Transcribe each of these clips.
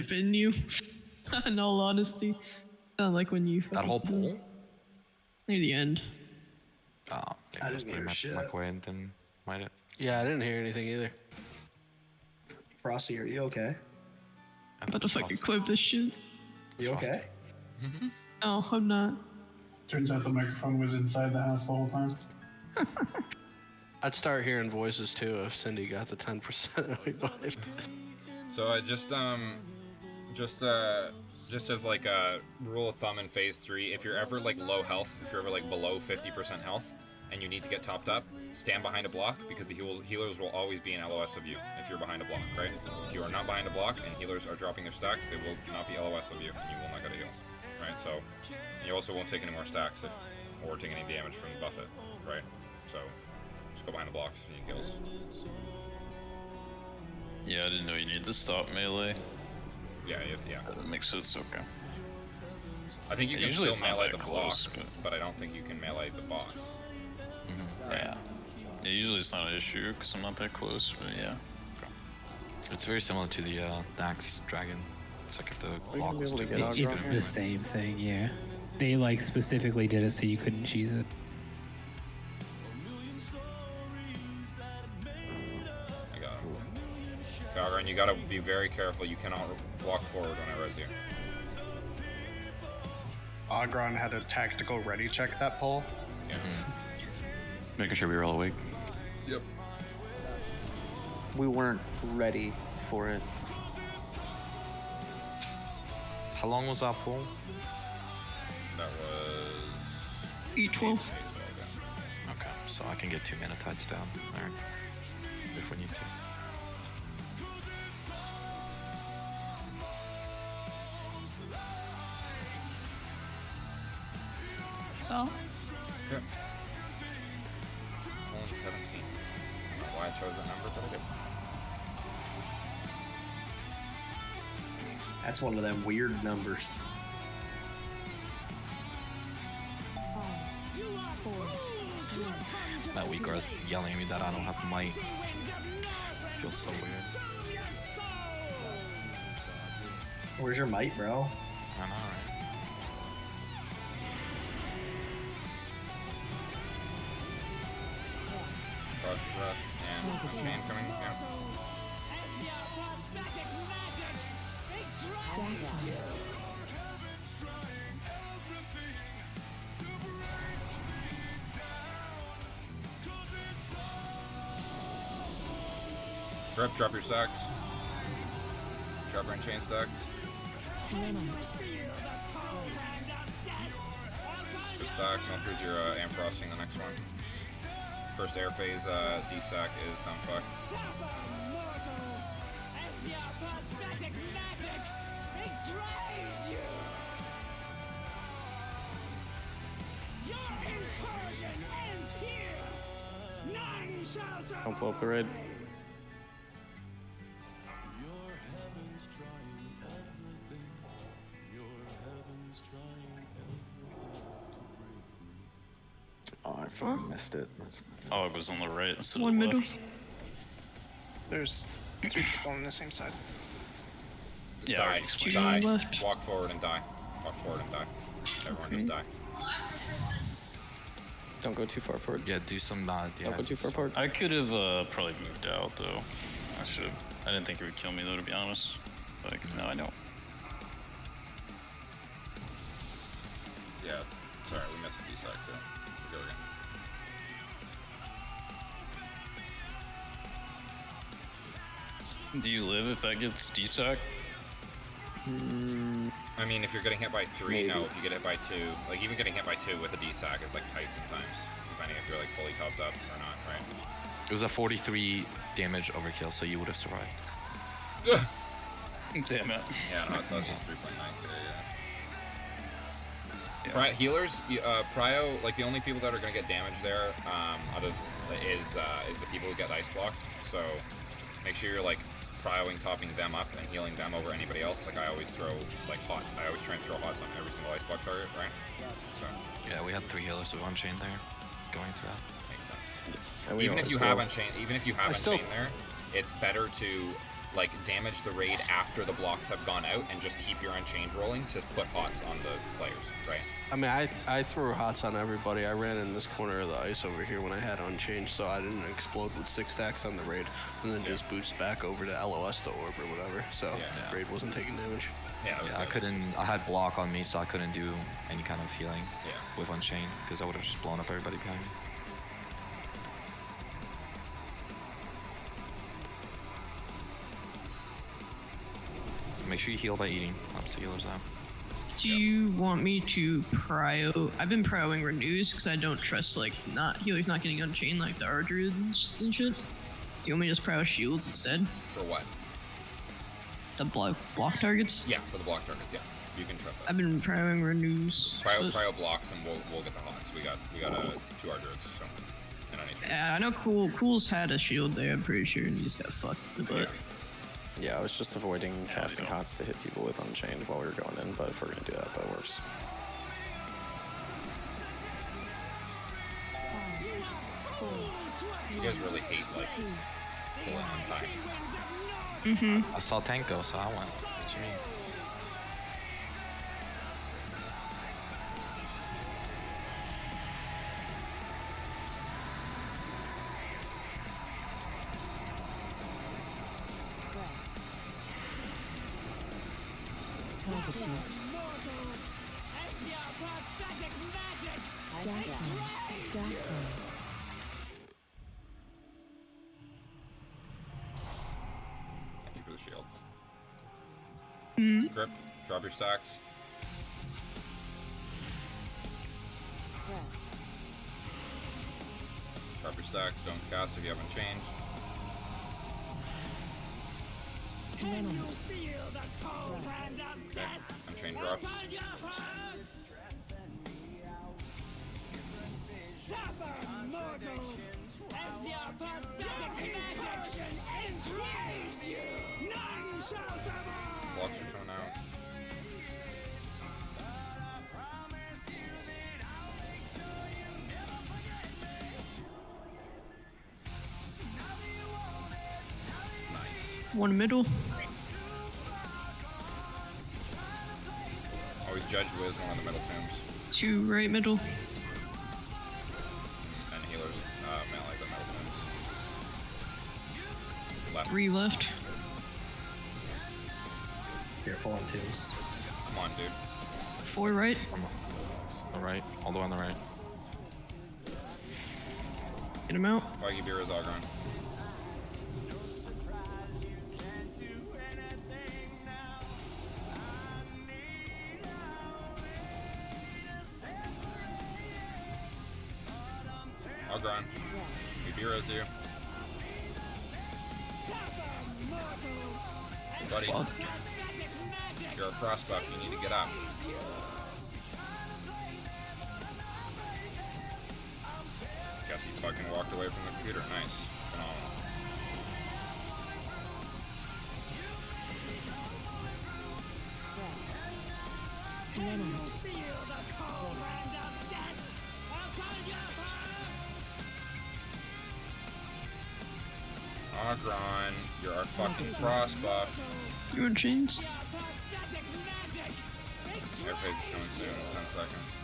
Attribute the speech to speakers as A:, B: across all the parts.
A: dip in you. In all honesty, like when you
B: That whole pool?
A: Near the end.
B: Oh,
C: I didn't hear shit.
B: Microwave didn't light it.
D: Yeah, I didn't hear anything either.
C: Frosty, are you okay?
A: But if I could clip this shit.
C: You okay?
A: No, I'm not.
E: Turns out the microphone was inside the house the whole time.
D: I'd start hearing voices too if Cindy got the 10%.
F: So I just as like a rule of thumb in phase 3, if you're ever like low health, if you're ever like below 50% health, and you need to get topped up, stand behind a block because the healers will always be in LOS of you if you're behind a block, right? If you are not behind a block and healers are dropping their stacks, they will not be LOS of you and you will not get a heal, right? So you also won't take any more stacks or take any damage from the buffet, right? So just go behind the blocks if you need kills.
G: Yeah, I didn't know you needed to stop melee.
F: Yeah, you have to, yeah.
G: That makes sense, okay.
F: I think you can
G: Usually
F: still
G: it's not
F: melee
G: that
F: the
G: close,
F: block, but I don't think you can melee the boss.
G: Yeah. Yeah, usually it's not an issue because I'm not that close, but yeah.
B: It's very similar to the Dax Dragon. It's like if the block was too
H: It's
B: big.
H: the same thing, yeah. They like specifically did it so you couldn't cheese it.
F: I got it. Calgren, you gotta be very careful. You cannot walk forward when I res you.
I: Ogron had a tactical ready check that pull.
F: Yeah.
G: Making sure we were all awake.
F: Yep.
J: We weren't ready for it.
B: How long was our pool?
F: That was
A: E12.
B: Okay, so I can get 2 mana tides down there if we need to.
A: So,
F: Okay. Only 17. I don't know why I chose that number, but I did.
C: That's one of them weird numbers.
B: That weak girl's yelling at me that I don't have might. Feels so weird.
C: Where's your might, bro?
B: I know, right?
F: Prodigy rush and chain coming. Yeah. Grip, drop your stacks. Drop your chain stacks. Good sack. Milkers your amp frosting the next one. First air phase D-sack is done fuck.
J: Don't blow up the raid. Oh, I fucking missed it.
G: Oh, it was on the right instead
A: one
G: of the
A: middle.
G: left.
I: There's 3 people on the same side.
G: Yeah,
F: Die.
G: I explained.
F: Die.
A: left.
F: Walk forward and die. Walk forward and die. Everyone just die.
J: Don't go too far forward.
B: Yeah, do some
J: Don't go too far forward.
G: I could have probably moved out though. I should have. I didn't think it would kill me though, to be honest. Like, now I know.
F: Yeah. Sorry, we missed the D-sack too. Go again.
G: Do you live if that gets D-sack?
F: I mean, if you're getting hit by 3,
J: Maybe.
F: no. If you get hit by 2, like even getting hit by 2 with a D-sack is like tight sometimes, depending if you're like fully topped up or not, right?
B: It was a 43 damage overkill, so you would have survived.
G: Damn it.
F: Yeah, no, it's just 3.9k, yeah. Healers, Prio, like the only people that are gonna get damage there, is the people who get ice blocked. So make sure you're like prioing, topping them up, and healing them over anybody else. Like I always throw like hots. I always try and throw hots on every single ice block target, right? So
B: Yeah, we had 3 healers with Unchained there, going to that.
F: makes sense.
J: And we
F: Even if
J: always
F: you
J: go-
F: have Unchained, there, it's better to like damage the raid after the blocks have gone out and just keep your Unchained rolling to put hots on the players, right?
D: I mean, I threw hots on everybody. I ran in this corner of the ice over here when I had Unchanged, so I didn't explode with 6 stacks on the raid, and then just boost back over to LOS the orb or whatever. So
B: Yeah.
D: raid wasn't taking damage.
F: Yeah, that was
B: Yeah, I
F: good.
B: couldn't. I had block on me, so I couldn't do any kind of healing
F: Yeah.
B: with Unchained because I would have just blown up everybody behind me. Make sure you heal by eating. Helps the healers out.
A: Do you want me to prio? I've been prioing renews because I don't trust like healers not getting unchained like the Ardruids and shit. Do you want me to just prio shields instead?
F: For what?
A: The block targets?
F: Yeah, for the block targets. Yeah, you can trust us.
A: I've been prioing renews.
F: Prio blocks, and we'll get the hots. We got 2 Ardruids, so and on each.
A: Yeah, I know Cool's had a shield there. I'm pretty sure, and he just got fucked in the butt.
J: Yeah, I was just avoiding casting
G: don't.
J: hots to hit people with Unchained while we were going in, but if we're gonna do that, that works.
F: You guys really hate like pulling on time.
B: I saw tank go, so I went. What you mean?
F: Thank you for the shield.
A: Mm.
F: Grip. Drop your stacks. Drop your stacks. Don't cast if you haven't changed. Okay. Unchained dropped. Blocks are coming out. Nice.
A: One middle.
F: Always judge Wiz one of the middle tombs.
A: 2 right middle.
F: And healers, melee the middle tombs. Left.
A: 3 left.
C: Careful on twos.
F: Come on, dude.
A: 4 right.
B: On the right, all the way on the right.
A: Get him out.
F: Waggy Beer is Ogron. Ogron. Ibira's you. Buddy.
A: Fuck.
F: You're a frost buff, you need to get up. Guess he fucking walked away from the computer. Nice. Phenomenal. Ogron, you're our fucking frost buff.
A: You want chains?
F: Air phase is coming soon, 10 seconds.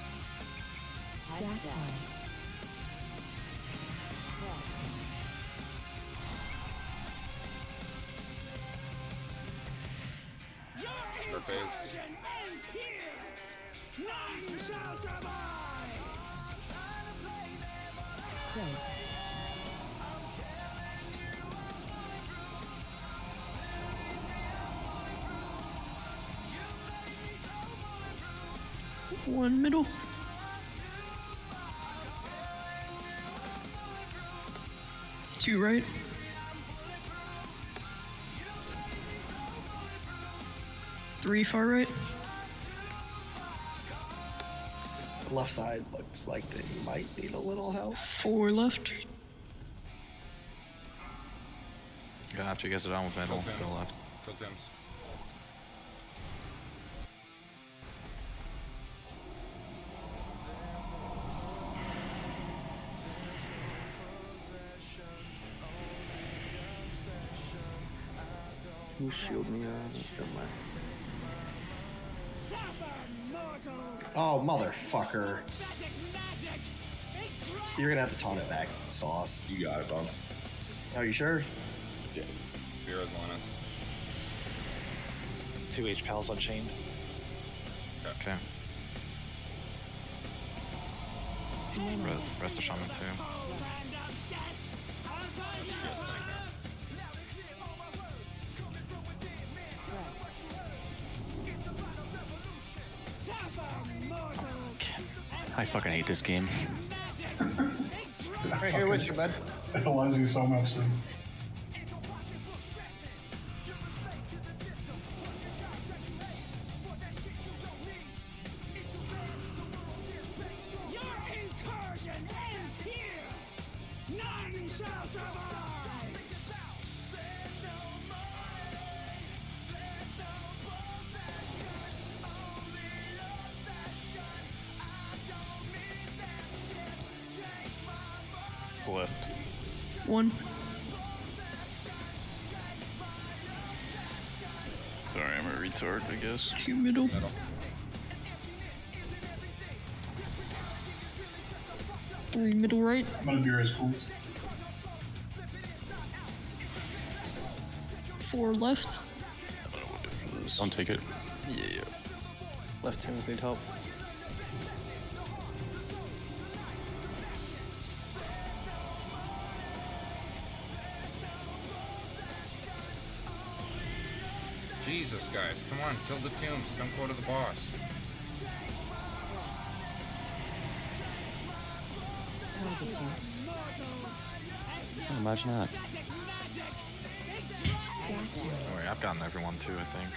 F: Air phase.
A: One middle. Two right. Three far right.
C: Left side looks like they might need a little help.
A: 4 left.
B: Yeah, after you guys are done with middle,
F: Kill
B: go
F: Tims.
B: left.
F: Kill Tims.
J: Can you shield me? Never mind.
C: Oh, motherfucker. You're gonna have to taunt it back, Sauce.
K: You got it, Bugs.
C: Are you sure?
F: Vera's on us.
J: 2 H-Pals unchained.
B: Okay. Rest of Shaman too.
F: Let's just like that.
G: I fucking hate this game.
I: Right here with you, bud.
E: It allows you so much.
G: Left.
A: 1.
G: Sorry, I'm a retard, I guess.
A: 2 middle.
F: Middle.
A: 3 middle right.
E: I'm gonna be as cool.
A: 4 left.
G: I don't know what it is. Don't take it. Yeah.
J: Left tombs need help.
F: Jesus, guys, come on, kill the tombs. Don't go to the boss.
G: Oh, imagine that.
B: Don't worry, I've gotten everyone too, I think.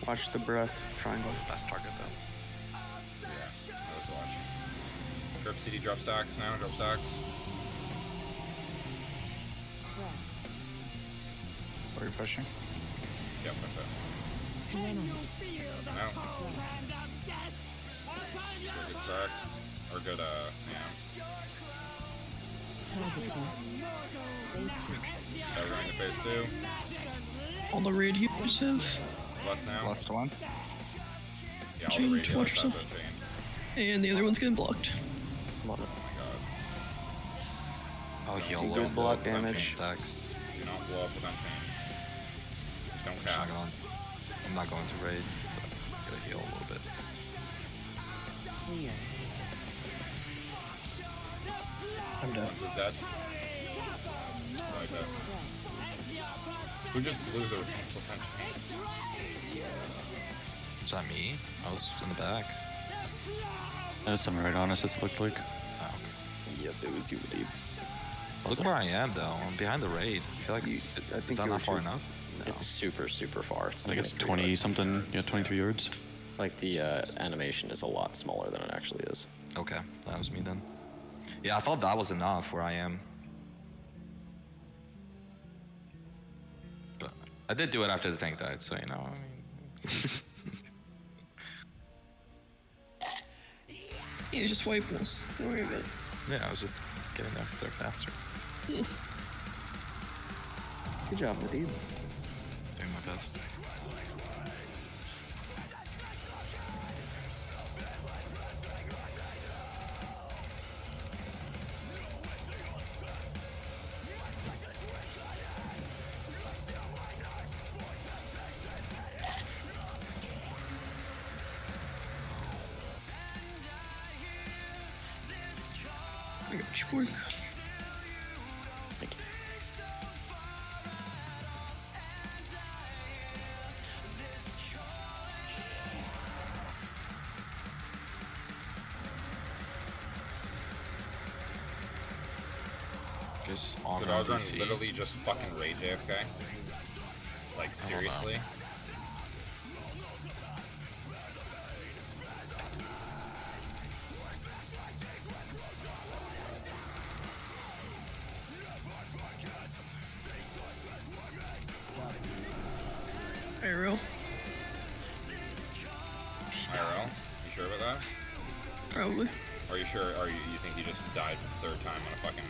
J: Watch the breath triangle.
B: Best target though.
F: Yeah, I was watching. Grip CD drop stocks now, drop stocks.
G: Are you pushing?
F: Yep, push that. Out. Good attack. Or good, yeah. Now we're going to phase 2.
A: All the raid healers have.
F: Plus now.
G: Last one.
F: Yeah, all the
A: Chained,
F: radios
A: watch
F: have
A: yourself.
F: been chained.
A: And the other one's getting blocked.
J: I'm on it.
F: Oh my god.
B: I'll heal
J: You
B: low.
J: don't block
B: without
J: damage.
B: chain stacks.
F: Do not blow up with Unchained. Just don't
B: I'm not
F: cast.
B: I'm not going to raid, but I'm gonna heal a little bit.
C: I'm dead.
F: One's dead. I like that. Who just blew the potential?
B: Is that me? I was in the back.
G: There's some right on us, it looked like.
B: Oh, okay.
J: Yep, it was you, Deep.
B: Look where I am though. I'm behind the raid. I feel like
J: I
B: is
J: think
B: that
J: you
B: not
J: were
B: far
J: too-
B: enough?
J: No. It's super, super far.
G: I think it's 20 something, yeah, 23 yards.
J: Like the animation is a lot smaller than it actually is.
B: Okay, that was me then. Yeah, I thought that was enough where I am. But I did do it after the tank died, so you know, I mean.
A: Yeah, just wiping us. Don't worry about it.
B: Yeah, I was just getting next there faster.
J: Good job, Nadeem.
B: Doing my best.
A: I got you, boy.
J: Thank you.
B: Just on
F: Did
B: my
F: Aldrin
B: DC.
F: literally just fucking rage AFK? Like, seriously?
A: IRL.
F: IRL? You sure about that?
A: Probably.
F: Or are you sure, or you think he just died for the 3rd time on a fucking...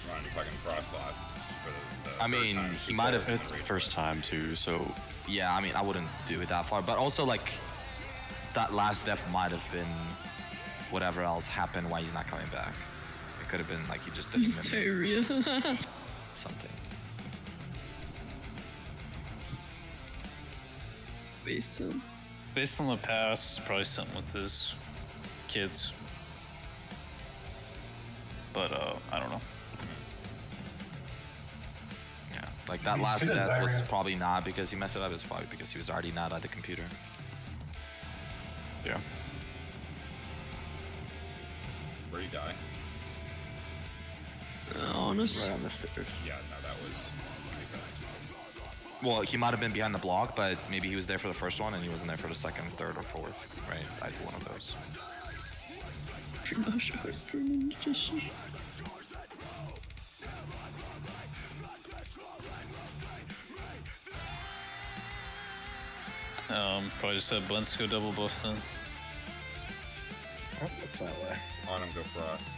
F: running fucking Frostbot? for the
B: I
F: third
B: mean,
F: time,
B: he might have.
G: It's the first time too, so
B: Yeah, I mean, I wouldn't do it that far. But also, like, that last death might have been whatever else happened why he's not coming back. It could have been like he just didn't remember
A: Diarrhea.
B: something.
A: Based on.
G: based on the past, it's probably something with his kids. But I don't know.
B: Yeah, like that
E: He
B: last
E: said
B: death was
E: diarrhea.
B: probably not because he messed it up. It's probably because he was already not at the computer.
G: Yeah.
F: Where'd he die?
A: Honest.
J: Right on the stairs.
F: Yeah, no, that was.
B: Well, he might have been behind the block, but maybe he was there for the first one and he wasn't there for the second, third, or fourth. Right? I'd do one of those.
G: Probably just have Blensko double buff then.
C: Oh, looks that way.
F: On him, go Frost.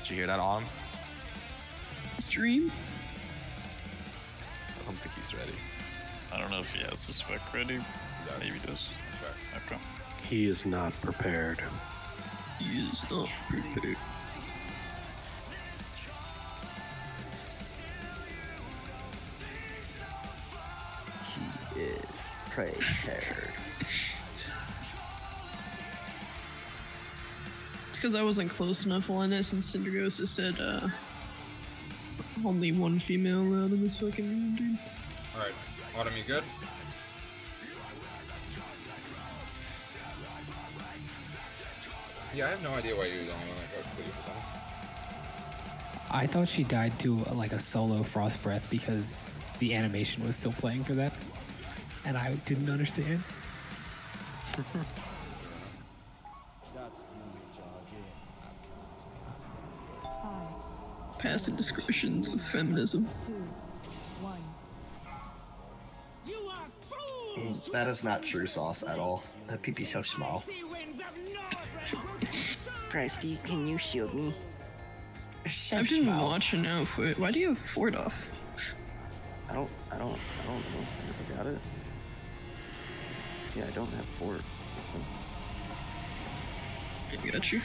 B: Did you hear that, Autumn?
A: Stream.
B: I don't think he's ready.
G: I don't know if he has the spec ready.
F: does.
G: Maybe he does.
F: Check.
G: Okay.
J: He is not prepared.
A: He is not prepared.
J: He is prepared.
A: It's because I wasn't close enough on it since Cinderghost has said only one female allowed in this fucking room, dude.
F: Alright, Autumn, you good? Yeah, I have no idea why you were the only one that got clear for that.
H: I thought she died to like a solo frost breath because the animation was still playing for that, and I didn't understand.
A: Passive descriptions of feminism.
C: That is not true sauce at all. That peepee's so small.
I: Frosty, can you shield me?
C: It's so
A: I've been
C: small.
A: watching out for it. Why do you have Ford off?
J: I don't know. I got it. Yeah, I don't have Fort.
A: I got you.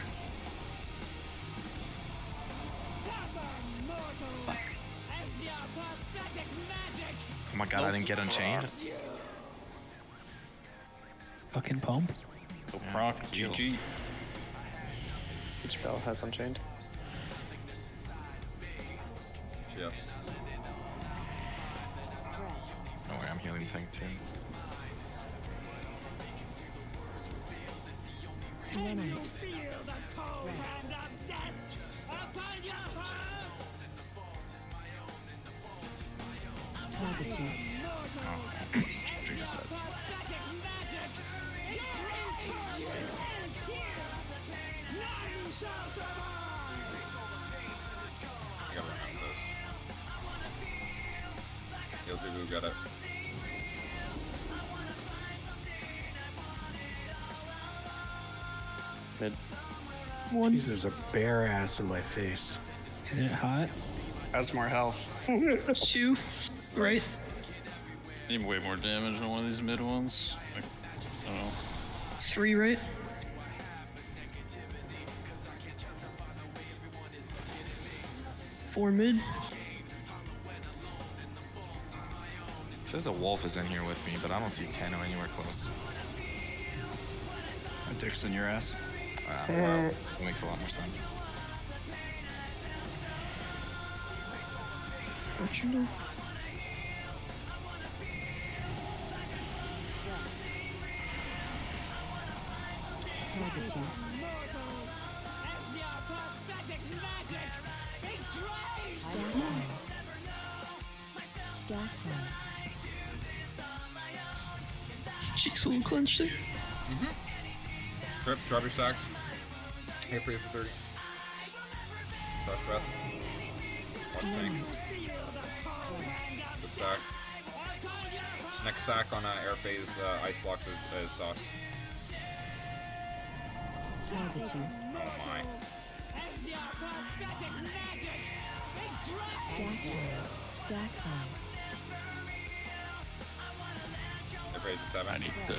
B: Oh my god, I didn't get Unchained.
H: Fucking pump.
G: So Prog, GG.
J: Each bell has Unchained.
F: Yes.
B: Don't worry, I'm healing tank too. Trigger's dead.
F: I gotta remember this. Yo, Gugu got it.
J: Mid.
A: One.
J: Jeez, there's a bare ass in my face.
H: Is it hot?
I: Has more health.
A: 2. Right.
G: Need way more damage on one of these mid ones. Like, I don't know.
A: 3 right. Four mid.
B: It says a wolf is in here with me, but I don't see Kano anywhere close.
G: My dick's in your ass.
B: Well, it makes a lot more sense.
A: What you know? Cheeks a little clenched there.
F: Rip, drop your sacks. Hit free for 30. Frost breath. Watch tank. Good sack. Next sack on air phase ice blocks is sauce.
K: Target you.
F: Oh my.
K: Stack high.
F: They're phasing 7.
G: I need the.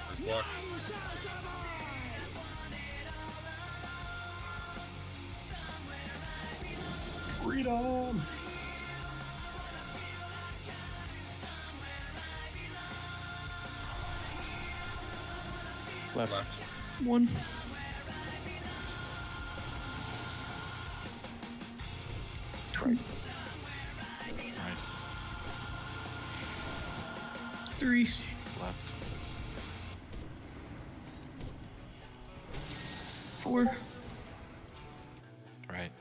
F: There's blocks.
C: Freedom!
J: Left.
F: Left.
A: 1.
J: Right.
G: Right.
A: 3.
G: Left.
A: 4.
B: Right.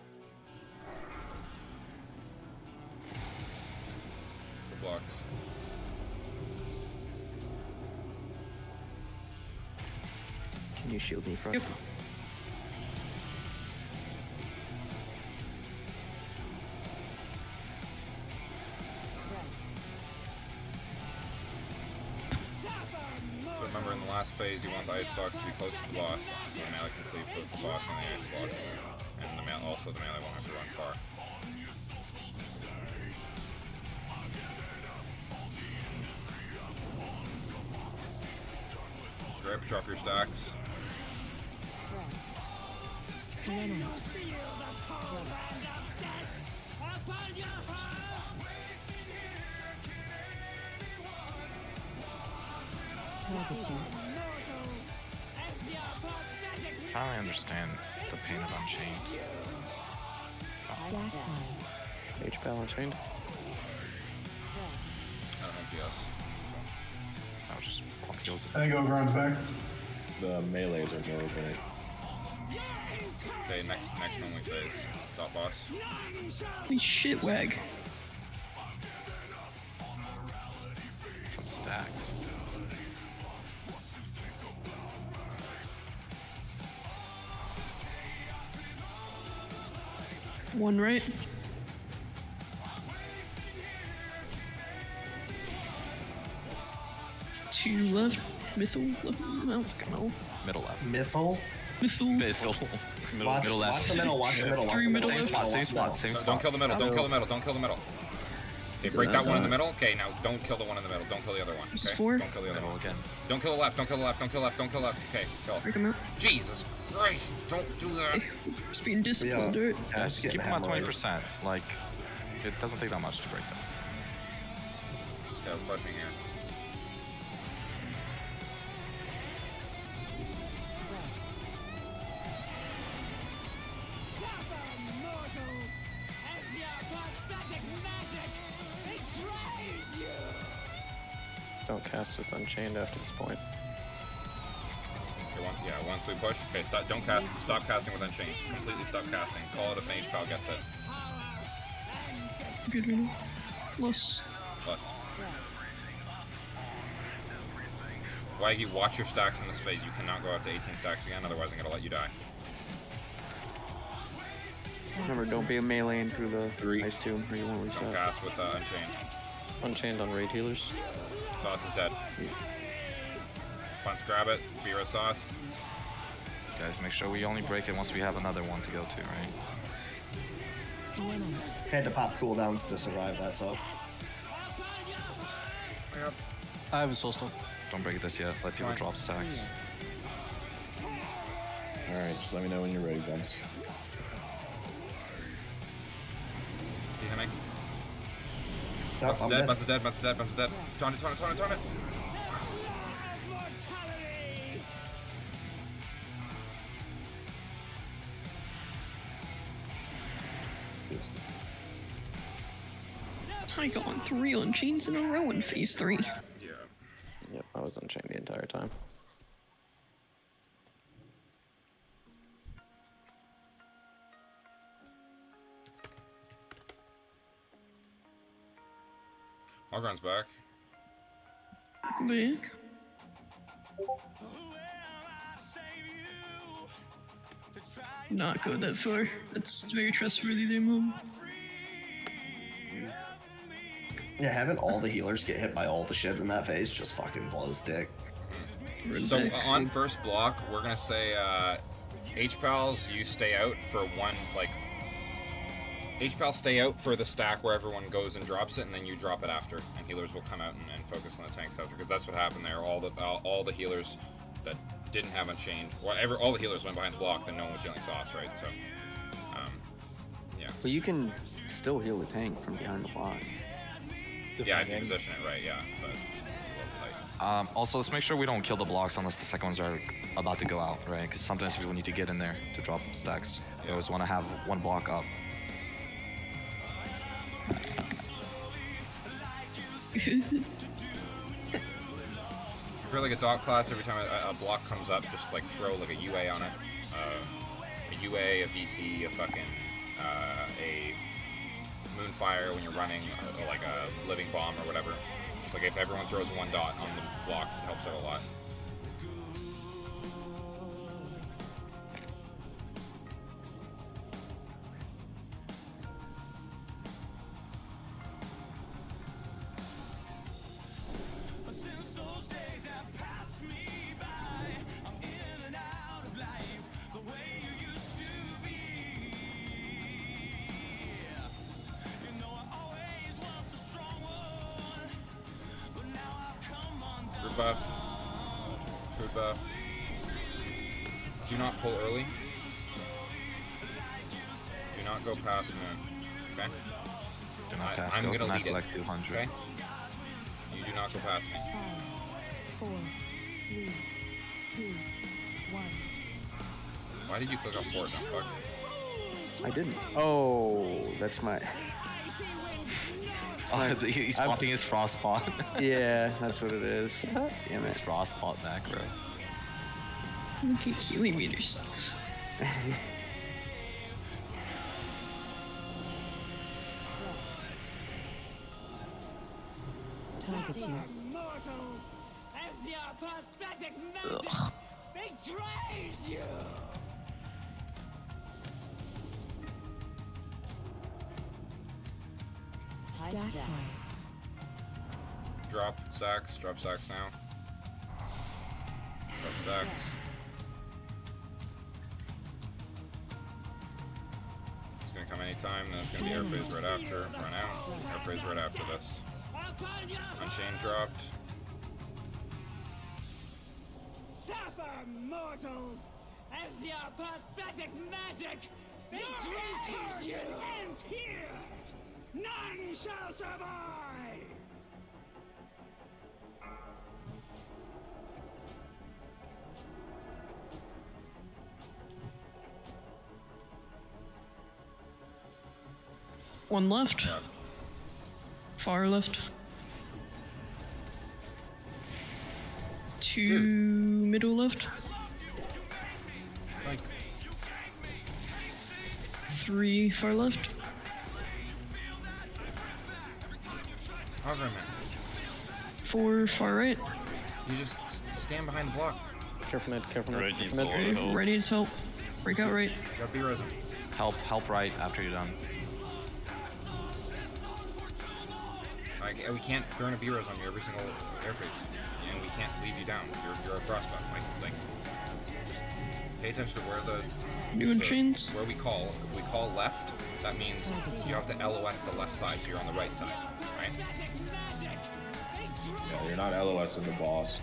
F: The blocks.
J: Can you shield me, Frost?
A: Yep.
F: So remember, in the last phase, you want the ice blocks to be close to the boss, so the melee can cleave both the boss and the ice blocks, and also the melee won't have to run far. Drop your stacks.
K: Run out. Target you.
B: Finally understand the pain of Unchained.
K: Stack high.
J: HPal Unchained.
F: I don't have GS.
B: I'll just kills it.
E: I think Ogron's back.
L: The melees are moving.
F: Okay, next only phase. Dot boss.
A: Holy shit, wag.
B: Some stacks.
A: One right. 2 left. Missile left. No, no.
B: Middle left.
C: Miffle?
A: Missile.
B: Middle.
C: Watch,
B: middle left.
C: watch the middle, watch the middle, watch
A: Three
C: the
A: middle
C: middle.
A: left.
B: Same spot, same spot.
F: Don't kill the middle, don't kill the middle, don't kill the middle. Okay, break that one in the middle. Okay, now don't kill the one in the middle. Don't kill the other one.
A: This is
F: Okay?
A: 4.
F: Don't kill the other
B: Middle
F: one.
B: again.
F: Don't kill the left, don't kill the left, don't kill the left, don't kill the left. Okay, kill.
A: Break him out.
F: Jesus Christ, don't do that.
A: Just being disciplined, right?
B: Yeah, just keep them at 20%. Like, it doesn't take that much to break them.
F: Okay, I'm pushing here.
J: Don't cast with Unchained after this point.
F: Okay, once we push, okay, don't cast, stop casting with Unchained. Completely stop casting. Call it if an H-Pal gets it.
A: Good middle. Lost.
F: Lust. Waggy, watch your stacks in this phase. You cannot go up to 18 stacks again, otherwise I'm gonna let you die.
J: Remember, don't be a melee through the ice tomb, or you won't
F: Don't
J: reset.
F: cast with Unchained.
J: Unchained on raid healers.
F: Sauce is dead. Punch, grab it. Beer sauce.
B: Guys, make sure we only break it once we have another one to go to, right?
C: Had to pop cooldowns to survive that, so.
F: Yep.
D: I have a soul stone.
B: Don't break this yet. Let's see what drop stacks.
L: Alright, just let me know when you're ready, guys.
F: D-Hemming.
C: Nope,
F: Butts
C: I'm
F: is dead,
C: dead.
F: Butts is dead, Butts is dead, Butts is dead. Turn it, turn it, turn it, turn it.
A: I got on 3 on chains in a row in phase 3.
F: Yeah.
J: Yep, I was Unchained the entire time.
F: Ogron's back.
A: Back. Not go that far. That's very trustworthy there, Mom.
C: Yeah, having all the healers get hit by all the shit in that phase just fucking blows dick.
F: So on first block, we're gonna say H-Pals, you stay out for one, like, H-Pals stay out for the stack where everyone goes and drops it, and then you drop it after, and healers will come out and focus on the tanks after, because that's what happened there. All the healers that didn't have Unchained, all the healers went behind the block, then no one was healing Sauce, right? So, yeah.
J: But you can still heal the tank from behind the block.
F: Yeah, if you position it right, yeah, but it's a little tight.
B: Also, let's make sure we don't kill the blocks unless the second ones are about to go out, right? Because sometimes people need to get in there to drop stacks. You always want to have one block up.
F: If you're like a dot class, every time a block comes up, just like throw like a UA on it. A UA, a VT, a fucking, a Moonfire when you're running, or like a Living Bomb or whatever. Just like if everyone throws one dot on the blocks, it helps out a lot. Buff, food buff. Do not pull early. Do not go past Moon. Okay?
B: Do not pass
F: I'm
B: go.
F: gonna
B: Do not
F: lead it.
B: collect 200.
F: Okay? You do not go past me.
K: 5, 4, 3, 2, 1.
F: Why did you click on forward? No, fuck.
J: I didn't. Oh, that's my.
B: Oh, he's popping his Frostpot.
J: Yeah, that's what it is. Damn
B: His
J: it.
B: Frostpot macro.
A: Look at healing meters.
K: Target you.
A: Ugh.
K: Stack one.
F: Drop stacks now. Drop stacks. It's gonna come anytime, then it's gonna be air phase right after. Run out. Air phase right after this. Unchained dropped.
M: Suffer, mortals, as your pathetic magic your incursion ends here! None shall survive!
A: One left. Far left. Two middle left.
F: Like,
A: 3 far left.
F: Hogger man.
A: 4 far right.
F: You just stand behind the block.
D: Careful mid, careful mid.
G: Right needs
D: Mid.
G: a lot of help.
A: Right needs help. Break out right.
F: Got B-Res him.
B: Help right after you're done.
F: We can't burn a B-Res on you every single air phase. And we can't leave you down. You're a frost buff. Like, just pay attention to where
A: New Unchains.
F: where we call. If we call left, that means you have to LOS the left side, so you're on the right side, right?
L: Yeah, you're not LOS in the boss.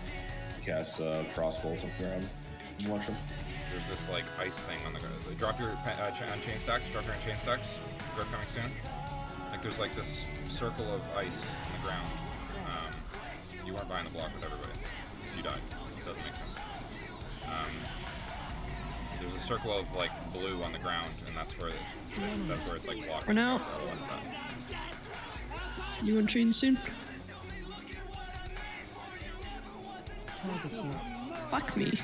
L: Cast crossbolts up around. Watch him.
F: There's this like ice thing on the ground. Drop your unchained stacks. Drop your unchained stacks. They're coming soon. Like there's like this circle of ice on the ground. You weren't behind the block with everybody. If you died, it doesn't make sense. There's a circle of like blue on the ground, and that's where it's like blocking.
A: Run out.
F: LOS that.
A: New Unchains soon.
K: Target you.
A: Fuck me.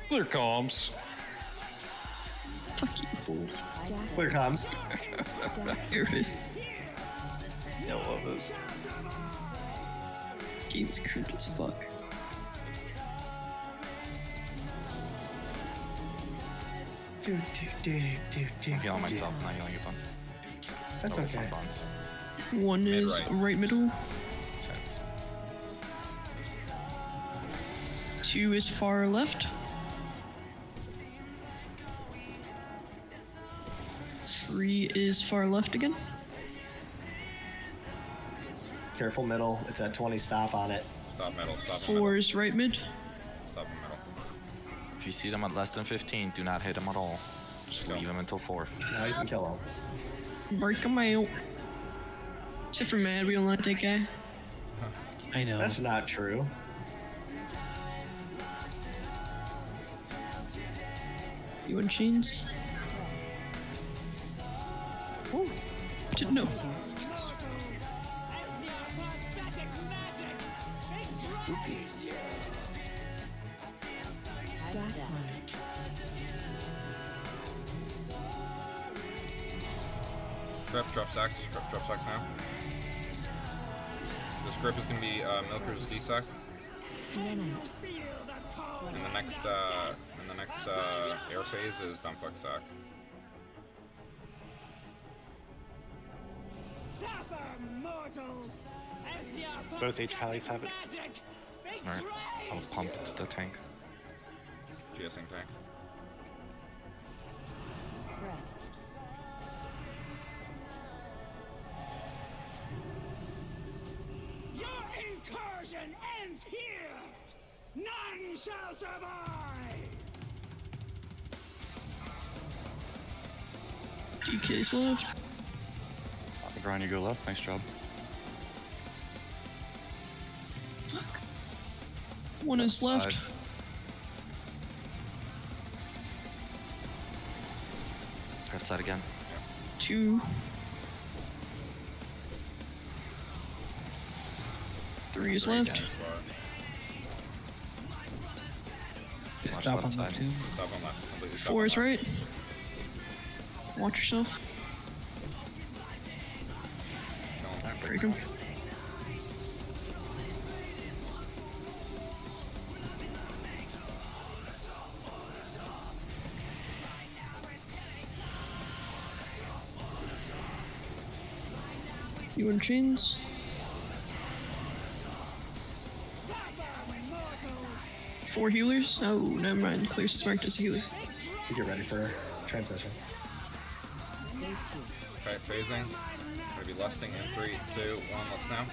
G: Clear comms.
A: Fuck you.
K: Stack.
C: Clear comms.
A: Air face.
G: I love it.
A: Game's crude as fuck.
B: I'm healing myself, not healing you, Buns.
C: That's
B: it's
C: okay.
B: not Buns.
A: One
F: Mid
A: is
F: right.
A: right middle.
B: Sense.
A: 2 is far left. 3 is far left again.
C: Careful middle. It's at 20. Stop on it.
F: Stop middle, stop in
A: 4
F: middle.
A: is right mid.
F: Stop in middle.
B: If you see them at less than 15, do not hit them at all. Just leave them until 4.
C: Now you can kill him.
A: Break them out. Except for Mad, we don't like that guy.
H: I know.
C: That's not true.
A: You want chains? Oh, didn't know.
K: Stack line.
F: Drop sacks now. This grip is gonna be Milker's D-sack.
K: Run out.
F: And the next air phase is Dumbfuck sack.
J: Both HLKs have it.
B: Alright, I'll pump the tank.
F: GSing tank.
M: Your incursion ends here! None shall survive!
A: DK's left.
G: Brian, you go left. Nice job.
A: Fuck. 1 is left.
B: Side. Left side again.
A: 2. 3 is left.
B: Watch
H: Stop
B: left
H: on left
B: side.
H: too.
F: Stop on left. Completely stop
A: 4
F: on
A: is
F: left.
A: right. Watch yourself. Break him. You want chains? Four healers? Oh, never mind. Clear's is marked as a healer.
C: You get ready for transition.
F: Okay, phasing. Gonna be lusting in 3, 2, 1. Lust now.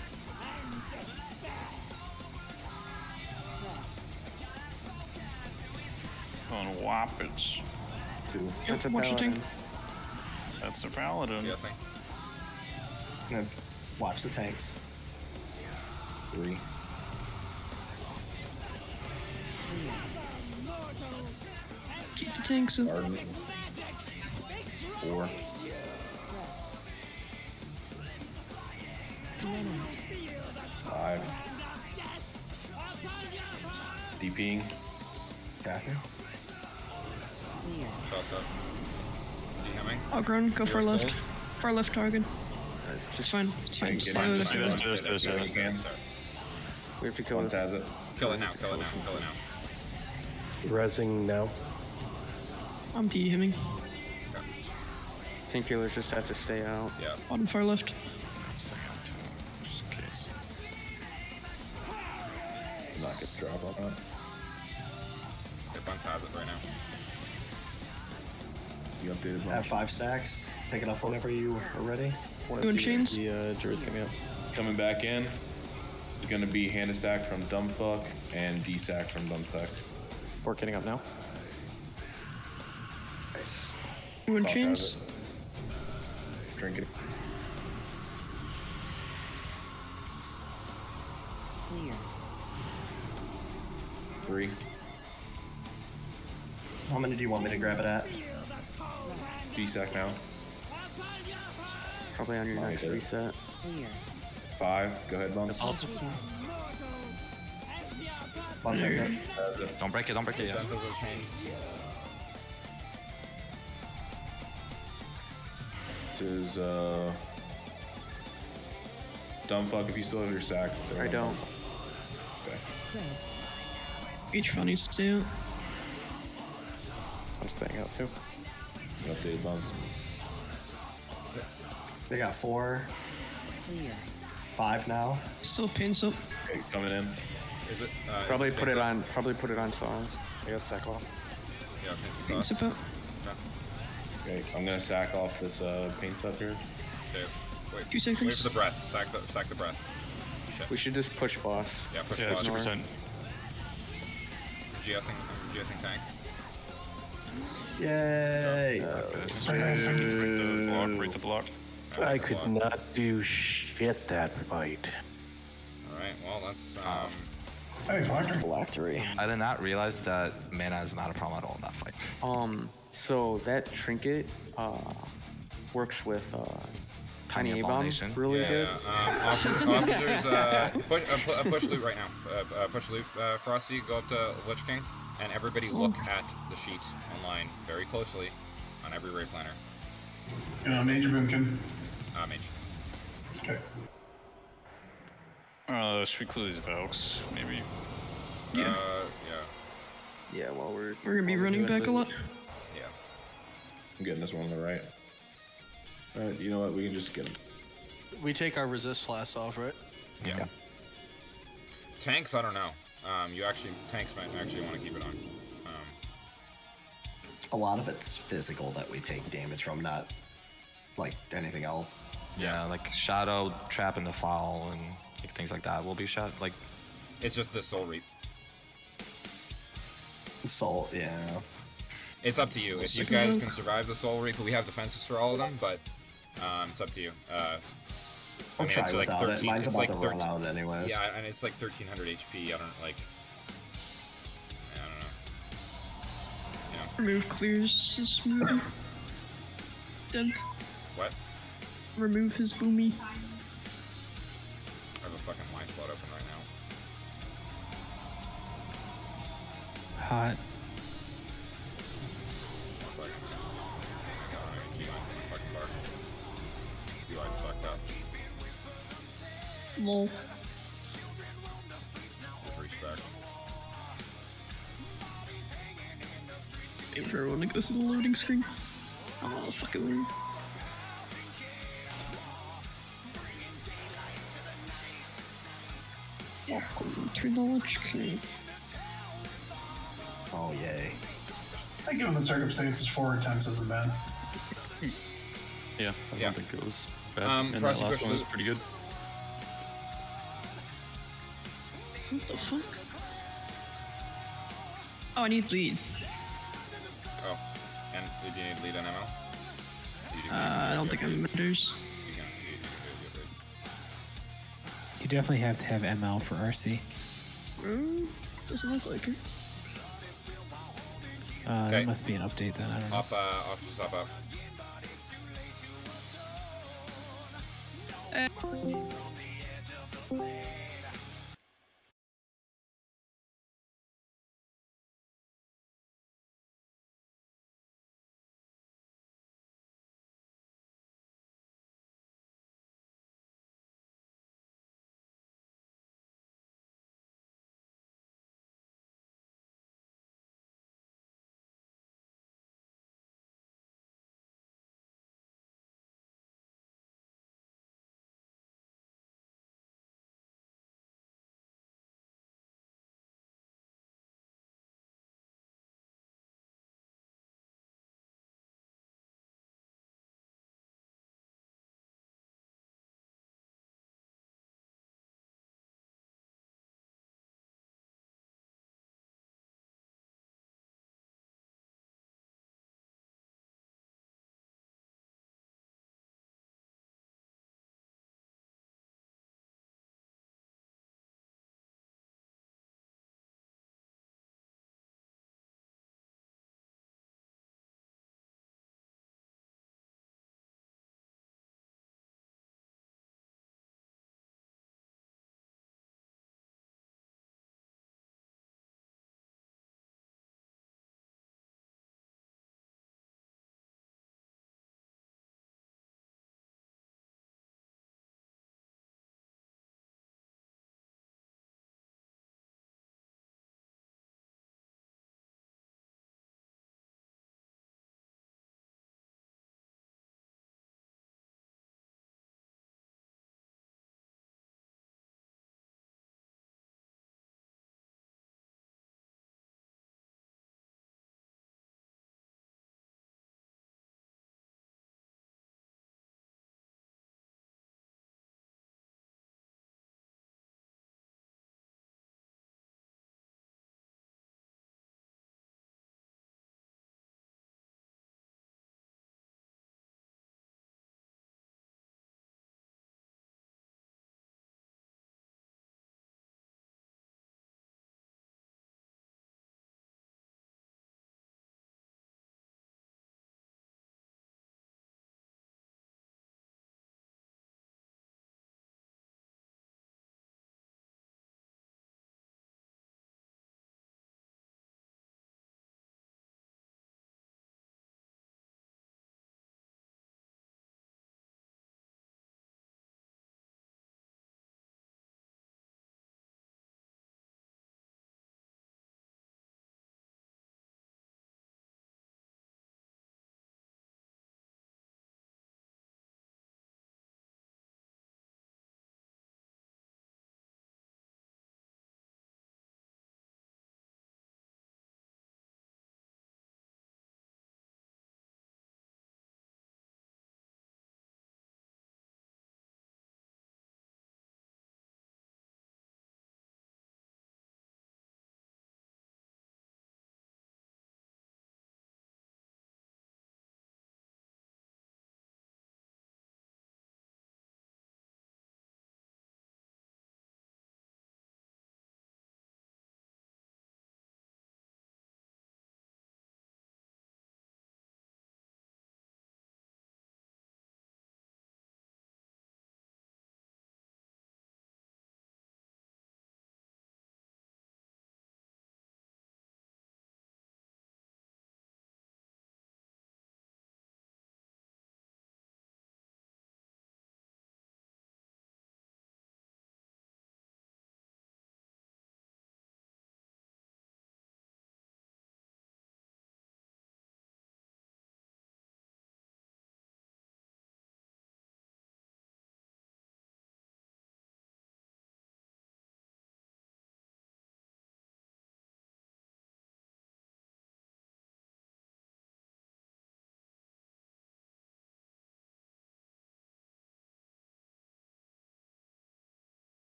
G: On Wappage.
J: 2.
A: Yep, watch the tank.
G: That's a paladin.
F: GSing.
C: Gonna watch the tanks.
L: 3.
A: Keep the tanks up.
L: Garden. 4.
K: Run out.
L: 5. DPing.
C: Copy.
K: Clear.
F: Shots up. DMing.
A: Ogron, go far
F: Your
A: left.
F: souls.
A: Far left, Argon. It's fine. It's fine.
L: Get
A: Stay
L: on,
A: with
L: stay
A: us.
L: with
F: Stay there, stay there, stay there, stay there.
J: We have to kill
L: Once
J: it.
L: has it.
F: Kill it now, kill it now, kill it now.
J: Resing now.
A: I'm D-hemming.
J: Tank healers just have to stay out.
F: Yeah.
A: Bottom far left.
B: Stay out too, just in case.
L: Not get the drop on that.
F: Okay, Buns has it right now.
L: You updated
C: I have 5 stacks. Pick it up whenever you are ready.
A: You want chains?
J: Druid's coming up.
L: Coming back in. It's gonna be hand sack from Dumbfuck and D sack from Dumbfuck.
J: We're getting up now.
C: Nice.
A: You want
L: Soft
A: chains?
L: has it. Drink it.
K: Clear.
L: 3.
C: How many do you want me to grab it at?
L: D sack now.
J: Probably on your next
L: Okay.
J: reset.
K: Clear.
L: 5. Go ahead, Buns.
G: Also,
C: One
A: There.
C: second.
L: Has it.
B: Don't break it, yeah.
F: Buns has a chain.
L: This is Dumbfuck if you still have your sack.
J: I don't.
L: Okay.
K: Spread.
A: Each one needs to stay out.
J: I'm staying out too.
L: Updated bombs.
C: They got 4,
K: Clear.
C: 5 now.
A: Still pins up.
L: Okay, coming in.
F: Is it?
J: Probably
F: is this
J: put it
F: pins up?
J: on. Probably put it on songs. I got sack off.
F: Yeah, pins up.
A: Pins up out.
L: Okay, I'm gonna sack off this paint stuff here.
F: Okay. Wait.
A: 2 seconds.
F: Wait for the breath. Sack the breath. Shit.
J: We should just push boss.
F: Yeah, push
G: Yeah,
F: the boss.
G: 2%.
F: GSing tank.
C: Yay!
G: Read the block.
F: I could
J: not do shit that fight.
F: Alright, well, that's.
E: Hey, Blacker.
C: Phylactery.
B: I did not realize that mana is not a problem at all in that fight.
J: So that trinket works with tiny A-bombs
B: Abomination.
J: really good.
F: Officers, push loot right now. Push loot, Frosty, go up to Lich King, and everybody look at the sheet online very closely on every raid planner.
E: Major Boomkin.
F: Mage.
E: Okay.
G: Strictly these Valks, maybe.
A: Yeah.
J: Yeah, while we're
A: We're gonna be running back a lot.
F: Yeah.
L: I'm getting this one on the right. Alright, you know what? We can just get him.
D: We take our resist flask off, right?
F: Yeah. Tanks, I don't know. Tanks might actually want to keep it on.
C: A lot of it's physical that we take damage from, not like anything else.
B: Yeah, like Shadow, Trap in the Foul, and like, things like that will be shot. Like,
F: It's just the Soul Reap.
C: Soul, yeah.
F: It's up to you. If you guys can survive the Soul Reap, we have defenses for all of them, but it's up to you.
C: I'll try
F: it's like
C: without
F: 13.
C: it. Mine's
F: It's
C: about
F: like
C: to run
F: 13.
C: out anyways.
F: Yeah, and it's like 1300 HP. I don't know.
A: Remove clears his movie. Done.
F: What?
A: Remove his boomy.
F: I have a fucking line slot open right now.
H: Hot.
F: UI's fucked up.
A: Lol.
F: Respect.
A: Wait for everyone to go through the loading screen. Oh, fucking weird. Welcome to the Lich King.
C: Oh, yay.
E: I think given the circumstances, 4 attempts isn't bad.
G: Yeah, I don't think it was bad. And that
F: Frosty
G: last
F: push
G: one was
F: loot.
G: pretty good.
A: What the fuck? Oh, I need lead.
F: Oh, and do you need lead on ML?
A: I don't think I'm vendors.
H: You definitely have to have ML for RC.
A: Doesn't look like it.
H: That must be an update then. I don't know.
F: Officers up.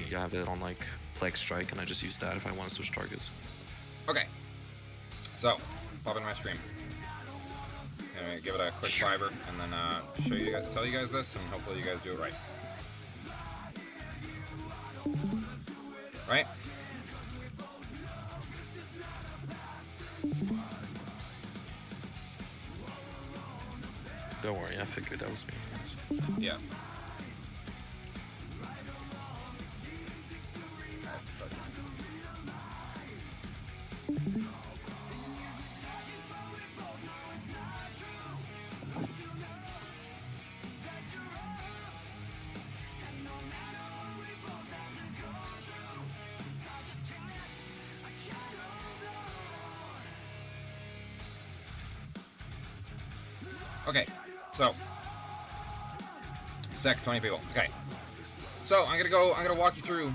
B: You have it on like Plague Strike, and I just use that if I want to switch targets.
F: Okay. So, pop into my stream. Gonna give it a quick fiber, and then show you guys, tell you guys this, and hopefully you guys do it right. Right?
B: Don't worry, I figured that was me.
F: Yeah. Okay, so sec 20 people. Okay, so I'm gonna walk you through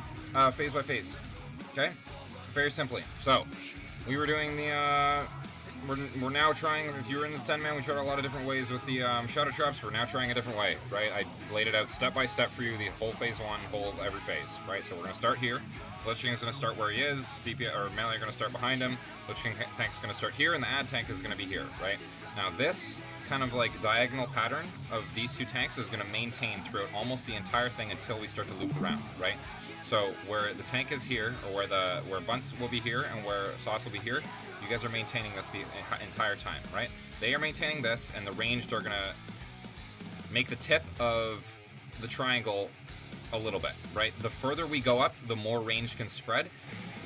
F: phase by phase. Okay, very simply. So we were doing the we're now trying. If you were in the 10-man, we tried a lot of different ways with the shadow traps. We're now trying a different way, right? I laid it out step by step for you. The whole phase 1, whole every phase, right? So we're gonna start here. Lich King is gonna start where he is. DPS or melee are gonna start behind him. Lich King tank is gonna start here, and the ad tank is gonna be here, right? Now this kind of like diagonal pattern of these two tanks is going to maintain throughout almost the entire thing until we start to loop around, right? So where the tank is here, or where Bunts will be here, and where Sauce will be here, you guys are maintaining this the entire time, right? They are maintaining this, and the ranged are going to make the tip of the triangle a little bit, right? The further we go up, the more range can spread.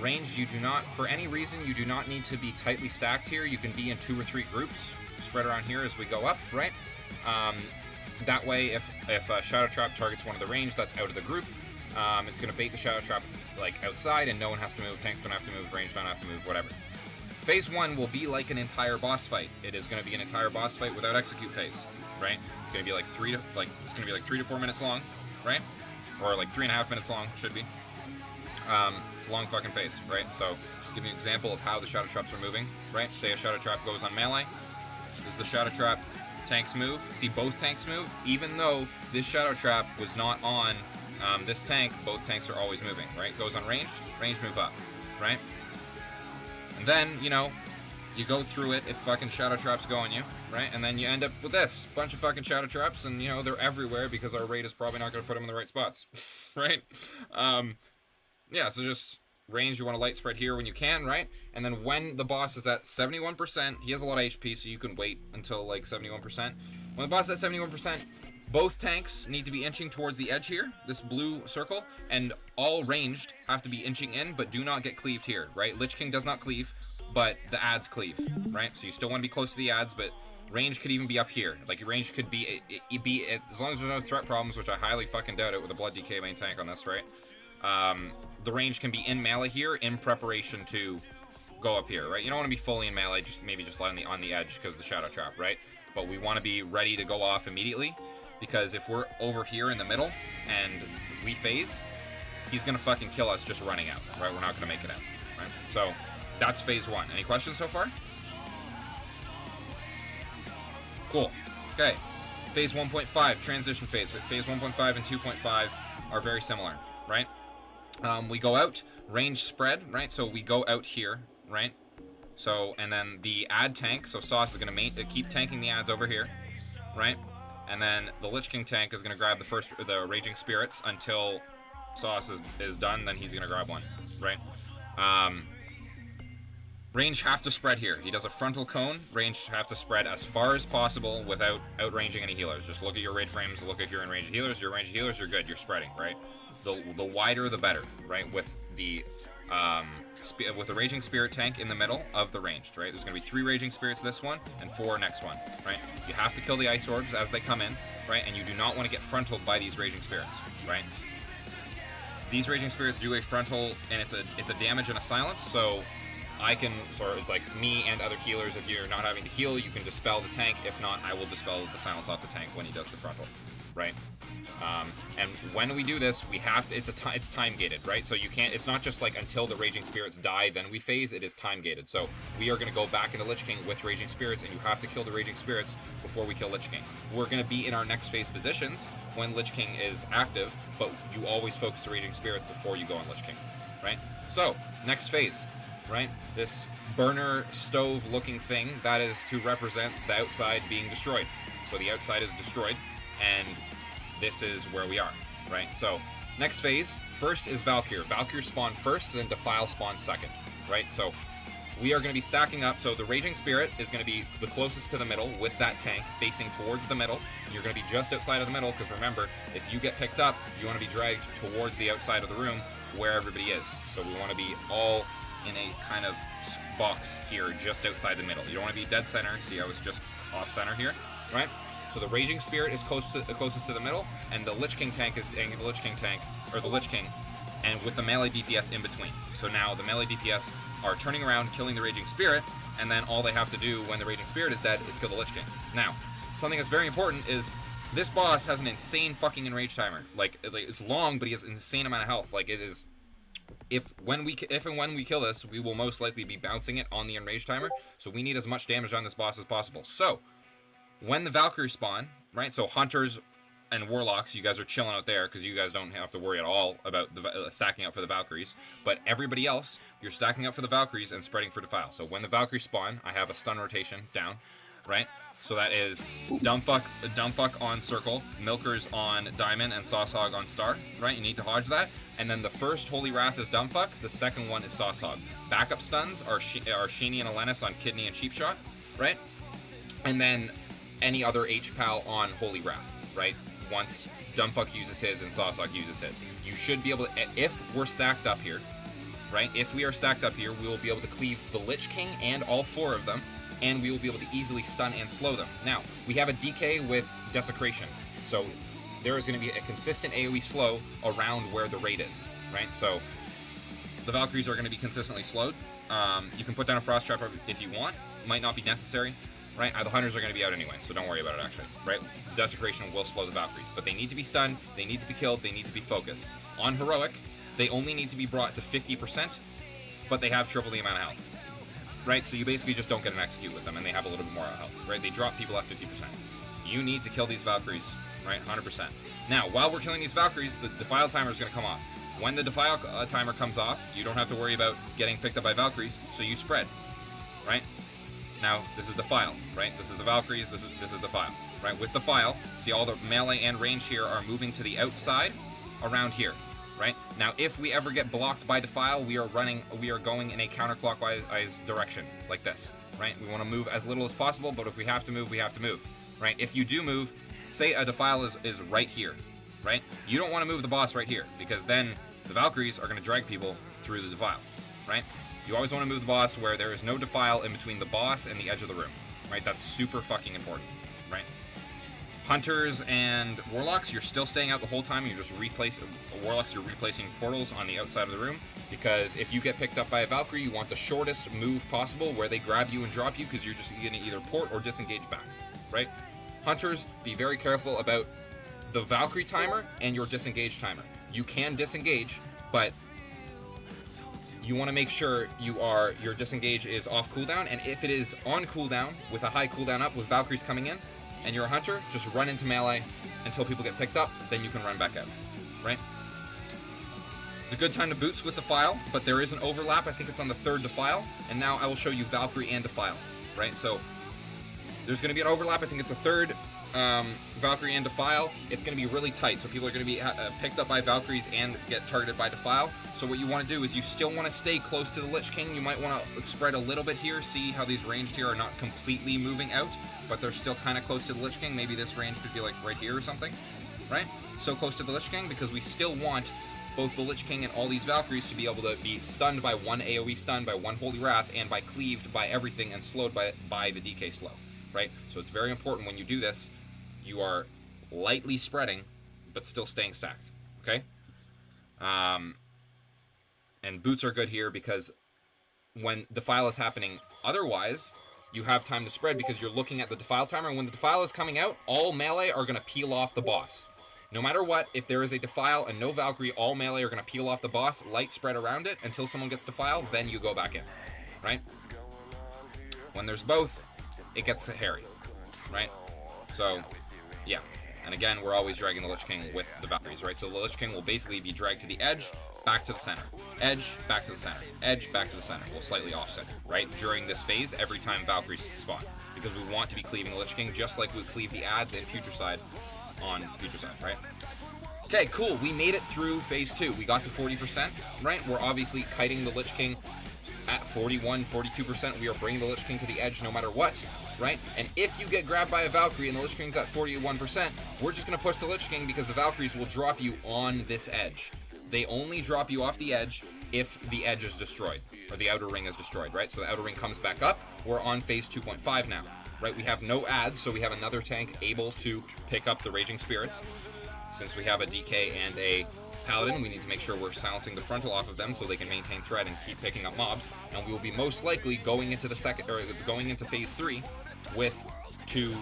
F: Range, you do not, for any reason, you do not need to be tightly stacked here. You can be in 2 or 3 groups spread around here as we go up, right? That way, if a shadow trap targets one of the range that's out of the group, it's going to bait the shadow trap like outside, and no one has to move. Tanks don't have to move. Range don't have to move. Whatever. Phase 1 will be like an entire boss fight. It is going to be an entire boss fight without execute phase, right? It's going to be like 3 to 4 minutes long, right? Or like 3.5 minutes long, should be. It's a long fucking phase, right? So just give you an example of how the shadow traps are moving, right? Say a shadow trap goes on melee. This is the shadow trap. Tanks move. See both tanks move. Even though this shadow trap was not on this tank, both tanks are always moving, right? Goes on ranged, range move up, right? And then, you know, you go through it if fucking shadow traps go on you, right? And then you end up with this bunch of fucking shadow traps, and you know they're everywhere because our raid is probably not going to put them in the right spots, right? Yeah, so just range, you want to light spread here when you can, right? And then when the boss is at 71%, he has a lot of HP, so you can wait until like 71%. When the boss is at 71%, both tanks need to be inching towards the edge here, this blue circle, and all ranged have to be inching in, but do not get cleaved here, right? Lich King does not cleave, but the ads cleave, right? So you still want to be close to the ads, but range could even be up here. Like your range could be as long as there's no threat problems, which I highly fucking doubt it with a blood DK main tank on this, right? The range can be in melee here in preparation to go up here, right? You don't want to be fully in melee, just maybe just on the edge because of the shadow trap, right? But we want to be ready to go off immediately, because if we're over here in the middle and we phase, he's gonna fucking kill us just running out, right? We're not gonna make it out, right? So that's phase 1. Any questions so far? Cool. Okay. Phase 1.5, transition phase. Phase 1.5 and 2.5 are very similar, right? We go out, range spread, right? So we go out here, right? So, and then the ad tank, so Sauce is going to keep tanking the ads over here, right? And then the Lich King tank is going to grab the Raging Spirits until Sauce is done, then he's going to grab one, right? Range have to spread here. He does a frontal cone. Range have to spread as far as possible without outranging any healers. Just look at your raid frames, look if you're in range of healers. Your range of healers, you're good, you're spreading, right? The wider the better, right? With the Raging Spirit tank in the middle of the ranged, right? There's going to be 3 Raging Spirits this one and 4 next one, right? You have to kill the Ice Orbs as they come in, right? And you do not want to get frontaled by these Raging Spirits, right? These Raging Spirits do a frontal, and it's a damage and a silence, so it's like me and other healers, if you're not having to heal, you can dispel the tank. If not, I will dispel the silence off the tank when he does the frontal, right? And when we do this, we have to, it's time gated, right? So you can't, it's not just like until the Raging Spirits die, then we phase. It is time gated. So we are going to go back into Lich King with Raging Spirits, and you have to kill the Raging Spirits before we kill Lich King. We're going to be in our next phase positions when Lich King is active, but you always focus the Raging Spirits before you go on Lich King, right? So next phase, right? This burner stove looking thing, that is to represent the outside being destroyed. So the outside is destroyed, and this is where we are, right? So next phase, first is Valkyr. Valkyr spawn first, then Defile spawn second, right? So we are going to be stacking up. So the Raging Spirit is going to be the closest to the middle with that tank facing towards the middle. You're going to be just outside of the middle, because remember, if you get picked up, you want to be dragged towards the outside of the room where everybody is. So we want to be all in a kind of box here just outside the middle. You don't want to be dead center. See, I was just off center here, right? So the Raging Spirit is closest to the middle, and the Lich King tank is the Lich King tank, or the Lich King, and with the melee DPS in between. So now the melee DPS are turning around, killing the Raging Spirit, and then all they have to do when the Raging Spirit is dead is kill the Lich King. Now, something that's very important is this boss has an insane fucking enrage timer. Like it's long, but he has an insane amount of health. Like it is. If and when we kill this, we will most likely be bouncing it on the enrage timer. So we need as much damage on this boss as possible. So when the Valkyries spawn, right? So Hunters and Warlocks, you guys are chilling out there because you guys don't have to worry at all about the stacking up for the Valkyries. But everybody else, you're stacking up for the Valkyries and spreading for Defile. So when the Valkyries spawn, I have a stun rotation down, right? So that is Dumbfuck on Circle, Milkers on Diamond, and Saucehog on Star, right? You need to hodge that. And then the first Holy Wrath is Dumbfuck, the second one is Saucehog. Backup stuns are Sheeny and Alenis on Kidney and Cheap Shot, right? And then any other H-Pal on Holy Wrath, right? Once Dumbfuck uses his and Saucehog uses his. You should be able to, if we're stacked up here, right? If we are stacked up here, we will be able to cleave the Lich King and all four of them, and we will be able to easily stun and slow them. Now, we have a DK with Desecration, so there is going to be a consistent AoE slow around where the raid is, right? So the Valkyries are going to be consistently slowed. You can put down a Frost Trap if you want. Might not be necessary, right? The Hunters are going to be out anyway, so don't worry about it, actually, right? Desecration will slow the Valkyries, but they need to be stunned, they need to be killed, they need to be focused. On Heroic, they only need to be brought to 50%, but they have triple the amount of health, right? So you basically just don't get an execute with them, and they have a little bit more health, right? They drop people at 50%. You need to kill these Valkyries, right? 100%. Now, while we're killing these Valkyries, the Defile timer is going to come off. When the Defile timer comes off, you don't have to worry about getting picked up by Valkyries, so you spread, right? Now, this is Defile, right? This is the Valkyries, this is Defile, right? With Defile, see all the melee and range here are moving to the outside around here, right? Now, if we ever get blocked by Defile, we are going in a counterclockwise direction, like this, right? We want to move as little as possible, but if we have to move, we have to move, right? If you do move, say a Defile is right here, right? You don't want to move the boss right here, because then the Valkyries are going to drag people through the Defile, right? You always want to move the boss where there is no Defile in between the boss and the edge of the room, right? That's super fucking important, right? Hunters and Warlocks, you're still staying out the whole time. You're just Warlocks, you're replacing portals on the outside of the room, because if you get picked up by a Valkyrie, you want the shortest move possible where they grab you and drop you, because you're just going to either port or disengage back, right? Hunters, be very careful about the Valkyrie timer and your disengage timer. You can disengage, but you want to make sure your disengage is off cooldown, and if it is on cooldown with a high cooldown up with Valkyries coming in and you're a Hunter, just run into melee until people get picked up, then you can run back out, right? It's a good time to boots with Defile, but there is an overlap. I think it's on the third Defile, and now I will show you Valkyrie and Defile, right? So there's going to be an overlap. I think it's a third Valkyrie and Defile. It's going to be really tight, so people are going to be picked up by Valkyries and get targeted by Defile. So what you want to do is you still want to stay close to the Lich King. You might want to spread a little bit here, see how these ranged here are not completely moving out, but they're still kind of close to the Lich King. Maybe this range could be like right here or something, right? So close to the Lich King, because we still want both the Lich King and all these Valkyries to be able to be stunned by one AoE stun, by one Holy Wrath, and by cleaved by everything and slowed by the DK slow, right? So it's very important when you do this, you are lightly spreading, but still staying stacked, okay? And boots are good here because when Defile is happening otherwise, you have time to spread because you're looking at the defile timer, and when the defile is coming out, all melee are going to peel off the boss. No matter what, if there is a defile and no Valkyrie, all melee are going to peel off the boss, light spread around it until someone gets defile, then you go back in, right? When there's both, it gets hairy, right? So, yeah. And again, we're always dragging the Lich King with the Valkyries, right? So the Lich King will basically be dragged to the edge, back to the center. Edge, back to the center. Edge, back to the center. We'll slightly offset, right? During this phase, every time Valkyries spawn. Because we want to be cleaving the Lich King just like we cleave the ads in Putricide on Putricide, right? Okay, cool. We made it through phase 2. We got to 40%, right? We're obviously kiting the Lich King at 41, 42%. We are bringing the Lich King to the edge no matter what, right? And if you get grabbed by a Valkyrie and the Lich King's at 41%, we're just going to push the Lich King because the Valkyries will drop you on this edge. They only drop you off the edge if the edge is destroyed, or the outer ring is destroyed, right? So the outer ring comes back up. We're on phase 2.5 now, right? We have no ads, so we have another tank able to pick up the Raging Spirits. Since we have a DK and a Paladin, we need to make sure we're silencing the frontal off of them so they can maintain threat and keep picking up mobs. And we will be most likely going into going into phase 3 with two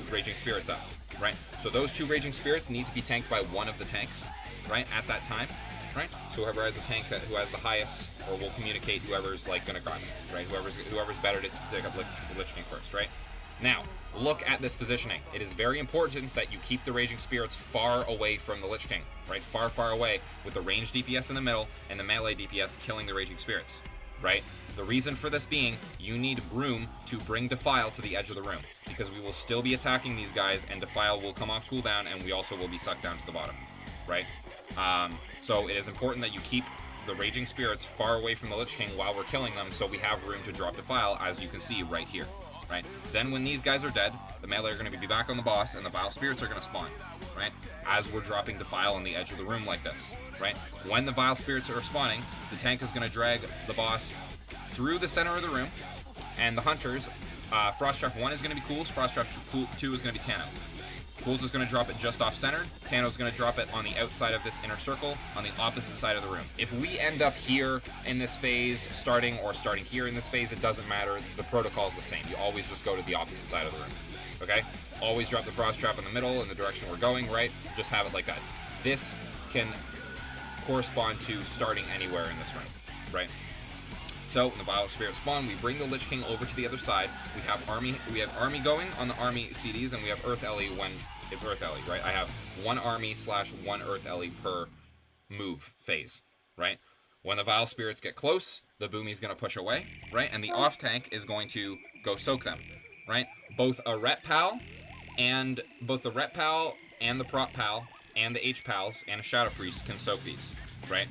F: Raging Spirits up, right? So those 2 Raging Spirits need to be tanked by one of the tanks, right, at that time, right? So whoever has the tank who has the highest, or will communicate whoever's like gonna grab it, right? Whoever's better to pick up Lich King first, right? Now, look at this positioning. It is very important that you keep the Raging Spirits far away from the Lich King, right? Far, far away, with the ranged DPS in the middle and the melee DPS killing the Raging Spirits, right? The reason for this being, you need room to bring Defile to the edge of the room, because we will still be attacking these guys, and Defile will come off cooldown, and we also will be sucked down to the bottom, right? So it is important that you keep the Raging Spirits far away from the Lich King while we're killing them, so we have room to drop Defile, as you can see right here. Right? Then when these guys are dead, the melee are going to be back on the boss, and the Vile Spirits are going to spawn, right? As we're dropping Defile on the edge of the room like this, right? When the Vile Spirits are spawning, the tank is going to drag the boss through the center of the room, and the Hunters, Frost Trap 1 is going to be Cools, Frost Trap 2 is going to be Tano. Cools is going to drop it just off-centered, Tano is going to drop it on the outside of this inner circle, on the opposite side of the room. If we end up here in this phase, starting here in this phase, it doesn't matter, the protocol is the same. You always just go to the opposite side of the room, okay? Always drop the Frost Trap in the middle, in the direction we're going, right? Just have it like that. This can correspond to starting anywhere in this room, right? So when the Vile Spirit spawn, we bring the Lich King over to the other side. We have army going on the army CDs, and we have Earth Ellie when it's Earth Ellie, right? I have 1 army / 1 Earth Ellie per move phase, right? When the Vile Spirits get close, the Boomy's going to push away, right? And the off tank is going to go soak them, right? Both the Ret Pal and the Prop Pal and the H Pals and a Shadow Priest can soak these, right?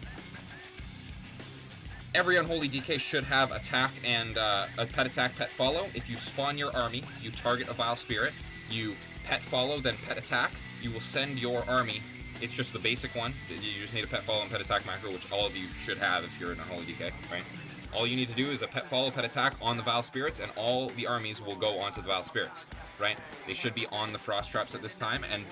F: Every Unholy DK should have attack and a pet attack, pet follow. If you spawn your army, you target a Vile Spirit, you pet follow, then pet attack, you will send your army. It's just the basic one. You just need a pet follow and pet attack macro, which all of you should have if you're an Unholy DK, right? All you need to do is a pet follow, pet attack on the Vile Spirits, and all the armies will go onto the Vile Spirits, right? They should be on the Frost Traps at this time, and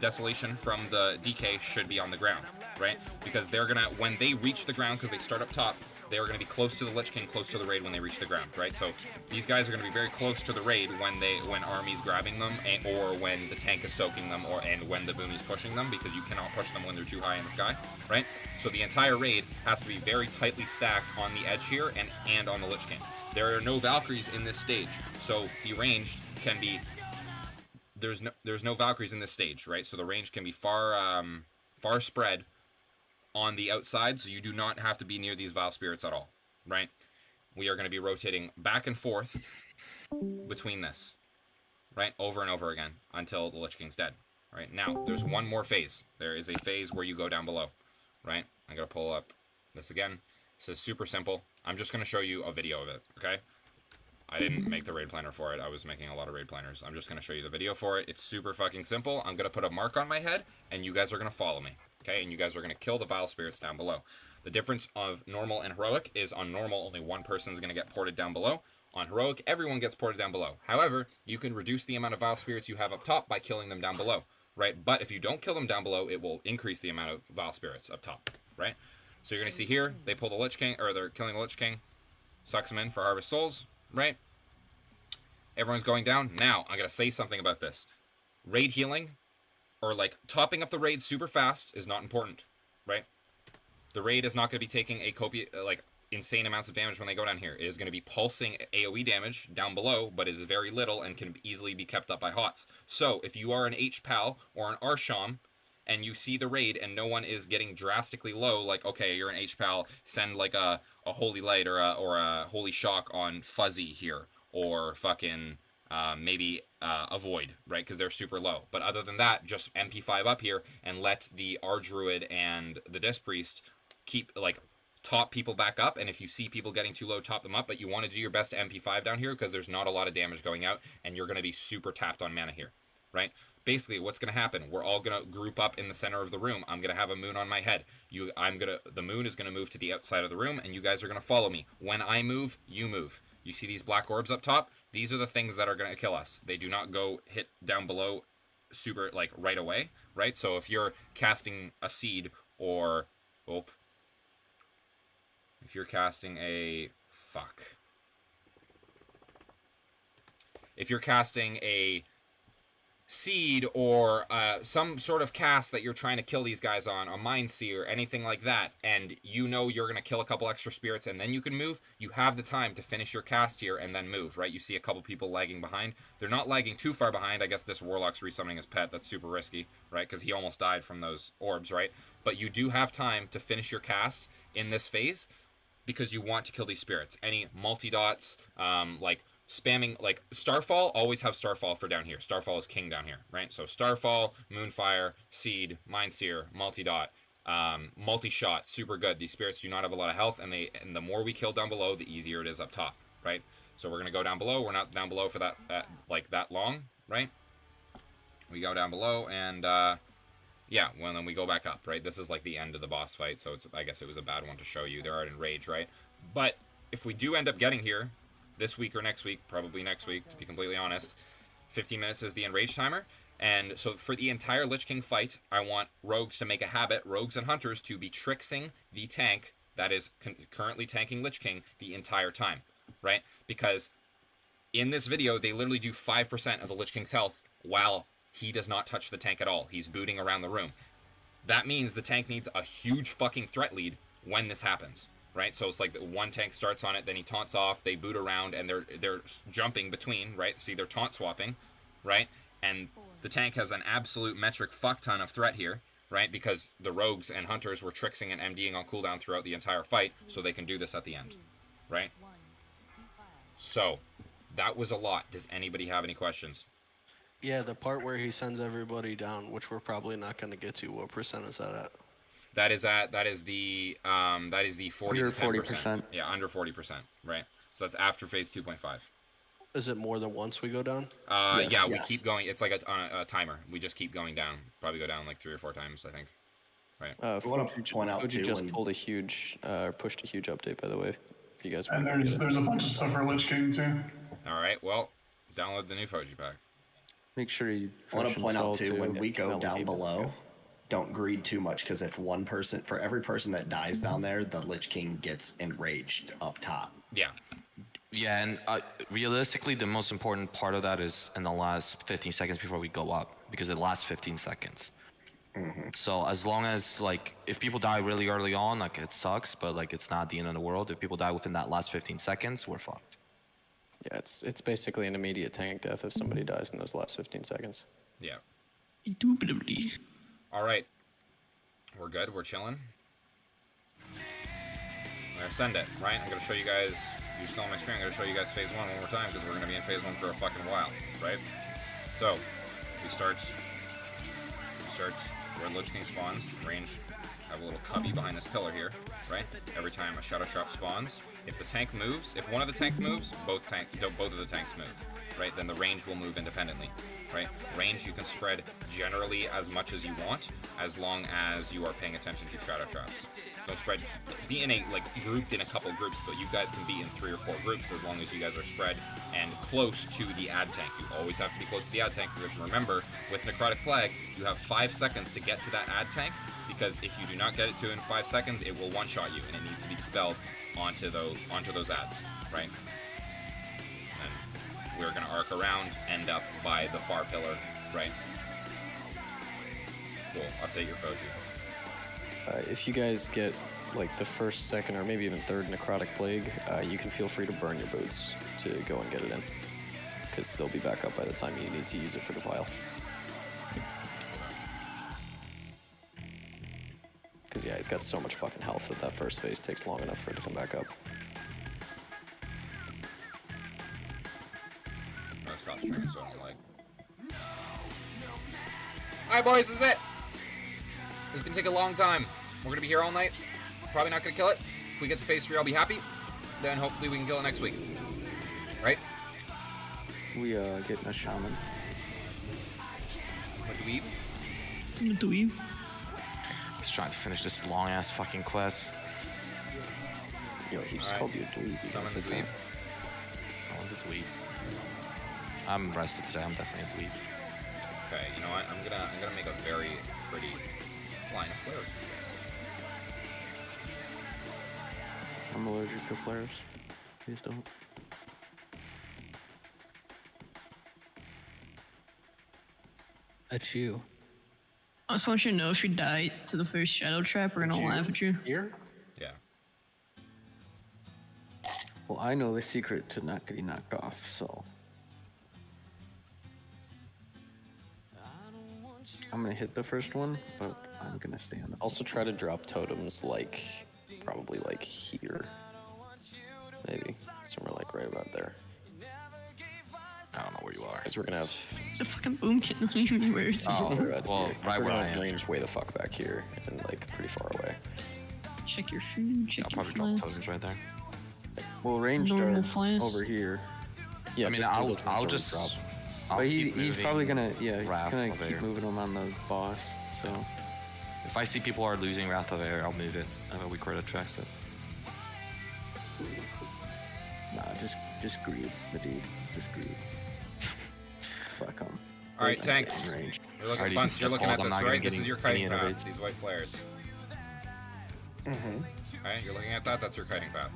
F: Desolation from the DK should be on the ground, right? Because they're gonna, when they reach the ground, because they start up top, they're gonna be close to the Lich King, close to the raid when they reach the ground, right? So these guys are gonna be very close to the raid when army's grabbing them, or when the tank is soaking them, and when the Boomy's pushing them, because you cannot push them when they're too high in the sky, right? So the entire raid has to be very tightly stacked on the edge here and on the Lich King. There are no Valkyries in this stage, so the ranged can be, there's no Valkyries in this stage, right? So the range can be far spread on the outside, so you do not have to be near these Vile Spirits at all, right? We are going to be rotating back and forth between this, right? Over and over again until the Lich King's dead, right? Now, there's one more phase. There is a phase where you go down below, right? I'm going to pull up this again. This is super simple. I'm just going to show you a video of it, okay? I didn't make the raid planner for it. I was making a lot of raid planners. I'm just going to show you the video for it. It's super fucking simple. I'm going to put a mark on my head, and you guys are going to follow me, okay? And you guys are going to kill the Vile Spirits down below. The difference of normal and heroic is on normal, only one person is going to get ported down below. On heroic, everyone gets ported down below. However, you can reduce the amount of Vile Spirits you have up top by killing them down below, right? But if you don't kill them down below, it will increase the amount of Vile Spirits up top, right? So you're going to see here, they pull the Lich King, or they're killing the Lich King, sucks him in for Harvest Souls, right? Everyone's going down. Now, I'm going to say something about this. Raid healing, or like topping up the raid super fast, is not important, right? The raid is not going to be taking a insane amounts of damage when they go down here. It is going to be pulsing AoE damage down below, but is very little and can easily be kept up by HOTS. So if you are an HPAL or an Arsham, and you see the raid and no one is getting drastically low, like, okay, you're an HPAL, send like a Holy Light or a Holy Shock on Fuzzy here, or fucking maybe a Void, right, because they're super low. But other than that, just MP5 up here and let the Ardruid and the Disc Priest keep, like, top people back up, and if you see people getting too low, top them up, but you want to do your best to MP5 down here because there's not a lot of damage going out, and you're going to be super tapped on mana here, right? Basically, what's going to happen, we're all going to group up in the center of the room. I'm going to have a moon on my head. The moon is going to move to the outside of the room, and you guys are going to follow me. When I move, you move. You see these black orbs up top? These are the things that are going to kill us. They do not go hit down below super, like, right away, right? So if you're casting a seed or... If you're casting a... If you're casting a seed or some sort of cast that you're trying to kill these guys on, a Mind Seer, anything like that, and you know you're going to kill a couple extra spirits and then you can move, you have the time to finish your cast here and then move, right? You see a couple people lagging behind. They're not lagging too far behind. I guess this Warlock's resummoning his pet. That's super risky, right? Because he almost died from those orbs, right? But you do have time to finish your cast in this phase because you want to kill these spirits. Any multi-dots, like spamming, like Starfall, always have Starfall for down here. Starfall is king down here, right? So Starfall, Moonfire, Seed, Mindseer, multi-dot, multi-shot, super good. These spirits do not have a lot of health, and the more we kill down below, the easier it is up top, right? So we're gonna go down below. We're not down below for that like that long, right? We go down below, and yeah, well, then we go back up, right? This is like the end of the boss fight, so I guess it was a bad one to show you. They're already in rage, right? But if we do end up getting here this week or next week, probably next week, to be completely honest, 15 minutes is the enrage timer. And so for the entire Lich King fight, I want rogues to make a habit, rogues and hunters, to be tricksing the tank that is currently tanking Lich King the entire time, right? Because in this video, they literally do 5% of the Lich King's health while he does not touch the tank at all. He's booting around the room. That means the tank needs a huge fucking threat lead when this happens, right? So it's like one tank starts on it, then he taunts off, they boot around, and they're jumping between, right? See, they're taunt swapping, right? And the tank has an absolute metric fuck ton of threat here, right? Because the rogues and hunters were tricksing and MDing on cooldown throughout the entire fight, so they can do this at the end, right? So, that was a lot. Does anybody have any questions?
D: Yeah, the part where he sends everybody down, which we're probably not going to get to. What percent is that at?
F: That is the 40
J: Under
F: to 10%.
J: 40%.
F: Yeah, under 40%, right? So that's after phase 2.5.
D: Is it more than once we go down?
F: Yeah,
C: Yes.
F: we keep going. It's like a timer. We just keep going down. Probably go down like 3 or 4 times, I think. Right.
C: I want to point out
J: Prodigy
C: too,
J: just
C: when-
J: pulled a huge, pushed a huge update, by the way. If you guys
E: And
J: want to get it.
E: there's a bunch of stuff for Lich King too.
F: All right. Well, download the new Foji pack.
J: Make sure you.
C: I want to point out too, when we
J: Yeah,
C: go
J: that
C: down
J: would be
C: below, don't greed too much, because if one person, for every person that dies down there, the Lich King gets enraged up top.
F: Yeah.
B: Yeah, and realistically, the most important part of that is in the last 15 seconds before we go up, because it lasts 15 seconds. So as long as, like, if people die really early on, like, it sucks, but, like, it's not the end of the world. If people die within that last 15 seconds, we're fucked.
J: Yeah, it's basically an immediate tank death if somebody dies in those last 15 seconds.
F: Yeah.
A: Indubitably.
F: All right. We're good. We're chilling. I'm going to send it, right? I'm going to show you guys, if you're still on my stream, I'm going to show you guys phase 1 more time, because we're going to be in phase 1 for a fucking while, right? So, we start where Lich King spawns, range, have a little cubby behind this pillar here, right? Every time a Shadow Trap spawns, if the tank moves, if one of the tanks moves, both of the tanks move, right? Then the range will move independently, right? Range you can spread generally as much as you want, as long as you are paying attention to Shadow Traps. Don't spread, be in a, like, grouped in a couple groups, but you guys can be in 3 or 4 groups as long as you guys are spread and close to the ad tank. You always have to be close to the ad tank, because remember, with Necrotic Plague, you have 5 seconds to get to that ad tank, because if you do not get it to in 5 seconds, it will one-shot you, and it needs to be dispelled onto those ads, right? we're gonna arc around, end up by the far pillar, right? Cool. Update your Foji.
N: If you guys get like the first, second, or maybe even third necrotic plague, you can feel free to burn your boots to go and get it in, because they'll be back up by the time you need to use it for the vial. Because yeah, he's got so much fucking health that first phase takes long enough for it to come back up.
F: I'm gonna stop streaming so I don't like. Alright, boys, this is it. This is gonna take a long time. We're gonna be here all night. Probably not gonna kill it. If we get to phase 3, I'll be happy. Then hopefully we can kill it next week. Right?
J: We getting a shaman.
F: A dweeb?
A: A dweeb.
B: He's trying to finish this long ass fucking quest.
N: Yo, he just called you a dweeb.
F: Summon the dweeb.
B: Summon the dweeb. I'm rested today. I'm definitely a dweeb.
F: Okay, you know what? I'm gonna make a very pretty line of flares for you guys.
J: I'm allergic to flares. Please don't.
H: Achoo.
A: I just want you to know if you die to the first shadow trap, we're gonna laugh at you.
J: Here?
F: Yeah.
J: Well, I know the secret to not getting knocked off, so. I'm gonna hit the first one, but I'm gonna stay on the.
N: Also try to drop totems like, probably like here. Maybe, somewhere like right about there.
B: I don't know where you are.
N: Because we're gonna have.
A: It's a fucking boom kit. Not even where it's
B: Oh,
A: at.
B: well, right
N: we're
B: where
N: gonna
B: I
N: have
B: am.
N: range way the fuck back here and like pretty far away.
A: Check your food, check
B: I'll
A: your
B: probably drop
A: flask.
B: totems right there.
J: Well, ranged
A: Normal
J: are
A: flask.
J: over here.
N: Yeah,
B: I mean,
N: just
B: I'll
N: those ones
B: I'll
N: don't
B: just.
N: drop.
B: I'll
J: But
B: keep
J: he's probably
B: moving
J: gonna, yeah, he's
B: Wrath
J: gonna
B: of
J: keep
B: Air.
J: moving them on the boss, so.
B: If I see people are losing Wrath of Air, I'll move it. I have a weak red tracks it.
J: Nah, just greed the dude. Just greed. Fuck him.
F: Alright, tanks. You're looking,
B: Alrighty,
F: Bunce, you're looking at
B: I'm
F: this,
B: not
F: right?
B: gonna
F: This
B: get
F: is your
B: any
F: kiting path,
B: innovates.
F: these white flares.
C: Mm-hmm.
F: Alright, you're looking at that, that's your kiting path.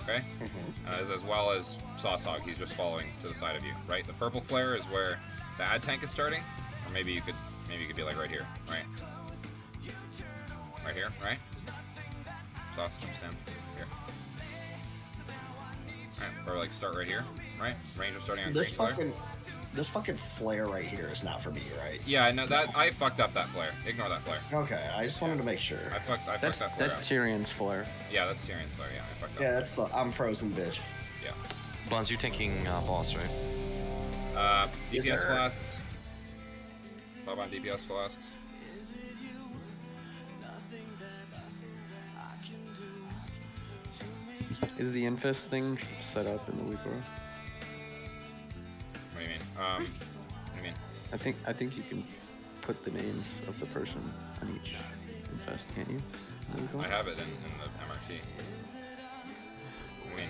F: Okay?
C: Mm-hmm.
F: As well as Sawsog, he's just following to the side of you, right? The purple flare is where the ad tank is starting. Or maybe you could be like right here, right? Right here, right? Sauce, come stand here. Alright, or like start right here, right? Ranger starting on
C: This
F: green flare.
C: this fucking flare right here is not for me, right?
F: Yeah, no, that I fucked up that flare. Ignore that flare.
C: Okay, I just wanted to make sure.
F: I fucked that flare
J: That's
F: up.
J: Tyrion's flare.
F: Yeah, that's Tyrion's flare. Yeah, I fucked up.
C: Yeah, that's the I'm frozen bitch.
F: Yeah.
B: Buns, you're taking boss, right?
C: Yes,
F: DPS
C: sir.
F: flasks. Bob on DPS flasks.
J: Is the infest thing set up in the weak row?
F: What do you mean? What do you mean?
J: I think you can put the names of the person on each infest, can't you? In the weak row?
F: I have it in the MRT. What do you mean?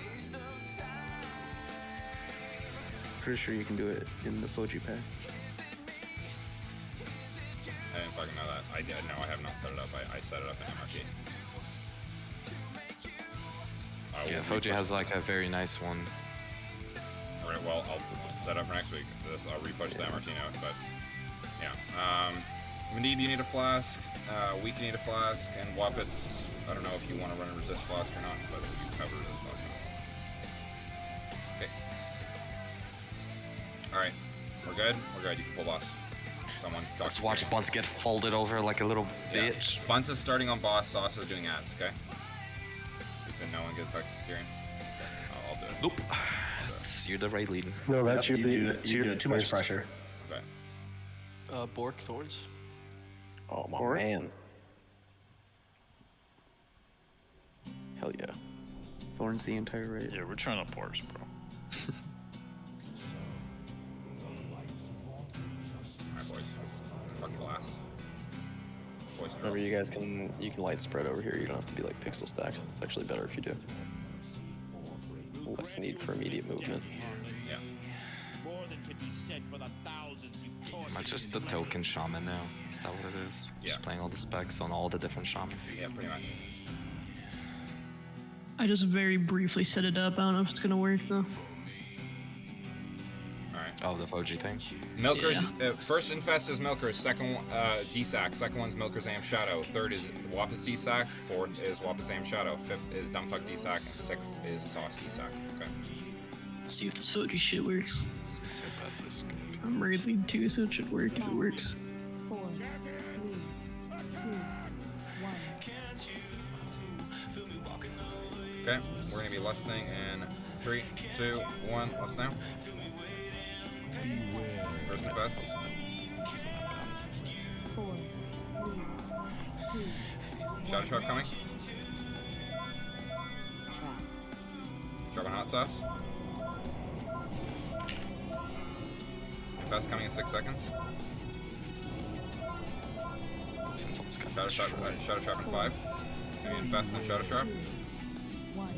J: Pretty sure you can do it in the Foji pack.
F: I didn't fucking know that. No, I have not set it up. I set it up in MRT.
B: Yeah, Foji has like a very nice one.
F: Alright, well, I'll set up for next week. I'll repush the MRT note, but yeah. Manib, you need a flask. Weak, you need a flask. And Wappets, I don't know if you want to run a resist flask or not, but you have a resist flask. Okay. Alright, we're good? We're good. You can pull boss. Someone talk
B: Let's
F: to
B: watch
F: Tyrion.
B: Buns get folded over like a little
F: Yeah.
B: bitch.
F: Bunce is starting on boss, Sauce is doing ads, okay? So no one gets talk to Tyrion. I'll do it.
B: Nope. You're the raid lead.
J: No, that's
C: Yep,
J: your
C: you
J: lead.
C: do
J: That's
C: you
J: your
C: do too much
J: first.
C: pressure.
F: Okay.
D: Bork Thorns.
N: Oh my
J: Or-
N: man. Hell yeah.
J: Thorns the entire raid.
G: Yeah, we're trying to parse, bro.
F: Alright, boys. Fucking blast. Boys and
N: Remember,
F: girls.
N: you can light spread over here. You don't have to be like pixel stacked. It's actually better if you do. Less need for immediate movement.
F: Yeah.
B: Am I just the token shaman now? Is that what it is?
F: Yeah.
B: Just playing all the specs on all the different shamans.
F: Yeah, pretty much.
A: I just very briefly set it up. I don't know if it's gonna work though.
B: Oh, the Prodigy thing.
F: Milkers, first infest is Milkers, second D-Sack, second one's Milkers Am Shadow, third is Wappus D-Sack, fourth is Wappus Am Shadow, fifth is Dumbfuck D-Sack, and sixth is Sauce D-Sack. Okay.
A: Let's see if this Prodigy shit works. I'm raiding too, so it should work if it works.
K: 4, 3, 2, 1.
F: Okay, we're gonna be lusting in 3, 2, 1, lust now. First infest.
K: 4, 3, 2,
F: Shadow Trap coming.
K: trap.
F: Dropping hot sauce. Infest coming in 6 seconds. Shadow Trap in 5. Maybe Infest and Shadow Trap.
K: 1.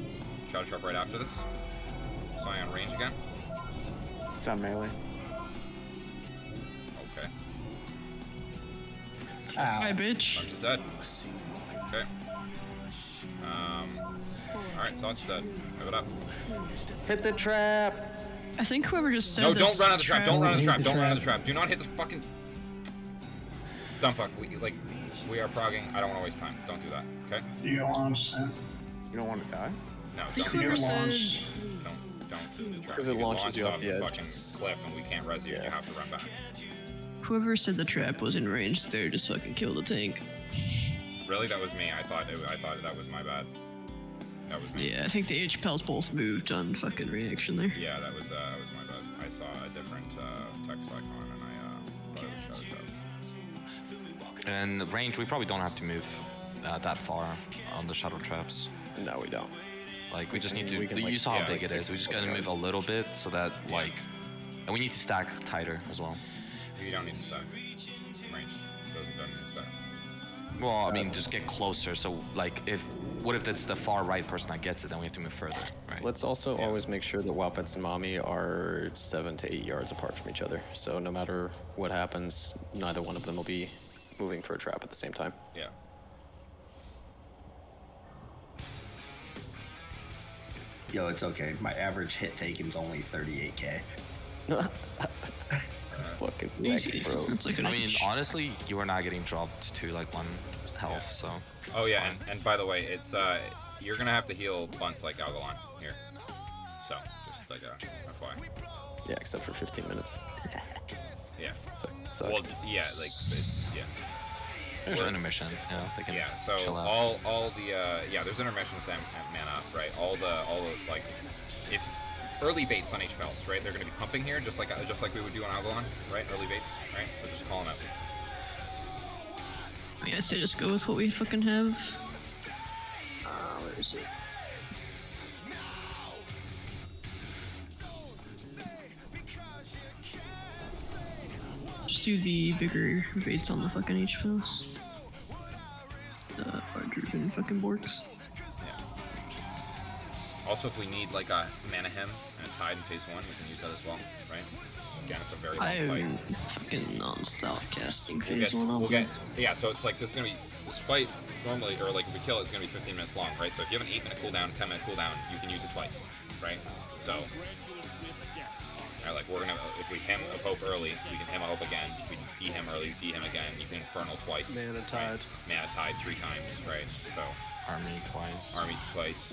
F: Shadow Trap right after this. Scion range again.
J: It's on melee.
F: Okay.
A: Hi, bitch.
F: Punch is dead. Okay. Alright, Sauce is dead. Move it up.
J: Hit the trap!
A: I think whoever just said
F: No,
A: this
F: don't run out of the trap. Don't run out of the trap.
H: the
F: Don't run out of the
H: trap.
F: trap. Do not hit the fucking. Dumbfuck. We are progging. I don't want to waste time. Don't do that. Okay.
E: You get launched, yeah.
J: You don't want to die?
F: No.
A: I think
F: Don't.
A: whoever
E: get
A: said
E: launched.
F: Don't do the trap.
N: 'Cause it
F: You get
N: launches
F: launched
N: you off the
F: the
N: edge.
F: fucking cliff, and we can't res you. And you
N: Yeah.
F: have to run back.
A: whoever said the trap was in range there just fucking kill the tank.
F: Really, that was me. I thought that was my bad. That was me.
A: Yeah, I think the HPLs both moved on fucking reaction there.
F: Yeah, that was my bad. I saw a different text icon, and I thought it was Shadow Trap.
B: And the range, we probably don't have to move that far on the Shadow Traps.
N: No, we don't.
B: Like, we just need to.
N: We can, like,
B: You saw how
F: yeah,
B: big
F: like,
B: it is. We just gotta
F: 6
B: move a little bit so that, like. And we need to stack tighter as well.
F: You don't need to stack. Range. Doesn't need to stack.
B: Well, I mean, just get closer. So, like, what if it's the far right person that gets it? Then we have to move further, right?
N: Let's also always make sure that Wapets and Mommy are 7 to 8 yards apart from each other. So no matter what happens, neither one of them will be moving for a trap at the same time.
F: Yeah.
C: Yo, it's okay. My average hit taken's only 38k.
N: Fucking
A: Easy.
N: wreck, bro.
A: It's like an
B: I mean,
A: inch.
B: honestly, you are not getting dropped to like 1 health, so.
F: Oh yeah, and by the way, it's you're gonna have to heal bunts like Algalon here. So just like a FYI.
N: Yeah, except for 15 minutes.
F: Yeah.
N: So,
F: Well, yeah, like it's, yeah.
B: There's intermissions, you know, they can
F: Yeah. So
B: chill out.
F: all the there's intermissions and mana, right? All the like if early baits on HPLs, right? They're gonna be pumping here just like we would do on Algalon, right? Early baits, right? So just call them out.
A: I mean, I say just go with what we fucking have. Where is it? Just do the bigger baits on the fucking HPLs. The R-driven fucking borks.
F: Also, if we need like a mana hem and a tide in phase 1, we can use that as well, right? Again, it's a very long fight.
A: I'm fucking non-stop casting
F: We'll
A: phase
F: get,
A: 1
F: we'll get, yeah, so it's like this fight normally, or like if we kill it, it's gonna be 15 minutes long, right? So if you have an 8-minute cooldown, 10-minute cooldown, you can use it twice, right? So, like we're gonna, if we hem of hope early, we can hem of hope again. If we de-hem early, de-hem again. You can infernal twice.
D: Mana tide.
F: Right? Mana tide 3 times, right? So
B: Army twice.
F: army twice.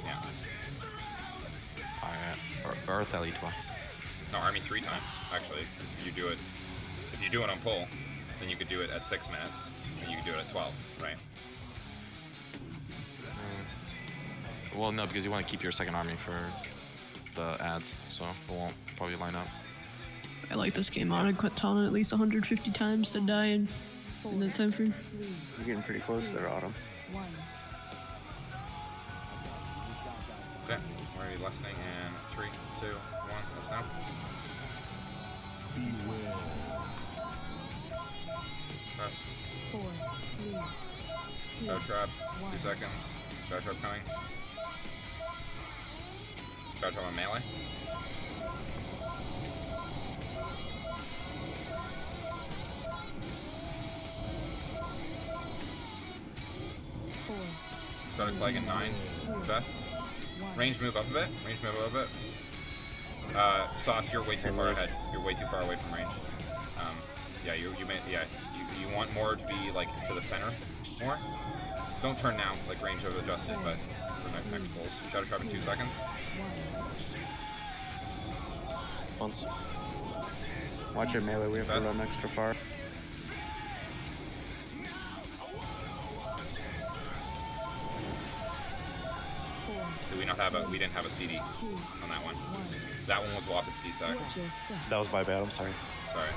F: Yeah.
B: Earth Ellie twice.
F: No, army 3 times actually. Because if you do it on pull, then you could do it at 6 minutes, and you could do it at 12, right?
B: Well, no, because you want to keep your second army for the ads, so it won't probably line up.
A: I like this game on. I quit Tana at least 150 times to die in that time frame.
J: You're getting pretty close there, Autumn.
K: 1.
F: Okay, we're gonna be listening in 3, 2, 1, let's now. Fast.
K: 4, 3, 2,
F: Shadow Trap, 2
K: 1.
F: seconds. Shadow Trap coming. Shadow Trap on melee. Shadow Plague in 9. Fast. Range move up a bit. Range move up a bit. Sauce, you're way too far ahead. You're way too far away from range. Yeah, you want more to be like to the center more. Don't turn now, like range have adjusted, but for next pulls. Shadow Trap in 2 seconds.
J: Once. Watch your melee, we have to run extra far.
F: Did we not have we didn't have a CD on that one. That one was Wapit's D-Sec.
J: That was my bad, I'm sorry.
F: Sorry.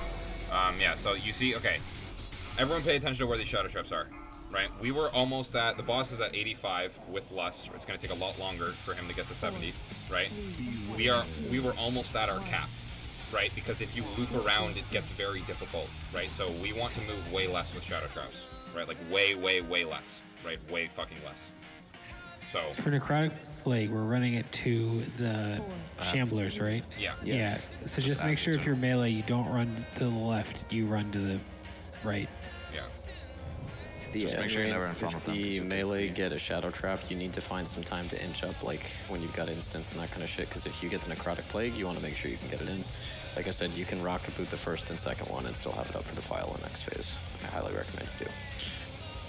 F: Yeah, so you see, okay. Everyone pay attention to where these Shadow Traps are, right? We were almost at, the boss is at 85 with Lust. It's going to take a lot longer for him to get to 70, right? We were almost at our cap, right? Because if you loop around, it gets very difficult, right? So we want to move way less with Shadow Traps, right? Like way, way, way less, right? Way fucking less. So
H: for Necrotic Plague, we're running it to the Shamblers, right?
F: Yeah.
H: Yeah. So just make sure if you're melee, you don't run to the left, you run to the right.
F: Yeah.
N: Just make sure you're never in front of them. If the melee get a Shadow Trap, you need to find some time to inch up, like when you've got instants and that kind of shit, because if you get the Necrotic Plague, you want to make sure you can get it in. Like I said, you can rocket boot the first and second one and still have it up for the file in next phase. I highly recommend you do.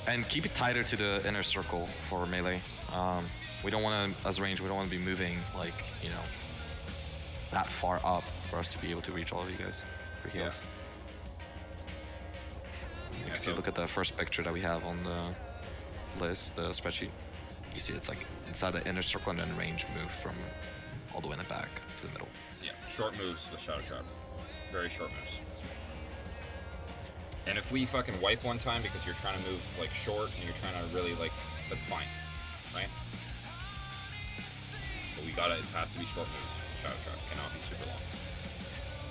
B: And keep it tighter to the inner circle for melee. We don't want to, as range, we don't want to be moving like, you know, that far up for us to be able to reach all of you guys for heals. Yeah, if you look at the first picture that we have on the list, the spreadsheet, you see it's like inside the inner circle and then range move from all the way in the back to the middle.
F: Yeah, short moves with Shadow Trap. Very short moves. And if we fucking wipe one time because you're trying to move like short and you're trying to really like, that's fine, right? But we gotta, it has to be short moves. Shadow Trap cannot be super long.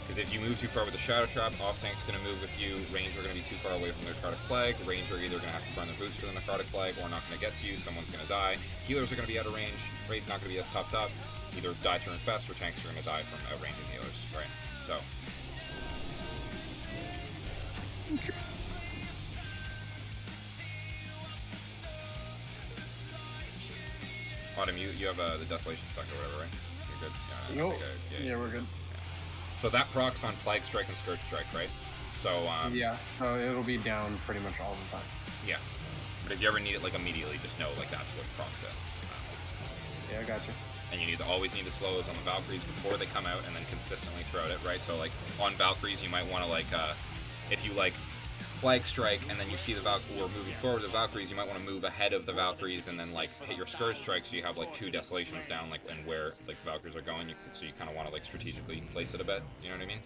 F: Because if you move too far with the Shadow Trap, off tank's gonna move with you, range are gonna be too far away from the Necrotic Plague, range are either gonna have to burn their boots for the Necrotic Plague or not gonna get to you, someone's gonna die, healers are gonna be out of range, raid's not gonna be as topped up, either die through Infest or tanks are gonna die from outranging healers, right? So. Autumn, you have the Desolation spec or whatever, right? You're good? Yeah,
O: Yeah, we're good.
F: Yeah. So that procs on Plague Strike and Scourge Strike, right? So,
O: yeah, so it'll be down pretty much all the time.
F: Yeah. But if you ever need it, like, immediately, just know, like, that's what procs it.
O: Yeah, I gotcha.
F: And you always need to slow those on the Valkyries before they come out and then consistently throughout it, right? So, like, on Valkyries, you might want to, like, if you, like, Plague Strike and then you see the Valkyrie, or moving forward the Valkyries, you might want to move ahead of the Valkyries and then, like, hit your Scourge Strike so you have, like, 2 Desolations down, like, and where, like, the Valkyries are going, so you kind of want to, like, strategically place it a bit, you know what I mean?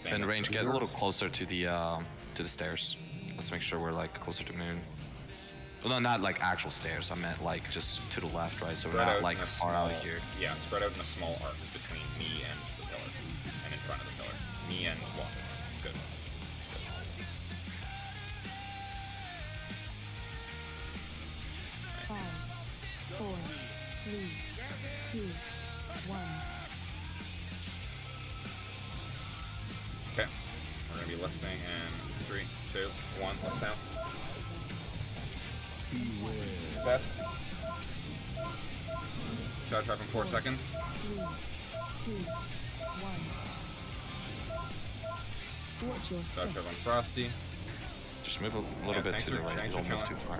B: And range, get a little closer to the stairs. Let's make sure we're, like, closer to moon. Well, no, not like actual stairs. I meant like just to the left, right? So we're not like far out of here.
F: Yeah, spread out in a small arc between me and the pillar, and in front of the pillar. Me and Watkins. Good.
K: Right. 5, 4, 3, 2, 1.
F: Okay. We're gonna be listing in 3, 2, 1. List down. Fast. Shadow Trap in 4 seconds.
K: 3, 2, 1. Watch your
F: Shadow Trap on Frosty.
B: Just move a little bit to the right. Don't move too far.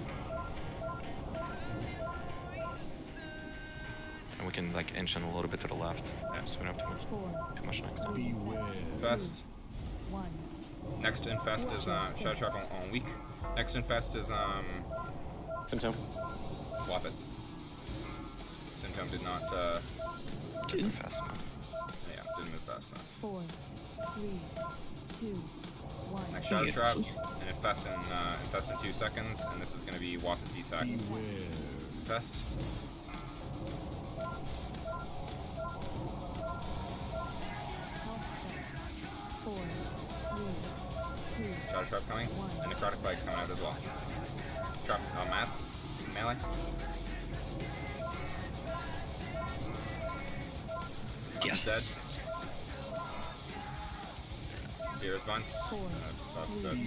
B: And we can like inch in a little bit to the left. Yeah, so we don't have to move too much next time.
F: Infest.
K: 1.
F: Next infest is Shadow Trap on weak. Next infest is
N: Symptom.
F: Wappets. Symptom did not
B: didn't move fast enough.
F: Yeah, didn't move fast enough.
K: 4, 3, 2, 1.
F: Next Shadow Trap and infest in 2 seconds, and this is gonna be Wappets D-Sac. Infest. Shadow Trap coming, and Necrotic Plague's coming out as well. Trap Matt, melee. Yes. Dead. Here's Bunce. Sauce dead.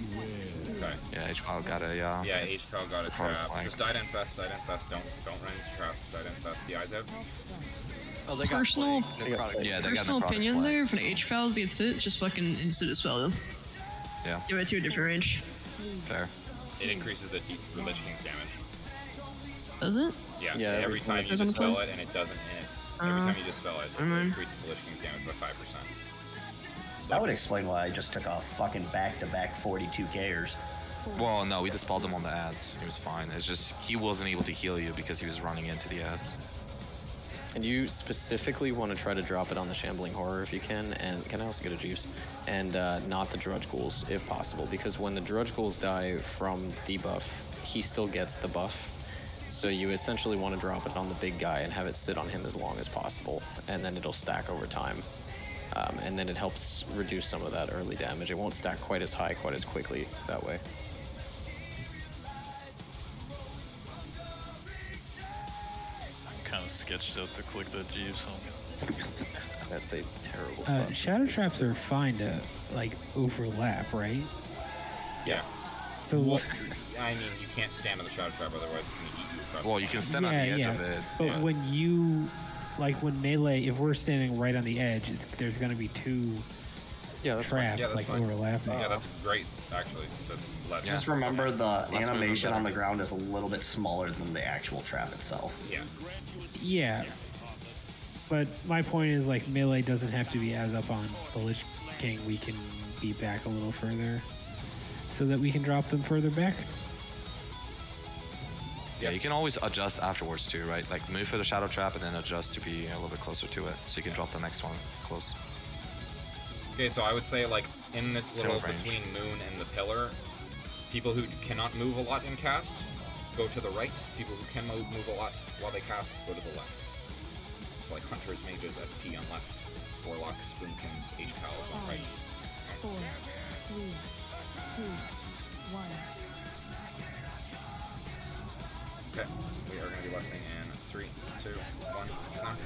F: Okay.
B: Yeah, HPAL got a
F: yeah, HPAL got a trap. Just die to infest, Don't run into trap. Die to infest. DI's out.
D: Oh, they got
A: personal,
D: plague, necrotic.
B: Yeah, they got
A: personal
B: necrotic
A: opinion there.
B: plague.
A: If an H-Pals gets it, just fucking insta-dispel them.
B: Yeah,
A: Give it to a different range.
B: fair.
F: It increases the Lich King's damage.
A: Does it?
F: Yeah,
N: Yeah,
F: every time you
A: Doesn't
F: dispel
A: play?
F: it, and it doesn't. Every time you dispel it, it increases the Lich King's damage by 5%. So
C: That would explain why I just took off fucking back-to-back 42Kers.
B: Well, no, we dispelled him on the ads. He was fine. It's just he wasn't able to heal you because he was running into the ads.
N: And you specifically want to try to drop it on the Shambling Horror if you can, and can I also get a juice? And not the Drudge Ghouls if possible, because when the Drudge Ghouls die from debuff, he still gets the buff. So you essentially want to drop it on the big guy and have it sit on him as long as possible, and then it'll stack over time. And then it helps reduce some of that early damage. It won't stack quite as high, quite as quickly that way.
G: Kind of sketched out to click that Jeeves.
N: That's a terrible spot.
H: Shadow traps are fine to like overlap, right?
F: Yeah.
H: So
F: Well, I mean, you can't stand on the Shadow Trap, otherwise it's going to eat you across
B: Well,
F: the
B: you
F: map.
B: can stand on the edge of it.
H: But
B: yeah.
H: when you, like when melee, if we're standing right on the edge, there's going to be two traps
F: that's
H: like
F: fine.
H: overlapping.
F: Yeah, that's great, actually. That's less.
C: Just remember the
B: Less
C: animation
B: movement,
C: on the ground is a little bit smaller than the actual trap itself.
F: Yeah.
H: Yeah. But my point is like melee doesn't have to be as up on the Lich King. We can be back a little further so that we can drop them further back.
B: Yeah, you can always adjust afterwards too, right? Like move for the shadow trap and then adjust to be a little bit closer to it, so you can drop the next one close.
F: Okay, so I would say, like, in this
B: Zero
F: little
B: range.
F: between Moon and the Pillar, people who cannot move a lot in cast, go to the right. People who can move a lot while they cast, go to the left. So, like, Hunters, Mages, SP on left, Warlocks, Spoomkins, H-Pals on right.
K: 4, 3, 2, 1.
F: Okay, we are going to be listening in 3, 2, 1, snap.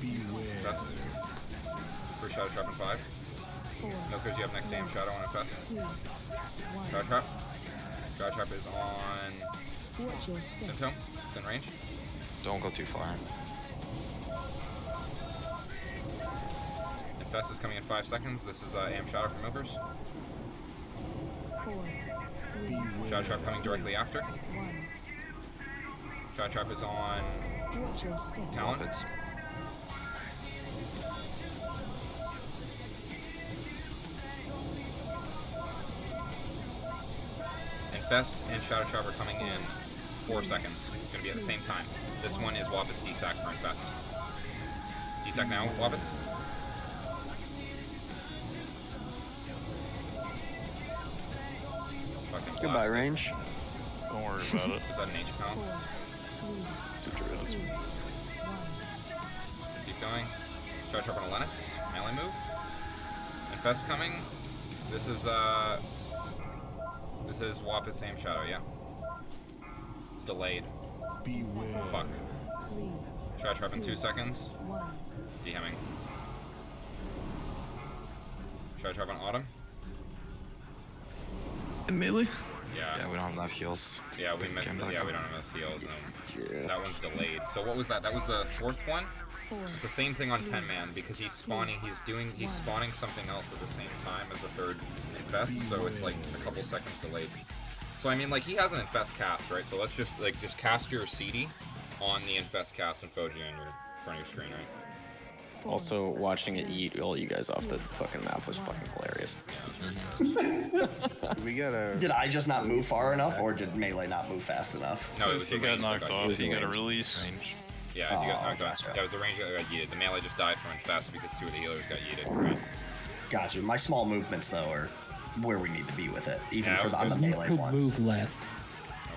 M: Beware.
F: Fest. For Shadow Trap in 5.
K: 4,
F: Milkers, you have next aim Shadow on a Fest.
K: 2, 1.
F: Shadow Trap. Shadow Trap is on
K: Watch your step.
F: Symptom. It's in range.
B: Don't go too far.
F: Infest is coming in 5 seconds. This is Am Shadow for Milkers.
K: 4, 3,
F: Shadow Trap coming directly after.
K: 1.
F: Shadow Trap is on
K: Watch your step.
F: Talon. Infest and Shadow Trap are coming in 4 seconds. Gonna be at the same time. This one is Wobbit's DSAC for Infest. DSAC now, Wobbits. Fucking
J: Goodbye,
F: blasted.
J: range.
G: Don't worry about it.
F: Is that an H-Pal?
K: 4, 3,
N: Suture is.
K: 2, 1.
F: Keep going. Shadow Trap on Alennis. Melee move. Infest coming. This is Wobbit's Aim Shadow, yeah. It's delayed.
M: Beware.
F: Fuck.
K: 3,
F: Shadow Trap in 2 seconds.
K: 1.
F: DMing. Shadow Trap on Autumn.
A: And melee?
F: Yeah.
B: Yeah, we don't have enough heals.
F: Yeah, we missed it. Yeah, we don't have enough heals. And that one's delayed. So what was that? That was the 4th one?
K: 4.
F: It's the same thing on 10 man because he's spawning spawning something else at the same time as the 3rd infest, so it's like a couple seconds delayed. So I mean, like, he has an infest cast, right? So let's just cast your CD on the infest cast and Foji on your front of your screen, right?
N: Also, watching it eat all you guys off the fucking map was fucking hilarious.
D: We gotta.
C: Did I just not move far enough, or did melee not move fast enough?
F: No, it was
G: He
F: the
G: got
F: range that
G: knocked
F: got
G: off.
F: yeeted.
G: He got a release.
F: Yeah, if you got
C: Oh,
F: knocked off.
C: gotcha.
F: That was the range that got yeeted. The melee just died from infest because 2 of the healers got yeeted, right?
C: Gotcha. My small movements though are where we need to be with it, even
F: Yeah,
C: for
F: that
C: on
F: was
C: the
F: good.
C: melee
H: Could
C: ones.
H: move less.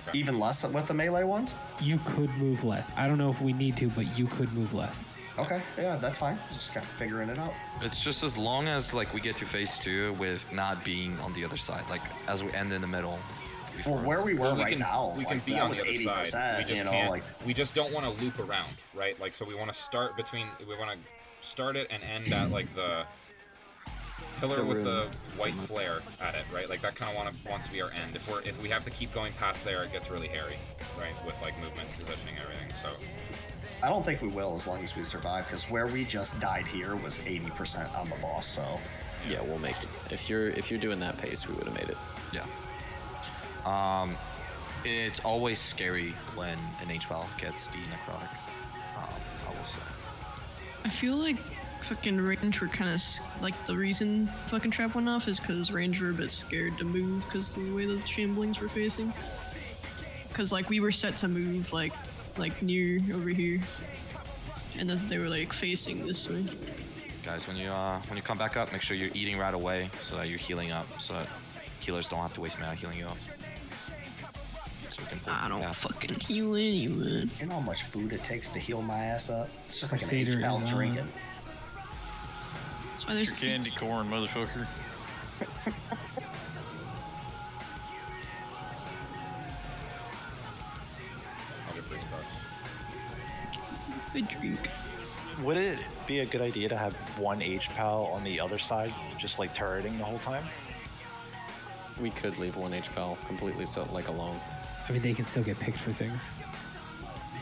F: Okay.
C: Even less with the melee ones.
H: You could move less. I don't know if we need to, but you could move less.
C: Okay, yeah, that's fine. Just got figuring it out.
B: It's just as long as like we get to phase 2 with not being on the other side, like as we end in the middle.
C: Well, where we were
F: Well,
C: right now,
F: we can
C: like,
F: be
C: that
F: on
C: was
F: the other side.
C: 80%,
F: We just
C: you know,
F: can't.
C: like
F: We just don't want to loop around, right? Like, so we want to start between. We want to start it and end at like the pillar with the white flare at it, right? Like that kind of wants to be our end. If we have to keep going past there, it gets really hairy, right? With like movement, positioning, everything. So
C: I don't think we will as long as we survive, because where we just died here was 80% on the boss. So
N: yeah, we'll make it. If you're doing that pace, we would have made it.
B: Yeah. It's always scary when an HL gets the necrotic. I will say.
A: I feel like fucking range were kind of like the reason fucking trap went off is because range were a bit scared to move because of the way the shamblings were facing. Because like we were set to move like near over here, and then they were like facing this way.
B: Guys, when you come back up, make sure you're eating right away so that you're healing up, so that healers don't have to waste mana healing you up. So we can
A: I don't fucking heal anyone.
C: You know how much food it takes to heal my ass up? It's just like
H: Crusader
C: an HL
H: is
C: drinking.
A: That's why there's
G: Your candy corn, motherfucker.
F: I'll get freeze bucks.
A: Good drink.
P: Would it be a good idea to have one H-Pal on the other side, just like turreting the whole time?
N: We could leave one HPAL completely alone.
H: I mean, they can still get picked for things.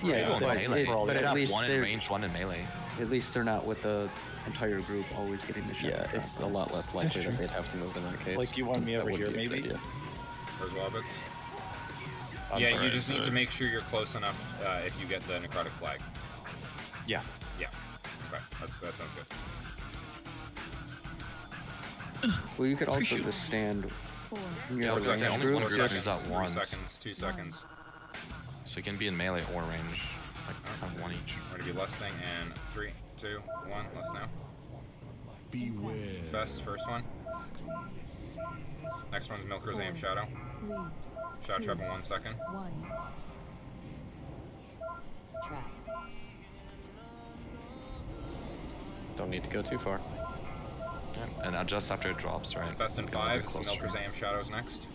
J: Yeah, but at least
B: one in range, one in melee.
J: At least they're not with the entire group always getting the shot.
N: Yeah, it's a lot less likely that they'd have to move in that case.
P: Like, you want me over here, maybe?
F: Where's Wobbits? Yeah, you just need to make sure you're close enough if you get the necrotic flag.
P: Yeah.
F: Yeah. Okay, that sounds good.
J: Well, you could also just stand.
B: Yeah, I was gonna say, only one group is at
F: 3
B: once.
F: seconds, 2 seconds.
B: So you can be in melee or range. Like, have one each.
F: We're gonna be lusting in 3, 2, 1. Lust now. Beware. Fest, first one. Next one's Milker's Aim Shadow. Shadow trap in 1 second.
N: Don't need to go too far.
B: Yeah, and adjust after it drops, right?
F: Fest in 5. Milker's Aim Shadows next.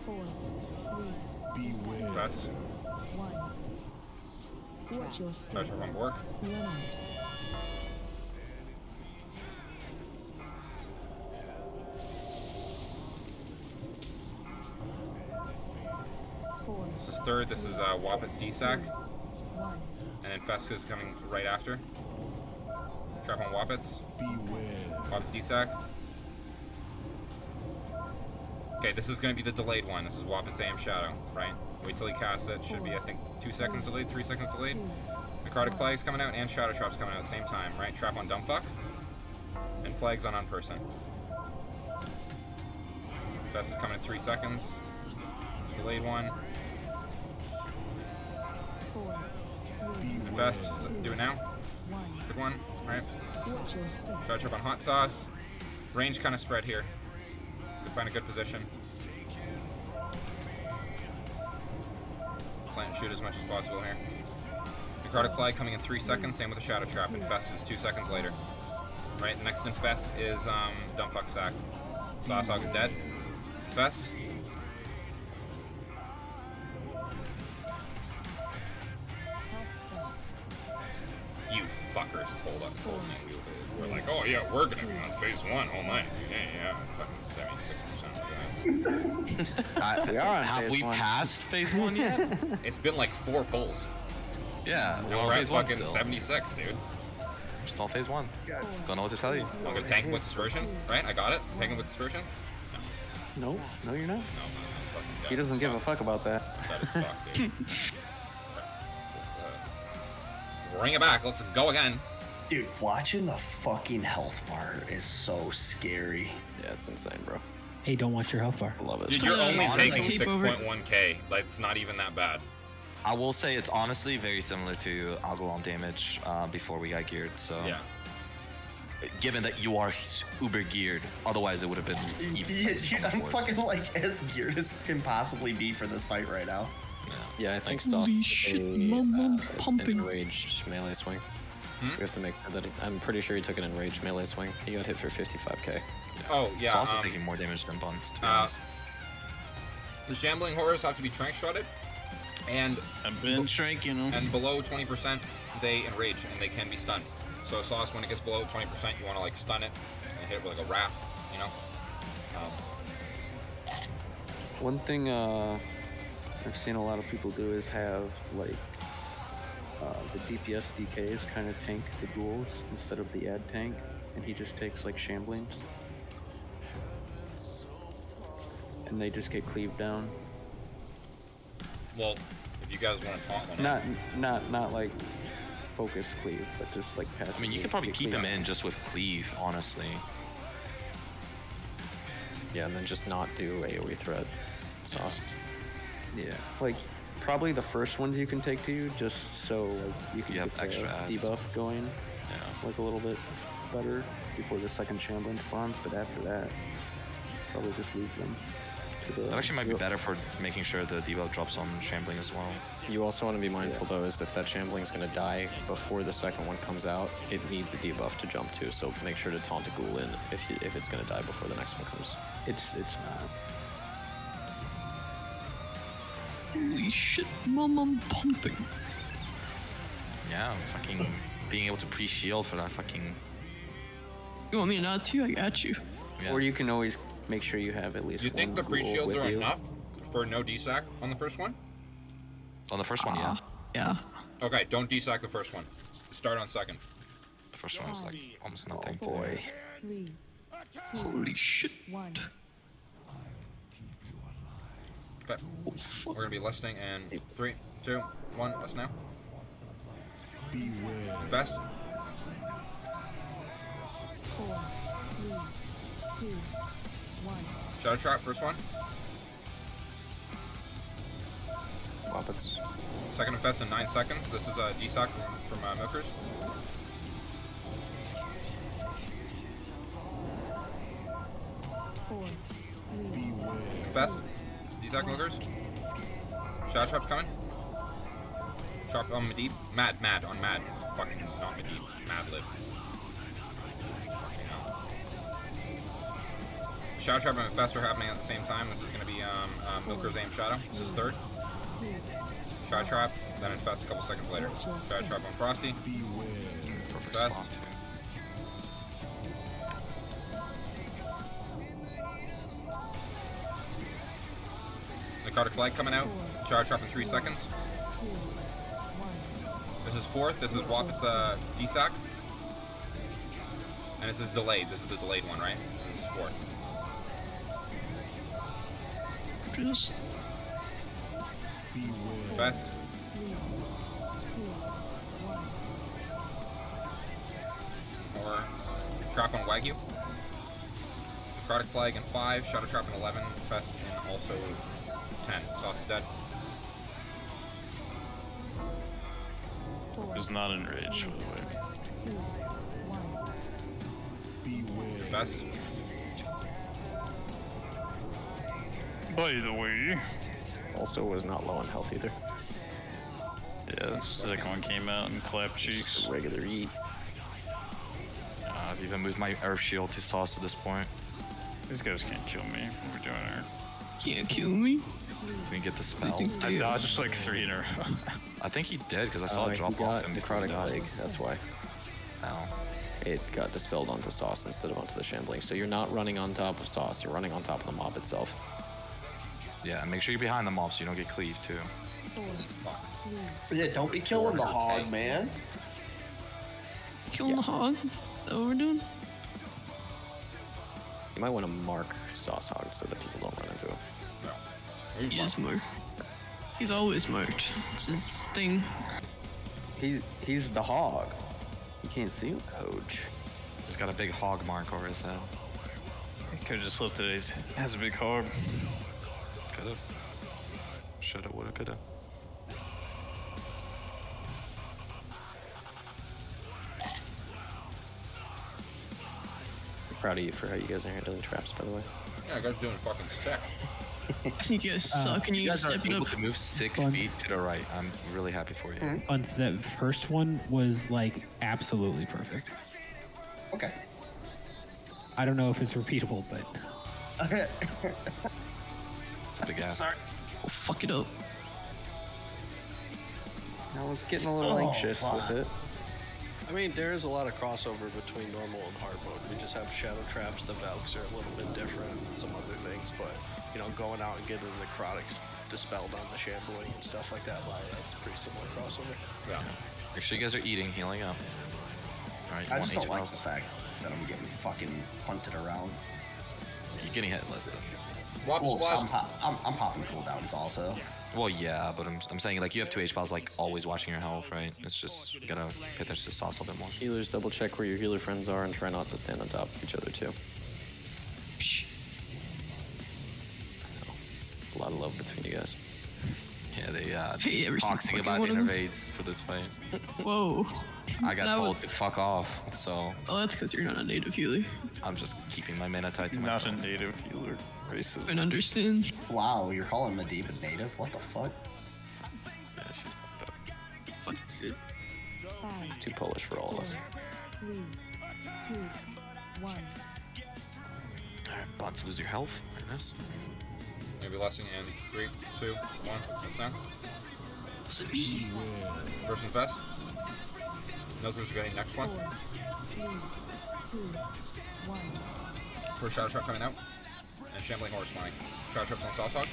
K: 4, 3,
F: Beware. Fest.
K: 1. Watch your step.
F: Treasure on Bork.
K: Run out.
F: This is third. This is Woppet's D-Sack. And then Feska's coming right after. Trap on Woppets. Woppet's D-Sack. Okay, this is going to be the delayed one. This is Woppet's AM Shadow, right? Wait till he casts it. Should be, I think, 2 seconds delayed, 3 seconds delayed. Necrotic Plague's coming out and Shadow Trap's coming out at the same time, right? Trap on Dumbfuck. And Plague's on Unperson. Fest is coming in 3 seconds. Delayed one. And Fest, do it now. Good one, right? Shadow Trap on Hot Sauce. Range kind of spread here. Could find a good position. Plant and shoot as much as possible here. Necrotic Plague coming in 3 seconds, same with the Shadow Trap. Infest is 2 seconds later. Right, next Infest is Dumbfuck Sack. Saucehog is dead. Infest. You fuckers told me we were like, oh yeah, we're gonna be on phase 1 all night. Yeah, fucking 76%.
J: We are on
B: Have
J: phase
B: we
J: 1.
B: passed phase 1 yet?
F: It's been like 4 pulls.
B: Yeah,
F: And
B: we're
F: we're
B: on
F: at
B: phase 1
F: fucking
B: still.
F: 76, dude.
B: We're still on phase 1. Don't know what to tell you.
F: I'm gonna tank him with Dispersion, right? I got it. Tank him with Dispersion.
J: No, you're not.
F: No, fucking dead.
J: He doesn't give a fuck about that.
F: That is fucked, dude. Bring it back. Let's go again.
C: Dude, watching the fucking health bar is so scary.
N: Yeah, it's insane, bro.
H: Hey, don't watch your health bar.
N: I love it.
F: Dude, you're only
B: Honestly,
F: taking
A: keep over-
F: 6.1k. Like, it's not even that bad.
B: I will say it's honestly very similar to Agulon damage before we got geared, so...
F: Yeah.
B: Given that you are uber geared, otherwise it would have been even
C: Yeah,
B: so
C: dude,
B: much
C: I'm
B: worse.
C: fucking like as geared as can possibly be for this fight right now.
N: Yeah, I think
A: Holy
N: Sauce
A: shit,
N: a,
A: mama,
N: an
A: pumping.
N: enraged melee swing.
F: Hmm?
N: We have to make sure that I'm pretty sure he took an enraged melee swing. He got hit for 55k.
F: Oh, yeah.
B: Sauce is taking more damage than Buns, to be
F: uh,
B: honest.
F: The Shambling Horrors have to be trank shotted. And
G: I've been shrinking them.
F: And below 20%, they enrage and they can be stunned. So Sauce, when it gets below 20%, you want to like stun it and hit it with like a wrap, you know?
J: One thing I've seen a lot of people do is have like the DPS DKs kind of tank the ghouls instead of the ad tank, and he just takes like shamblings. And they just get cleaved down.
F: Well, if you guys want to taunt one,
J: Not like focus cleave, but just like passive.
B: I mean, you could probably keep him in just with cleave, honestly.
N: Yeah, and then just not do AoE threat Sauce.
J: Yeah, like probably the first ones you can take to you, just so like you can get the
B: extra ads.
J: debuff going,
B: Yeah.
J: like a little bit better before the second shambling spawns. But after that, probably just leave them to the.
B: That actually might be better for making sure the debuff drops on shambling as well.
N: You also want to be mindful though, is if that shambling is going to die before the second one comes out, it needs a debuff to jump to. So make sure to taunt a ghoul in if it's going to die before the next one comes.
J: It's not.
A: Holy shit, mom, I'm pumping.
B: Yeah, fucking being able to pre-shield for that fucking...
A: You want me not to? I got you.
B: Yeah.
J: Or you can always make sure you have at least
F: do you think
J: one
F: the
J: ghoul
F: pre-shields
J: with
F: are
J: you.
F: enough for no desac on the first one?
B: On the first one, yeah.
A: Yeah.
F: Okay, don't desac the first one. Start on second.
B: The first one was like almost nothing.
J: Oh boy.
K: 3, 2,
A: Holy shit.
K: 1.
F: Okay. We're gonna be listening in 3, 2, 1. Listen now. Invest.
K: 4, 3, 2, 1.
F: Shadow trap. First one.
N: Puppets.
F: Second infest in 9 seconds. This is a desac from Milkers.
K: Four, three,
F: Infest. Desac Milkers. Shadow trap's coming. Sharp on Medivh. Mad on Mad. Fucking not Medivh. Mad Lib. Shadow trap and Infest are happening at the same time. This is gonna be Milker's aim shadow. This is third. Shadow trap, then infest a couple seconds later. Shadow trap on Frosty. Infest. Necrotic Flag coming out. Shadow trap in 3 seconds. This is fourth. This is Wapit's desac. And this is delayed. This is the delayed one, right? This is fourth.
A: Just
F: Infest. Or trap on Wagyu. Necrotic Flag in 5, Shadow Trap in 11, Infest in also 10. Sauce is dead.
G: It's not enraged, by the way.
F: Infest.
G: By the way.
N: Also was not low on health either.
G: Yeah, the second one came out and clapped cheeks.
N: Just a regular eat.
B: I've even moved my Earth Shield to Sauce at this point.
G: These guys can't kill me. What we're doing here.
A: can't kill me.
B: We can get the spell.
G: I dodged like 3 in a row.
B: I think he did because I saw it drop off.
N: Necrotic Leg, that's why.
B: Oh.
N: It got dispelled onto Sauce instead of onto the Shambling. So you're not running on top of Sauce, you're running on top of the mob itself.
B: Yeah, and make sure you're behind the mob so you don't get cleaved too.
C: Yeah, don't be killing the hog, man.
A: Killing the hog? Is that what we're doing?
N: You might want to mark Sauce Hog so that people don't run into him.
A: He is marked. He's always marked. It's his thing.
J: He's the hog. You can't see him.
N: Coach.
B: He's got a big hog mark over his head.
G: He could have just left it. He has a big hog.
B: Could've. Shoulda, woulda, coulda.
N: I'm proud of you for how you guys are handling traps, by the way.
F: Yeah, I guys doing fucking sick.
A: I think you guys suck and you
B: guys are
A: step it
B: able
A: up.
B: to move 6
H: Buns.
B: feet to the right. I'm really happy for you.
H: Once that first one was like absolutely perfect.
C: Okay.
H: I don't know if it's repeatable, but
B: It's a big ass.
A: Sorry. Oh, fuck it up.
J: I was getting a little anxious
C: fuck.
J: with it.
D: I mean, there is a lot of crossover between normal and hard mode. We just have shadow traps. The Valks are a little bit different, and some other things. But you know, going out and getting the necrotics dispelled on the shambling and stuff like that, that's pretty similar crossover.
F: Yeah.
B: Make sure you guys are eating, healing up. All right.
C: I just don't like the fact that I'm getting fucking punted around.
B: You're getting hit listed.
C: Well, I'm popping cooldowns also.
B: Well, yeah, but I'm saying like you have 2 HPals like always watching your health, right? It's just you gotta pay attention to sauce a little bit more.
N: Healers, double check where your healer friends are and try not to stand on top of each other too. A lot of love between you guys.
B: Yeah, they
A: Hey, every
B: toxic
A: single
B: about
A: one of them.
B: innervades for this fight.
A: Whoa.
B: I got
A: That
B: told
A: was-
B: to fuck off, so
A: Oh, that's because you're not a native healer.
B: I'm just keeping my mana tight to
G: Not
B: myself.
G: a native healer. Racist.
A: I can understand.
C: Wow, you're calling Medivh a native? What the fuck?
B: Yeah, she's fucked up.
A: Fuck it.
N: It's too Polish for all of us.
K: 3, 2, 1.
B: Alright, bots lose your health. Very nice.
F: Maybe lesson in 3, 2, 1. That's down.
A: Was it me?
F: First and fast. Milkers are getting next one.
K: 4, 3, 2, 1.
F: First shadow trap coming out. And shambling horse spawning. Shadow traps on Sawsog.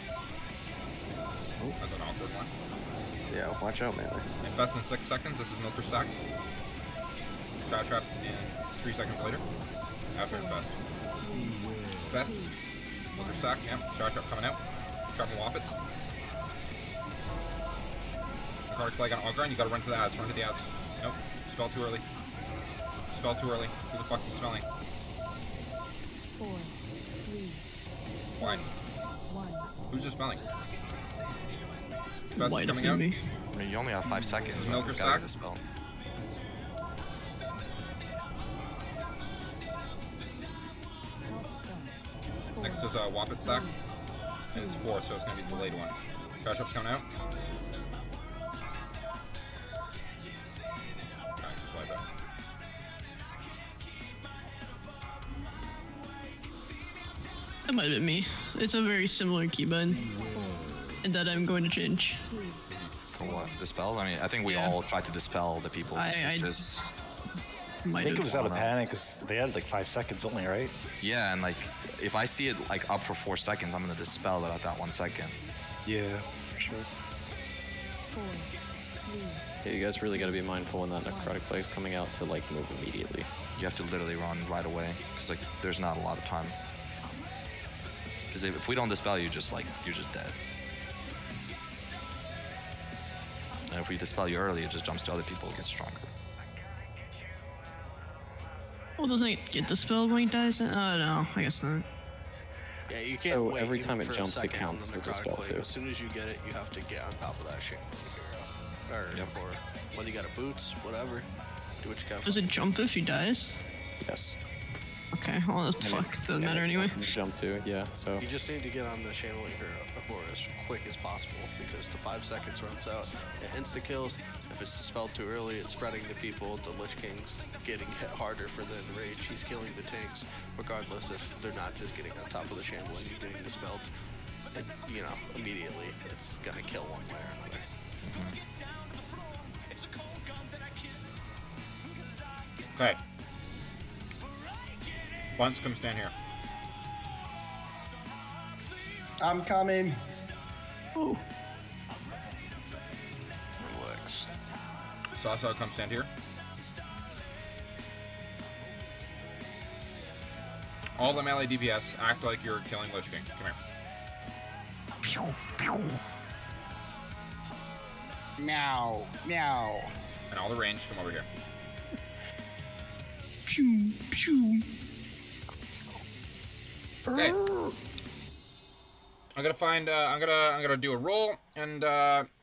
F: That's an awkward one.
J: Yeah, watch out, man.
F: Infest in 6 seconds. This is Milker's sack. Shadow trap in 3 seconds later. After infest. Infest. Milker's sack. Yep. Shadow trap coming out. Trapping Wappets. Necrotic Plague on Ogre, and you gotta run to the ads. Run to the ads. Nope. Spell too early. Spell too early. Who the fuck's he smelling?
K: 4, 3,
F: Why?
K: 1.
F: Who's just smelling? Infest is
A: Light up
F: coming
A: in
F: out.
A: me.
B: I mean, you only have 5 seconds.
F: This is
B: so
F: Milker's
B: it's gotta
F: sack.
B: get dispelled.
F: Next is Wappet sack. And it's 4th, so it's gonna be the delayed one. Shadow trap's coming out. Alright, just wipe out.
A: That might have been me. It's a very similar keybind. And that I'm going to change.
B: For what? Dispel? I mean, I think we
A: Yeah.
B: all tried to dispel the people.
A: I
B: just
P: I
A: might
P: think it
A: have.
P: was out of panic because they had like 5 seconds only, right?
B: yeah, and like if I see it like up for 4 seconds, I'm gonna dispel it at that 1 second.
P: Yeah, for sure.
K: 4, 3,
N: Yeah, you guys really got to be mindful when that necrotic plague's coming out to like move immediately.
B: You have to literally run right away because like there's not a lot of time. Because if we don't dispel you, you're just dead. And if we dispel you early, it just jumps to other people, it gets stronger.
A: Well, doesn't it get dispelled when he dies? Oh, no, I guess not.
D: Yeah, you can't
N: Oh,
D: wait
N: every
D: even
N: time it
D: for a
N: jumps, it
D: second on
N: counts
D: the
N: to
D: necrotic
N: dispel,
D: plague.
N: too.
D: As soon as you get it, you have to get on top of that shit. Or whether you got a boots, whatever. Do what you got.
A: Does it jump if he dies?
N: Yes.
A: Okay, well,
N: And
A: fuck,
N: it-
A: doesn't
N: and
A: matter
N: it
A: anyway.
N: Jump to, yeah. So
D: You just need to get on the shambling horde as quick as possible because the 5 seconds runs out. It insta kills. If it's dispelled too early, it's spreading to people. The Lich King's getting hit harder for the enrage. He's killing the tanks, regardless if they're not just getting on top of the shambling and getting dispelled. And you know, immediately it's gonna kill one way or another.
F: Okay. Bunce, come stand here.
C: I'm coming.
A: Oh.
G: Relax.
F: Sasa, come stand here. All the melee DPS act like you're killing Lich King. Come here.
C: Meow, meow.
F: And all the range, come over here.
A: Pew, pew.
F: Okay. I'm gonna find. I'm gonna do a roll, and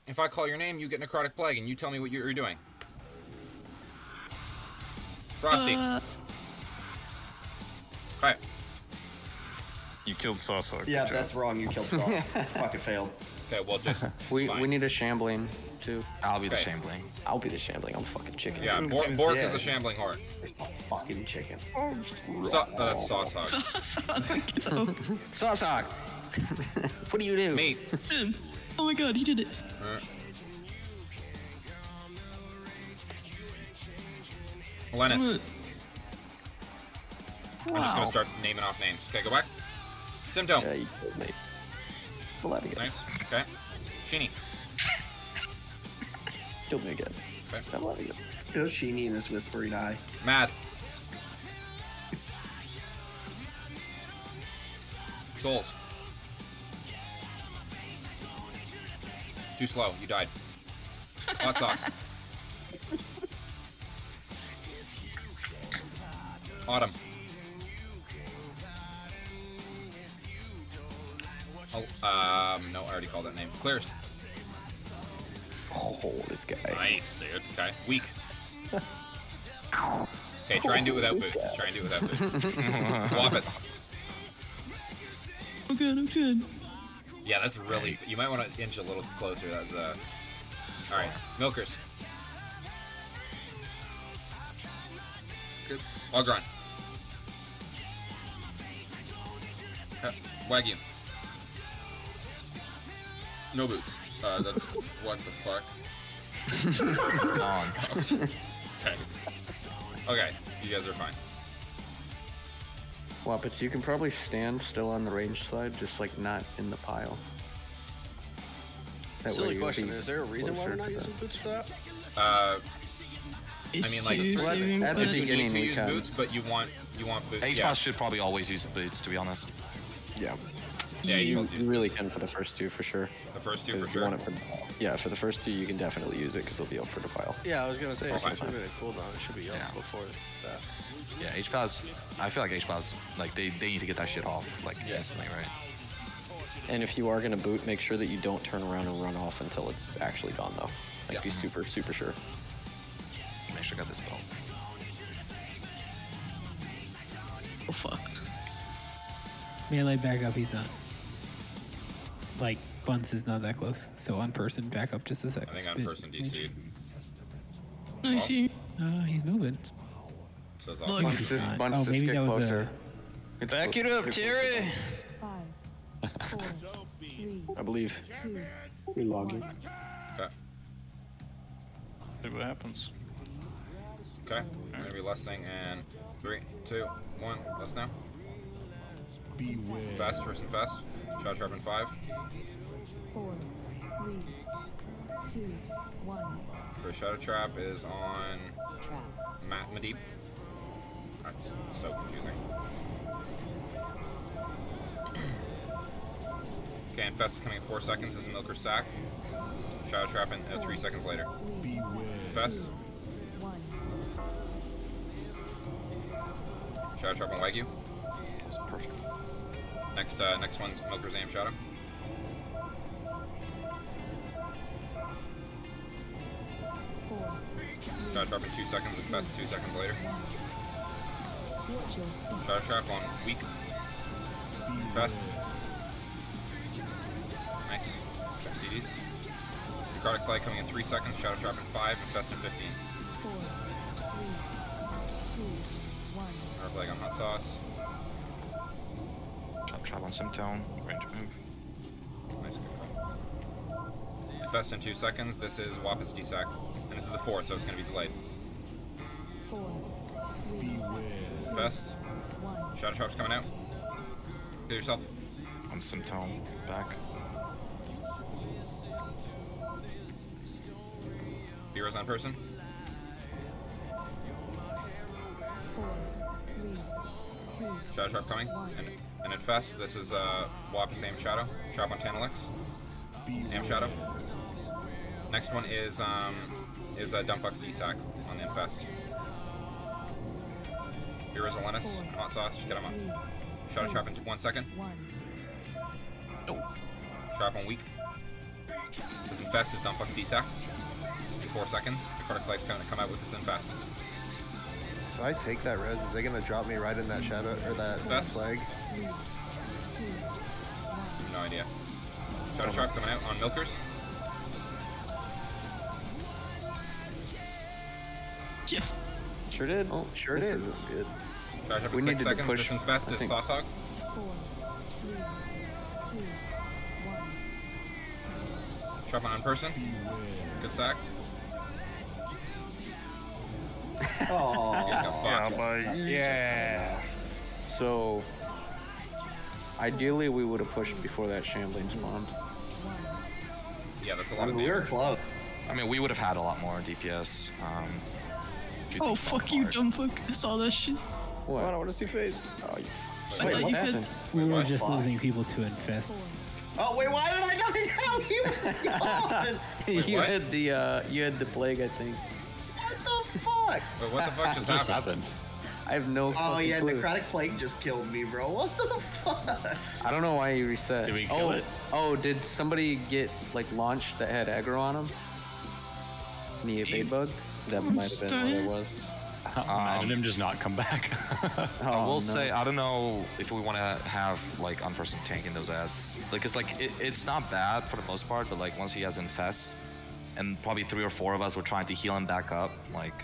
F: if I call your name, you get necrotic plague, and you tell me what you're doing. Frosty. Alright.
G: You killed Sawsog.
C: Yeah, that's wrong. You killed Sauce. Fucking failed.
F: Okay, well, just.
J: We need a shambling too.
B: I'll be the
F: Okay.
B: shambling.
N: I'll be the shambling. I'm fucking chicken.
F: Yeah, Bork is the shambling horde.
C: It's a fucking chicken.
F: That's Sauce Hog.
J: Sawsog! What do you do?
F: Me.
A: Oh my god, he did it.
F: Lennis.
A: Wow.
F: I'm just gonna start naming off names. Okay, go back. Symptom.
N: Yeah, you killed me. Bloody
F: Nice. Okay. Sheeny.
N: Killed me again.
F: Okay.
C: You know, Sheeny and his whispering eye.
F: Mad. Souls. Too slow. You died. Hot sauce. Autumn. Oh, no, I already called that name. Clearest.
N: Oh, this guy.
F: Nice, dude. Okay. Weak. Okay, try and do it without boots. Try and do it without boots. Woppets.
A: I'm good.
F: Yeah, that's really. You might want to inch a little closer. That's all right. Milkers. Good. Ogron. Wagyu. No boots. That's what the fuck.
B: It's gone.
F: Okay. Okay, you guys are fine.
J: Wappets, you can probably stand still on the range side, just like not in the pile. That way
D: Silly
J: you'll
D: question.
J: be
D: Is there a reason why we're not
J: closer to
D: using boots for that?
F: I mean, like,
J: at the
F: you
J: beginning
F: need to
J: we
F: use
J: can.
F: boots, but you want boots.
B: HPAS should probably always use the boots, to be honest.
N: Yeah.
F: Yeah,
N: you really can for the first two for sure.
F: The first two
N: 'Cause
F: for
N: you
F: sure.
N: want it for, yeah, for the first two you can definitely use it because they'll be up for the pile.
D: Yeah, I was gonna say
F: Okay.
D: since we're gonna cooldown, it should be up
B: Yeah.
D: before that.
B: Yeah, HPAS, I feel like HPAS, like, they need to get that shit off, like, instantly, right?
N: And if you are gonna boot, make sure that you don't turn around and run off until it's actually gone though. Like be super sure.
B: Make sure I got this belt.
A: Oh fuck.
H: Melee back up, he's done. Like, Bunce is not that close. So on person, back up just a second.
F: I think on person DC'd.
A: I see.
H: He's moving.
F: Says
A: Look.
F: off.
J: Bunch just
H: Oh, maybe
J: get
H: that was
J: closer.
N: Back it up, Terry!
K: 5, 4, 3,
N: I believe.
K: 2,
P: Relogging.
F: Okay.
G: See what happens.
F: Okay. I'm gonna be lusting and 3, 2, 1. Lust now. Fast, first and fast. Shot sharp in 5.
K: 4, 3, 2, 1.
F: First shadow trap is on Matt Madeep. That's so confusing. Okay, Infest is coming in 4 seconds. This is Milker Sack. Shadow trap in 3 seconds later. Infest.
K: 1.
F: Shadow trap on Wagyu.
N: Perfect.
F: Next one's Milker's Aim Shadow. Shadow trap in 2 seconds. Infest 2 seconds later. Shadow trap on Weak. Infest. Nice. Check CDs. Necrotic Play coming in 3 seconds. Shadow trap in 5. Infest in 15.
K: 4, 3, 2, 1.
F: Necrotic Plague on Hot Sauce.
B: Trap on Symptome. Range move.
F: Nice, good call. Infest in 2 seconds. This is Wappet's DSAC. And this is the 4th, so it's going to be delayed.
K: 4, 3,
F: Infest.
K: 1.
F: Shadow Trap's coming out. Heal yourself.
B: On Symptome. Back.
F: Heroes on person.
K: 4, 3, 2,
F: Shadow Trap coming. And Infest. This is Wappet's Aim Shadow. Trap on Tantalix. Aim Shadow. Next one is Dumbfuck's DSAC on the Infest. Heroes on Lennis. Hot Sauce. Just get him up. Shadow Trap in 1 second.
K: 1.
F: Trap on Weak. This Infest is Dumbfuck's DSAC. In 4 seconds. The Necrotic Play's going to come out with this Infest.
O: If I take that res, is it gonna drop me right in that shadow or that
F: Infest?
O: flag?
K: 3, 2, 1.
F: No idea. Shadow Trap coming out on Milkers.
A: Yes.
N: Sure did.
J: Oh,
O: Sure
J: this
O: did.
J: isn't good.
F: Shadow Trap
J: We
F: in 6
J: needed to
F: seconds.
J: push,
F: This Infest
J: I
F: is
J: think.
F: Sauce Hog.
K: 4, 3, 2, 1.
F: Trap on person. Good sack.
C: Oh,
I: yeah.
J: So, ideally, we would have pushed before that shambling spawned.
F: Yeah, that's a
C: I
F: lot
C: mean,
F: of
C: we were
F: damage.
C: close.
B: I mean, we would have had a lot more DPS.
A: Oh, fuck you, dumb fuck. I saw that shit.
J: What?
N: I don't want to see face. Oh, you.
A: I
C: Wait,
A: thought
C: what
A: you had-
C: happened?
H: We were
F: what?
H: just
C: Fuck.
H: losing people to infests.
C: Oh wait, why did I not know he was gone?
J: you
F: what?
J: had the plague, I think.
C: What the fuck?
F: Wait, what the fuck just happened?
J: I have no.
C: Oh
J: fucking
C: yeah,
J: clue.
C: necrotic plague just killed me, bro. What the fuck?
J: I don't know why you reset.
G: Did we kill it?
J: Oh, did somebody get like launched that had aggro on him? The evade bug?
N: That might have been what it was.
G: Imagine him just not come back.
B: I will
J: no.
B: say, I don't know if we want to have like on-person tank in those ads. Like, it's like it's not bad for the most part, but like once he has infest, and probably 3 or 4 of us were trying to heal him back up, like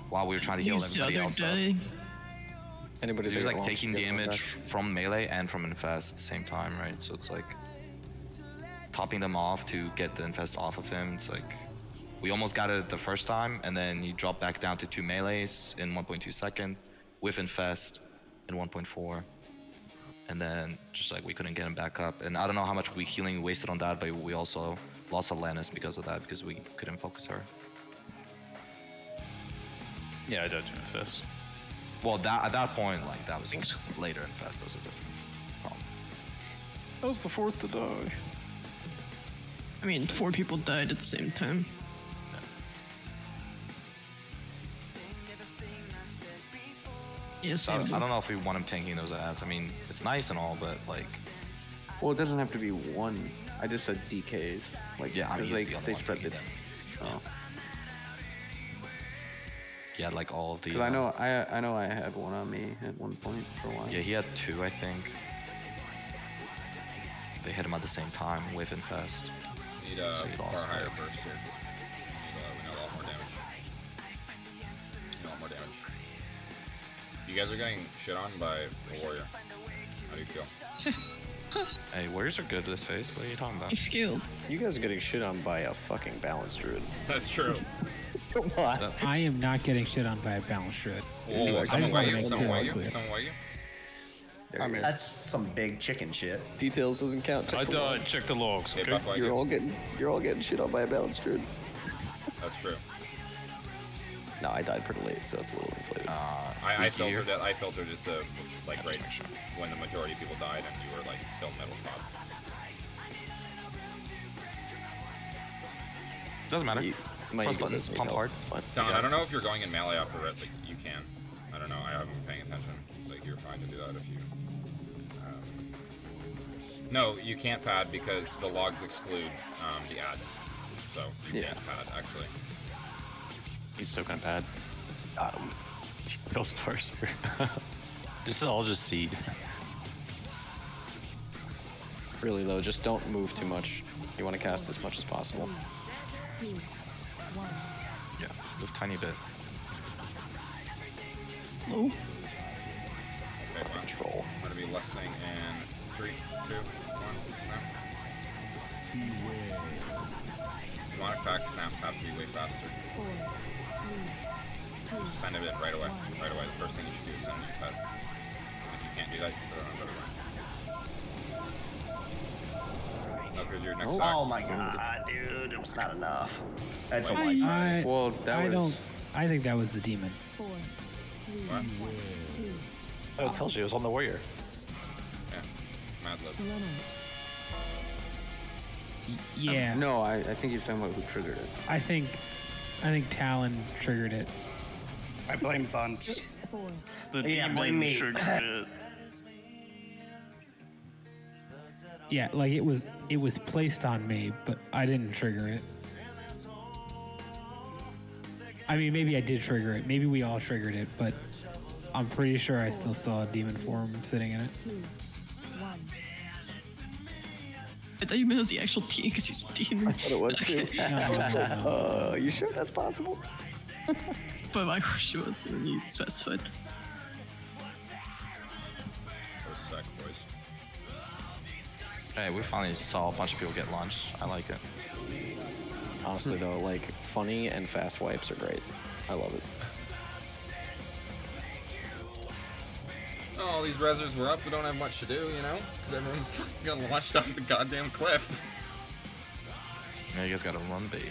B: while we were trying to heal
A: Used the
B: everybody
A: other
B: else up.
A: day.
N: Anybody
B: He was
N: that
B: like
N: wants to
B: taking
N: get one
B: damage
N: back?
B: from melee and from infest at the same time, right? So it's like topping them off to get the infest off of him. It's like we almost got it the first time, and then you drop back down to 2 melees in 1.2 second with infest in 1.4, and then just like we couldn't get him back up. And I don't know how much healing we wasted on that, but we also lost Atlantis because of that, because we couldn't focus her.
G: Yeah, I died to infest.
B: Well, that at that point, like that was later infest. That was a different problem.
G: That was the 4th to die.
A: I mean, 4 people died at the same time. Yes,
B: So I don't know if we want him tanking those ads. I mean, it's nice and all, but like,
J: Well, it doesn't have to be one. I just said DKs. Like,
B: yeah, I mean,
J: because
B: he's the only
J: they
B: one
J: spread
B: taking
J: the.
B: them.
J: Oh.
B: He had like all of the.
J: Because I know I had one on me at one point for a while.
B: Yeah, he had 2, I think. They hit him at the same time with infest.
F: Need a
B: So he
F: far
B: lost
F: higher
B: it.
F: burst here. We need a lot more damage. A lot more damage. You guys are getting shit on by a warrior. How do you feel?
B: Hey, warriors are good this phase. What are you talking about?
A: He's skilled.
N: You guys are getting shit on by a fucking balanced druid.
F: That's true.
N: Come on.
H: I am not getting shit on by a balanced druid.
F: Whoa,
H: I
F: someone
H: just wanna
F: white you?
H: make
F: Someone
H: it
F: white you?
H: clear.
F: Someone white you?
C: I mean, that's some big chicken shit.
N: Details doesn't count.
G: I died. Check the logs.
F: Okay,
G: Okay.
F: buff white
N: You're
F: you.
N: all getting shit on by a balanced druid.
F: That's true.
N: No, I died pretty late, so it's a little inflated.
F: I filtered it. I filtered it to like right when the majority of people died, and you were like still middle top.
B: Doesn't matter.
N: My
B: Press
N: ego
B: buttons,
N: doesn't
B: pump
N: need
B: hard.
N: help, it's fine.
F: Don, I don't know if you're going in melee after it, but you can. I don't know. I haven't been paying attention. Like you're fine to do that if you. No, you can't pad because the logs exclude the ads, so you can't pad actually.
G: He's still gonna pad. Got him. Kills Parser. I'll just seed.
N: Really though, just don't move too much. You want to cast as much as possible.
K: 2, 1.
B: Yeah, move tiny bit.
A: Oh.
F: Okay, well,
N: Control.
F: I'm gonna be listing in 3, 2, 1, snap. Demonic pack snaps have to be way faster.
K: 4, 3, 2.
F: Just send it in right away. Right away. The first thing you should do is send it in pad. If you can't do that, you should put it on right away. No, because your next
C: Oh my god, dude, it was not enough. That's a
F: Wait.
C: white.
J: Well, that
H: I
J: was.
H: don't. I think that was the demon.
K: 4, 3,
F: What?
K: 2.
P: Oh, it tells you it was on the warrior.
F: Yeah. Mad lib.
K: Run out.
H: Yeah.
J: No, I think he's talking about who triggered it.
H: I think Talon triggered it.
I: I blame Bunts.
K: 4.
G: The
C: Yeah,
G: demon
C: blame me.
G: triggered it.
H: Yeah, like it was placed on me, but I didn't trigger it. I mean, maybe I did trigger it. Maybe we all triggered it, but I'm pretty sure I still saw a demon form sitting in it.
K: 2, 1.
A: I thought you meant it was the actual team because he's a demon.
N: I thought it was too.
H: No.
N: You sure that's possible?
A: But my question was when you specified.
F: That was sick, boys.
B: Hey, we finally saw a bunch of people get launched. I like it.
N: Honestly though, like funny and fast wipes are great. I love it.
F: Oh, all these rezzers were up, we don't have much to do, you know? Because everyone's fucking gonna launched off the goddamn cliff.
B: Yeah, you guys gotta run big.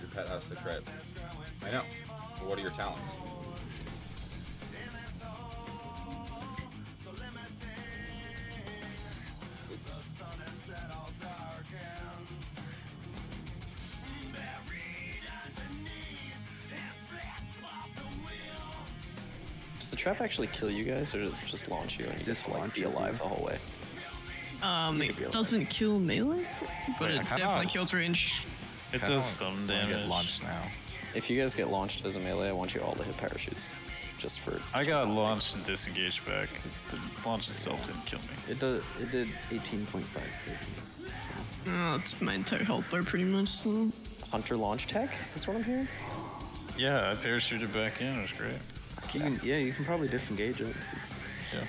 F: Your pet has to crit. I know. But what are your talents?
N: Does the trap actually kill you guys, or does it just launch you and you just like be alive the whole way?
A: It doesn't kill melee, but it definitely kills range.
G: It does some damage.
B: Get launched now.
N: If you guys get launched as a melee, I want you all to hit parachutes. Just for...
G: I got launched and disengaged back. The launch itself didn't kill me.
J: It did 18.5.
A: Oh, it's my entire health bar pretty much, so...
N: Hunter launch tech? That's what I'm hearing?
G: Yeah, I parachuted back in. It was great.
J: You can probably disengage it.
G: Yeah.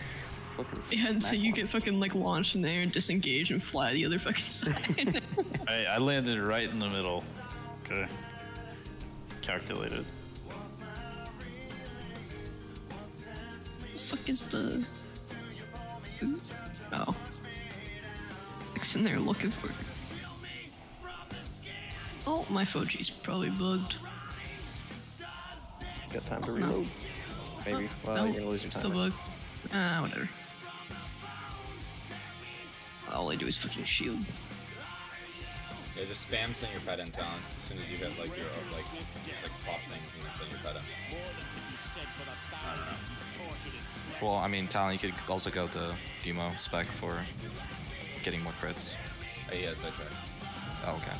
A: Yeah, until you get fucking like launched in there and disengage and fly the other fucking side.
G: I landed right in the middle. Okay. Calculated.
A: The fuck is the... Oh. It's in there looking for it. Oh, my Fuji's probably bugged.
N: Got time to reload. Maybe. Well,
A: no,
N: you're gonna lose your time.
A: still bugged. Whatever. All I do is fucking shield.
F: Yeah, just spam send your pet in town as soon as you hit like your just like pop things and then send your pet in. I don't know.
B: Well, I mean, Talon, you could also go to Demo spec for getting more crits.
F: Yes, I tried.
B: Oh, okay.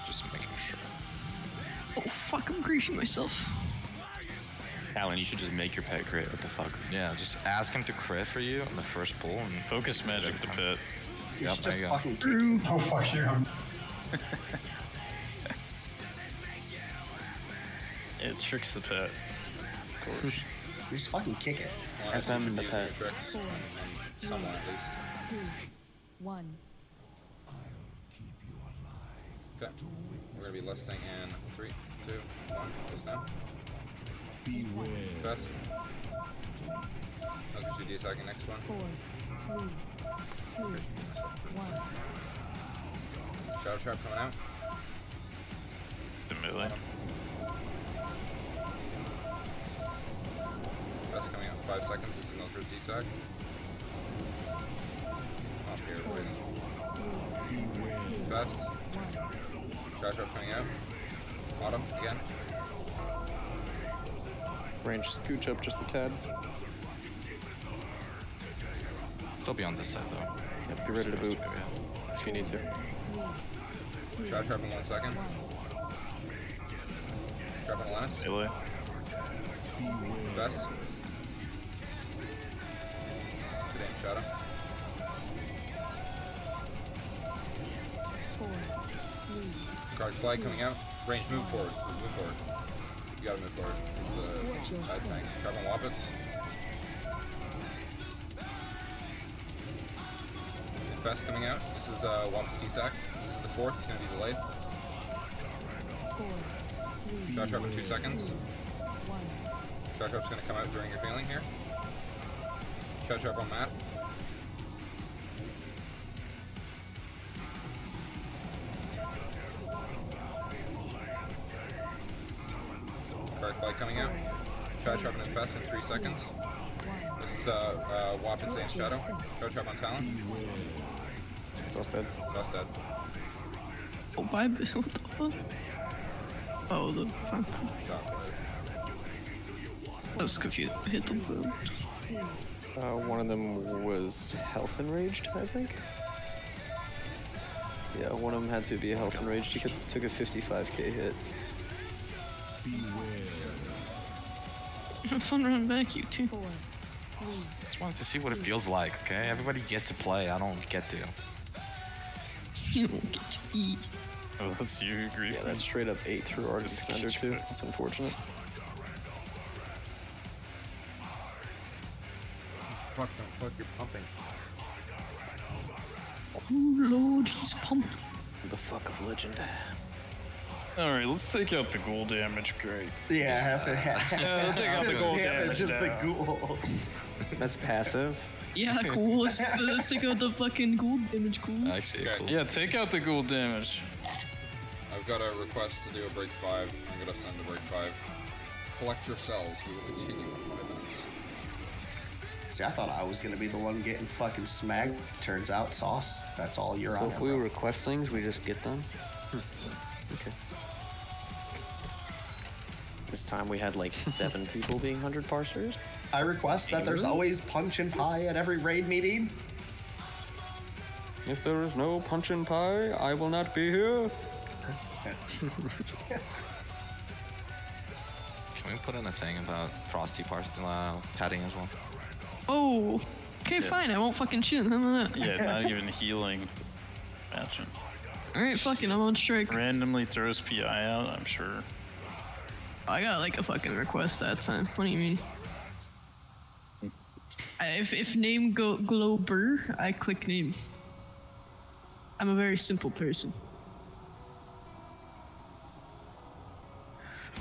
B: Just making sure.
A: Oh fuck, I'm griefing myself.
G: Alan, you should just make your pet crit. What the fuck?
B: Yeah, just ask him to crit for you on the first pull and
G: focus magic the pit.
B: Yep, there you go.
E: Oh fuck you.
G: It tricks the pet. Of course.
C: Just fucking kick it.
F: Well, FM in the pet. Tricks on someone at least.
K: 2, 1.
F: Okay. We're gonna be listing in 3, 2, 1. Just now. Fest. I'll just do D-attacking next one.
K: 4, 3, 2, 1.
F: Shadow Trap coming out.
G: The melee.
F: Fest coming out in 5 seconds. This is Milker's D-sack. Up here, boys. Fest. Shadow Trap coming out. Bottom again.
N: Range scooch up just a tad.
B: Still be on this side though.
N: Yep, be ready to boot if you need to.
F: Shadow Trap in 1 second. Trap on Lennis.
G: Melee.
F: Fest. Good aim, Shadow.
K: 4, 3.
F: Card flag coming out. Range, move forward. Move forward. You gotta move forward. It's the side tank. Carbon Wappets. Fest coming out. This is Wappets D-sack. This is the 4th. It's gonna be delayed.
K: 4, 3.
F: Shot Trap in 2 seconds.
K: 1.
F: Shot Trap's gonna come out during your healing here. Shot Trap on Matt. Card flag coming out. Shot Trap and Infest in 3 seconds. This is Wappets and Shadow. Shot Trap on Talon.
N: Sauce dead.
F: Sauce dead.
A: Oh, bye. What the fuck? Oh, the fuck. I was confused. I hit the boot.
N: One of them was health enraged, I think. Yeah, one of them had to be health enraged. He took a 55k hit.
A: Have fun running back, you two.
B: Just wanted to see what it feels like, okay? Everybody gets to play, I don't get to.
A: You don't get to eat.
G: Oh, that's you, agree?
N: Yeah, that's straight up 8 through Ardent Defender too. That's unfortunate.
F: Fuck, don't fuck, you're pumping.
A: Oh lord, he's pumping.
N: The fuck of legend.
G: Alright, let's take out the ghoul damage. Great.
C: Yeah, have to
G: Yeah, take out the ghoul damage.
C: just the
G: down.
C: ghoul.
J: That's passive.
A: Yeah, cool. Let's take out the fucking ghoul damage, cool.
B: Actually, cool.
G: Yeah, take out the ghoul damage.
F: I've got a request to do a break 5. I'm gonna send a break 5. Collect your cells. We will continue in 5 minutes.
C: See, I thought I was gonna be the one getting fucking smacked. Turns out, Sauce, that's all you're
J: So
C: on.
J: if we request things, we just get them. Okay.
N: This time we had like 7 people being 100 parsers.
C: I request that there's always punch and pie at every raid meeting.
J: If there is no punch and pie, I will not be here.
B: Can we put in a thing about Frosty padding as well?
A: Oh, okay,
G: Yeah.
A: fine. I won't fucking shoot. How about that?
G: Yeah, not even healing. Imagine.
A: Alright, fucking, I'm on strike.
G: Randomly throws PI out, I'm sure.
A: I got like a fucking request that time. What do you mean? If name Glober, I click name. I'm a very simple person.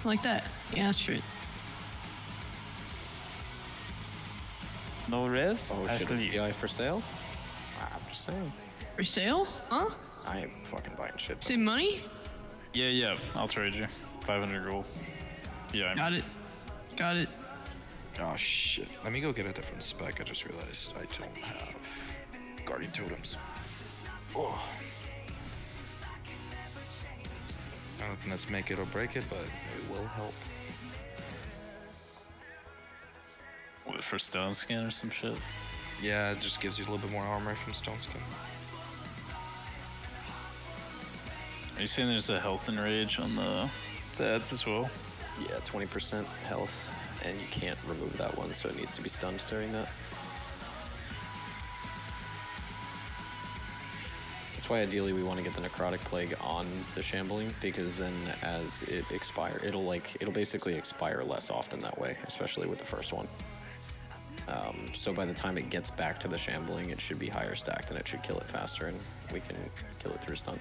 A: Like that. You asked for it.
G: No res?
N: Oh shit, is PI for sale? I'm just saying.
A: For sale? Huh?
N: I ain't fucking buying shit.
A: Save money?
G: Yeah, I'll trade you. 500 gold. Yeah,
A: Got it. Got it.
B: Oh shit. Let me go get a different spec. I just realized I don't have guardian totems. Oh. I don't think that's make it or break it, but it will help.
G: What, for stone skin or some shit?
B: Yeah, it just gives you a little bit more armor from stone skin.
G: Are you saying there's a health and rage on the ads as well?
N: Yeah, 20% health, and you can't remove that one, so it needs to be stunned during that. That's why ideally we want to get the necrotic plague on the shambling, because then as it expires, it'll basically expire less often that way, especially with the first one. So by the time it gets back to the shambling, it should be higher stacked and it should kill it faster, and we can kill it through stun.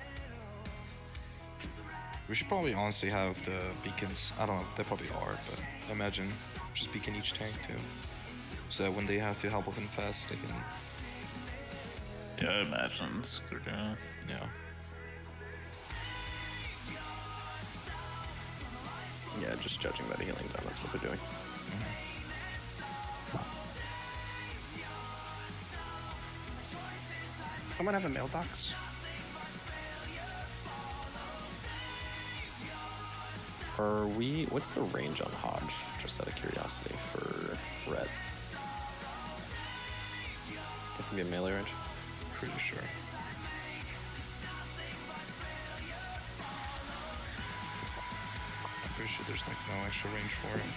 B: We should probably honestly have the beacons. I don't know, they probably are, but imagine just beacon each tank too. So that when they have to help with them fast, they can...
G: Yeah, I imagine that's what they're doing.
B: Yeah.
N: Yeah, just judging by the healing done, that's what they're doing.
I: Someone have a mailbox?
N: Are we... What's the range on Hodge? Just out of curiosity for red. It's gonna be a melee range?
B: Pretty sure. I'm pretty sure there's like no extra range for him.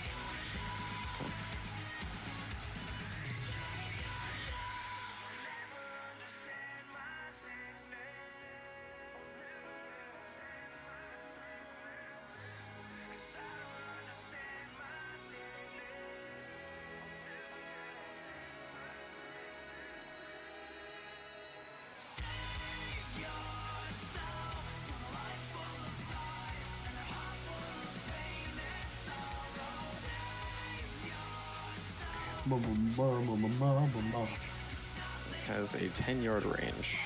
N: Has a 10-yard range.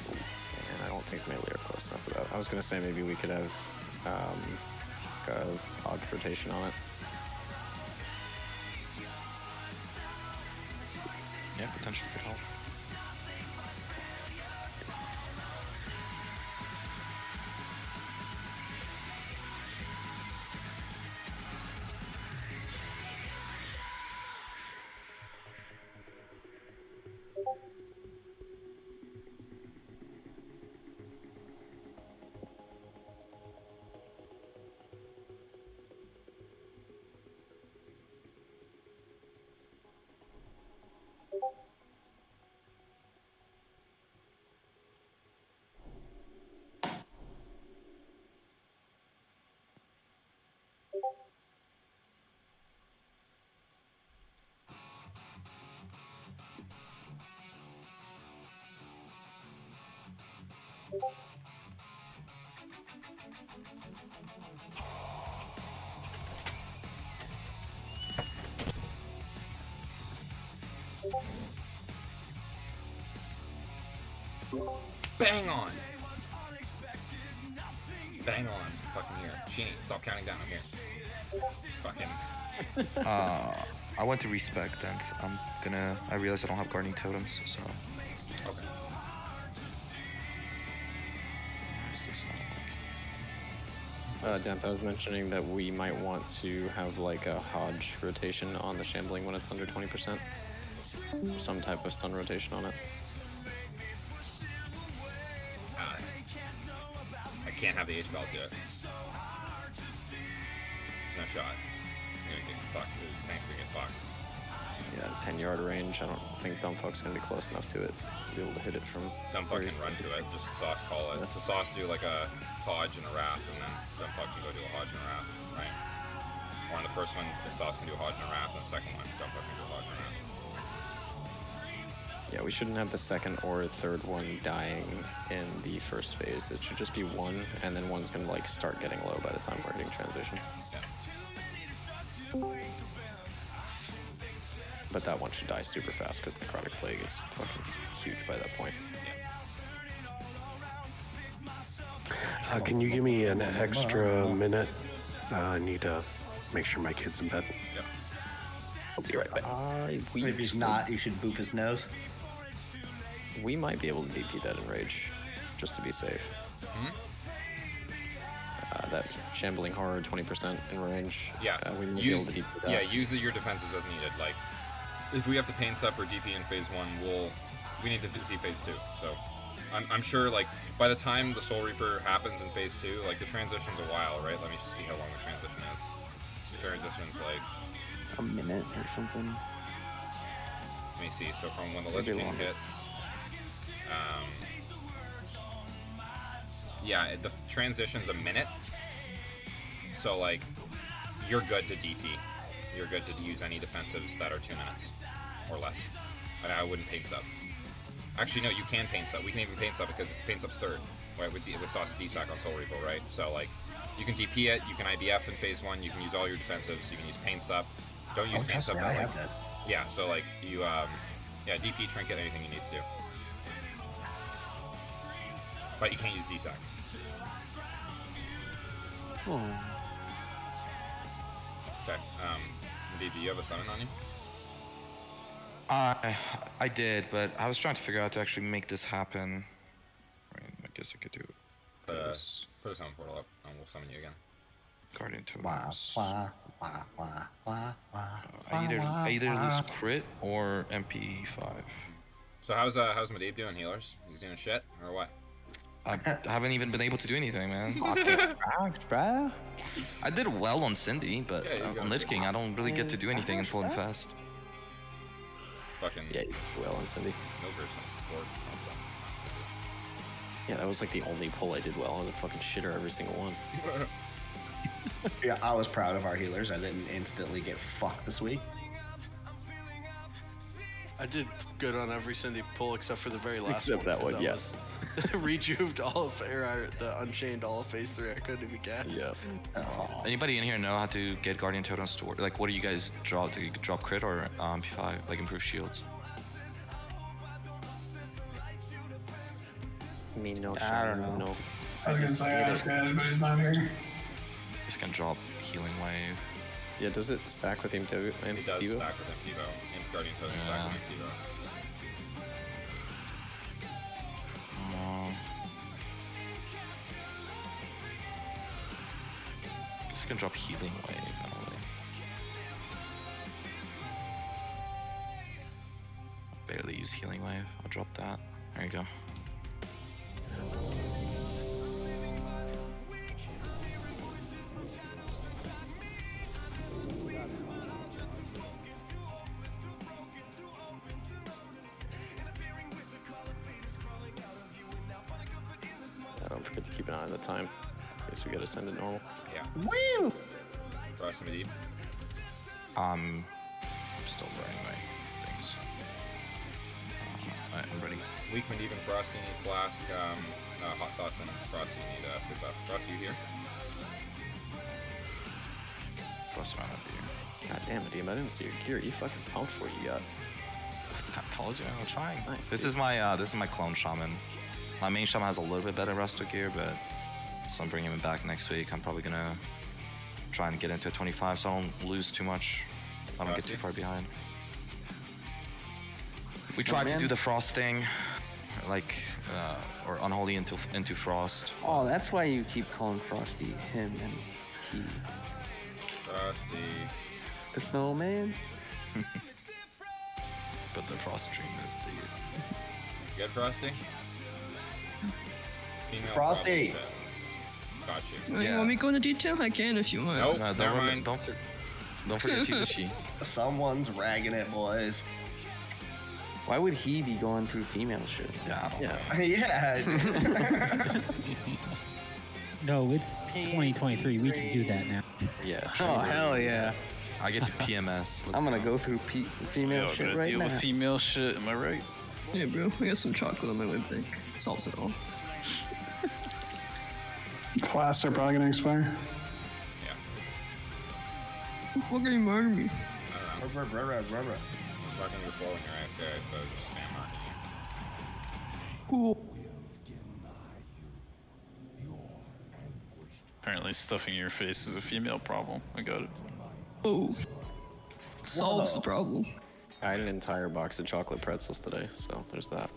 N: And I don't think melee are close enough for that. I was gonna say maybe we could have a pod rotation on it.
B: Yeah, potentially could help.
F: Bang on! Bang on. Fucking here. Sheeny, stop counting down. I'm here. Fucking.
B: I went to respect and I realized I don't have guarding totems, so.
F: Okay.
N: Danth, I was mentioning that we might want to have like a Hodge rotation on the shambling when it's under 20%. Some type of stun rotation on it.
F: I can't have the H-Pals do it. There's no shot. I'm gonna get fucked. The tank's gonna get fucked.
N: Yeah, 10-yard range. I don't think Dumbfuck's gonna be close enough to it to be able to hit it from.
F: Dumbfuck can run to it. Just Sauce call it. So Sauce do like a Hodge and a Wrath, and then Dumbfuck can go do a Hodge and a Wrath, right? Or on the first one, Sauce can do a Hodge and a Wrath, and the second one, Dumbfuck can do a Hodge and a Wrath.
N: Yeah, we shouldn't have the second or third one dying in the first phase. It should just be one, and then one's gonna like start getting low by the time we're hitting transition.
F: Yeah.
N: But that one should die super fast because Necrotic Plague is fucking huge by that point.
Q: Can you give me an extra minute? I need to make sure my kid's in bed.
F: Yep.
N: I'll be right back.
C: If he's not, you should boop his nose.
N: We might be able to DP that in Rage, just to be safe. That Shambling Horror, 20% in range.
F: Yeah.
N: We may be able to DP that.
F: Yeah, use your defensives as needed. Like, if we have to pain sup or DP in phase 1, we need to see phase 2. So, I'm sure, like, by the time the Soul Reaper happens in phase 2, like, the transition's a while, right? Let me just see how long the transition is. The transition's, like...
J: a minute or something.
F: Let me see. So, from when the Lich King hits... yeah, the transition's a minute. So, like, you're good to DP. You're good to use any defensives that are 2 minutes or less. And I wouldn't paint sub. Actually, no, you can paint sub. We can even paint sub because paint sub's third, right? With Sauce DSAC on Soul Reaper, right? So, like, you can DP it, you can IBF in phase 1, you can use all your defensives, you can use paint sub. Don't use paint sub.
C: I have that.
F: Yeah, so, like, you, yeah, DP, trinket, anything you need to do. But you can't use DSAC.
J: Oh.
F: Okay, Nadeeb, do you have a summon on you?
B: I did, but I was trying to figure out how to actually make this happen. I mean, I guess I could do it.
F: Put a summon portal up, and we'll summon you again.
B: Guardian Totems. I either lose crit or MP5.
F: So how's Nadeeb doing, healers? He's doing shit, or what?
B: I haven't even been able to do anything, man. I did well on Cindy, but on Lich King, I don't really get to do anything until I'm fast.
F: Fucking
N: yeah, you did well on Cindy. Yeah, that was like the only pull I did well. I was a fucking shitter every single one.
C: Yeah, I was proud of our healers. I didn't instantly get fucked this week.
D: I did good on every Cindy pull except for the very last
N: except
D: one.
N: That one, yeah.
D: Rejuved all of the Unchained all of phase 3. I couldn't even cast.
N: Yeah.
B: Anybody in here know how to get Guardian Totems to work? Like, what do you guys draw? Do you drop crit or P5? Like, improve shields?
N: Me, no.
J: I don't know.
N: No.
E: I was gonna say ask Ed, but he's not here.
B: Just gonna drop Healing Wave.
N: Yeah, does it stack with him too?
F: It does stack with Impivo. Guardian Totem stack with Impivo.
B: Just gonna drop Healing Wave. I barely use Healing Wave. I'll drop that. There you go.
N: Don't forget to keep an eye on the time. I guess we gotta send it normal.
F: Yeah.
C: Woo!
F: Frost and Nadeeb.
B: I'm still burning my things. I'm ready.
F: Weak Nadeeb and Frosty need Flask. Hot Sauce and Frosty need food buff. Frosty, you here?
B: Frost around up here.
N: God damn it, Nadeeb, I didn't see your gear. You fucking pumped for what you got.
G: I told you, I'm trying.
N: Nice.
B: This is my clone shaman. My main shaman has a little bit better resto gear, but so I'm bringing him back next week. I'm probably gonna try and get into a 25 so I don't lose too much. I don't get too far behind. We tried to do the frost thing, like, or unholy into frost.
J: Oh, that's why you keep calling Frosty him and he.
F: Frosty.
J: The snowman?
B: But the frost dream is the...
F: You good, Frosty? Female
C: Frosty!
F: problem shit. Got you.
A: You want me to go into detail? I can if you want.
F: Nope,
B: don't
F: never mind.
B: Don't forget she's a she.
C: Someone's ragging it, boys.
J: Why would he be going through female shit?
B: Yeah, I don't know.
C: Yeah.
H: No, it's 2023. We can do that now.
N: Yeah.
J: Oh, hell yeah.
B: I get to PMS.
J: I'm gonna go through female
G: Yo,
J: shit
G: gotta
J: right
G: deal
J: now.
G: with female shit, am I right?
A: Yeah, bro. I got some chocolate on my lip thick. Solves it all.
E: Class are probably gonna expire.
F: Yeah.
A: Who fucking murdered me?
F: I don't know. I was marking before when you're AFK, so just spam marking you.
A: Cool.
G: Apparently stuffing your face is a female problem. I got it.
A: Oh. Solves the problem.
N: I had an entire box of chocolate pretzels today, so there's that.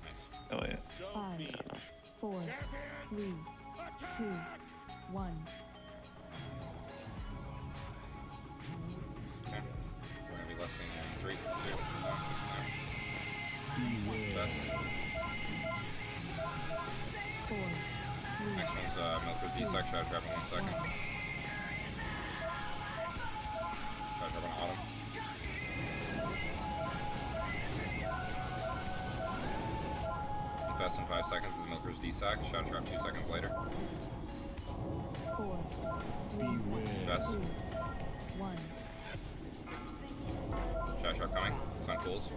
F: Nice.
G: Hell yeah.
K: 5, 4, 3, 2, 1.
F: Okay. We're gonna be listening in 3, 2, 1. Best.
K: 4, 3,
F: Next one's Milker's D-Sec. Shadow Trap in 1 second. Shadow Trap on Autumn. Infest in 5 seconds is Milker's D-Sac. Shadow Trap 2 seconds later.
K: 4, 3,
F: Infest.
K: 2, 1.
F: Shadow Trap coming. It's on pools.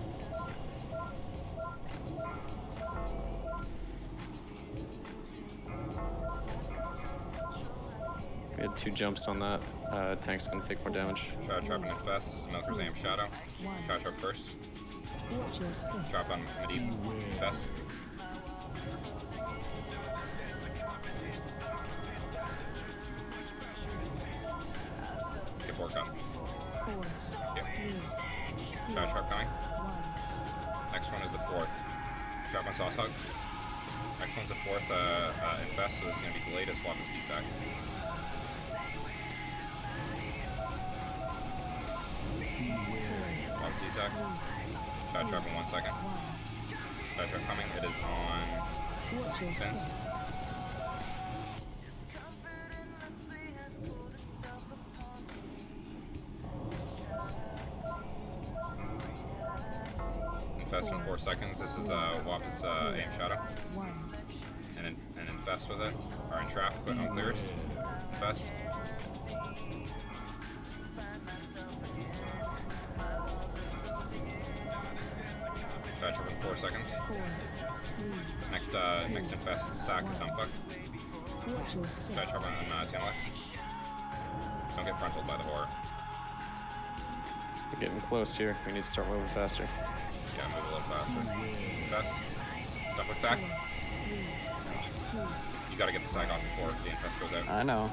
N: We had 2 jumps on that. Tank's gonna take more damage.
F: Shadow Trap and Infest. This is Milker's Aim Shadow. Shadow Trap first.
K: Watch your step.
F: Trap on Medivh. Infest. Get Bork up.
K: 4,
F: Yep.
K: 3,
F: Shadow Trap coming.
K: 1.
F: Next one is the 4th. Trap on Sauce Hug. Next one's the 4th Infest, so this is going to be delayed as Swap is D-Sac. Swap is D-Sac. Shadow Trap in 1 second. Shadow Trap coming. It is on
K: Watch your
F: Sins.
K: step.
F: Infest in 4 seconds. This is Wap's Aim Shadow.
K: 1.
F: And Infest with it. Or Entrap on clearest. Infest. Shadow Trap in 4 seconds.
K: 4, 3,
F: Next Infest sack is Dumbfuck.
K: watch your step.
F: Shadow Trap on Tamlex. Don't get frontaled by the horror.
N: We're getting close here. We need to start moving faster.
F: Yeah, move a little faster. Infest. Dumbfuck sack.
K: 3, 2,
F: You gotta get the sack off before the Infest goes out.
J: I know.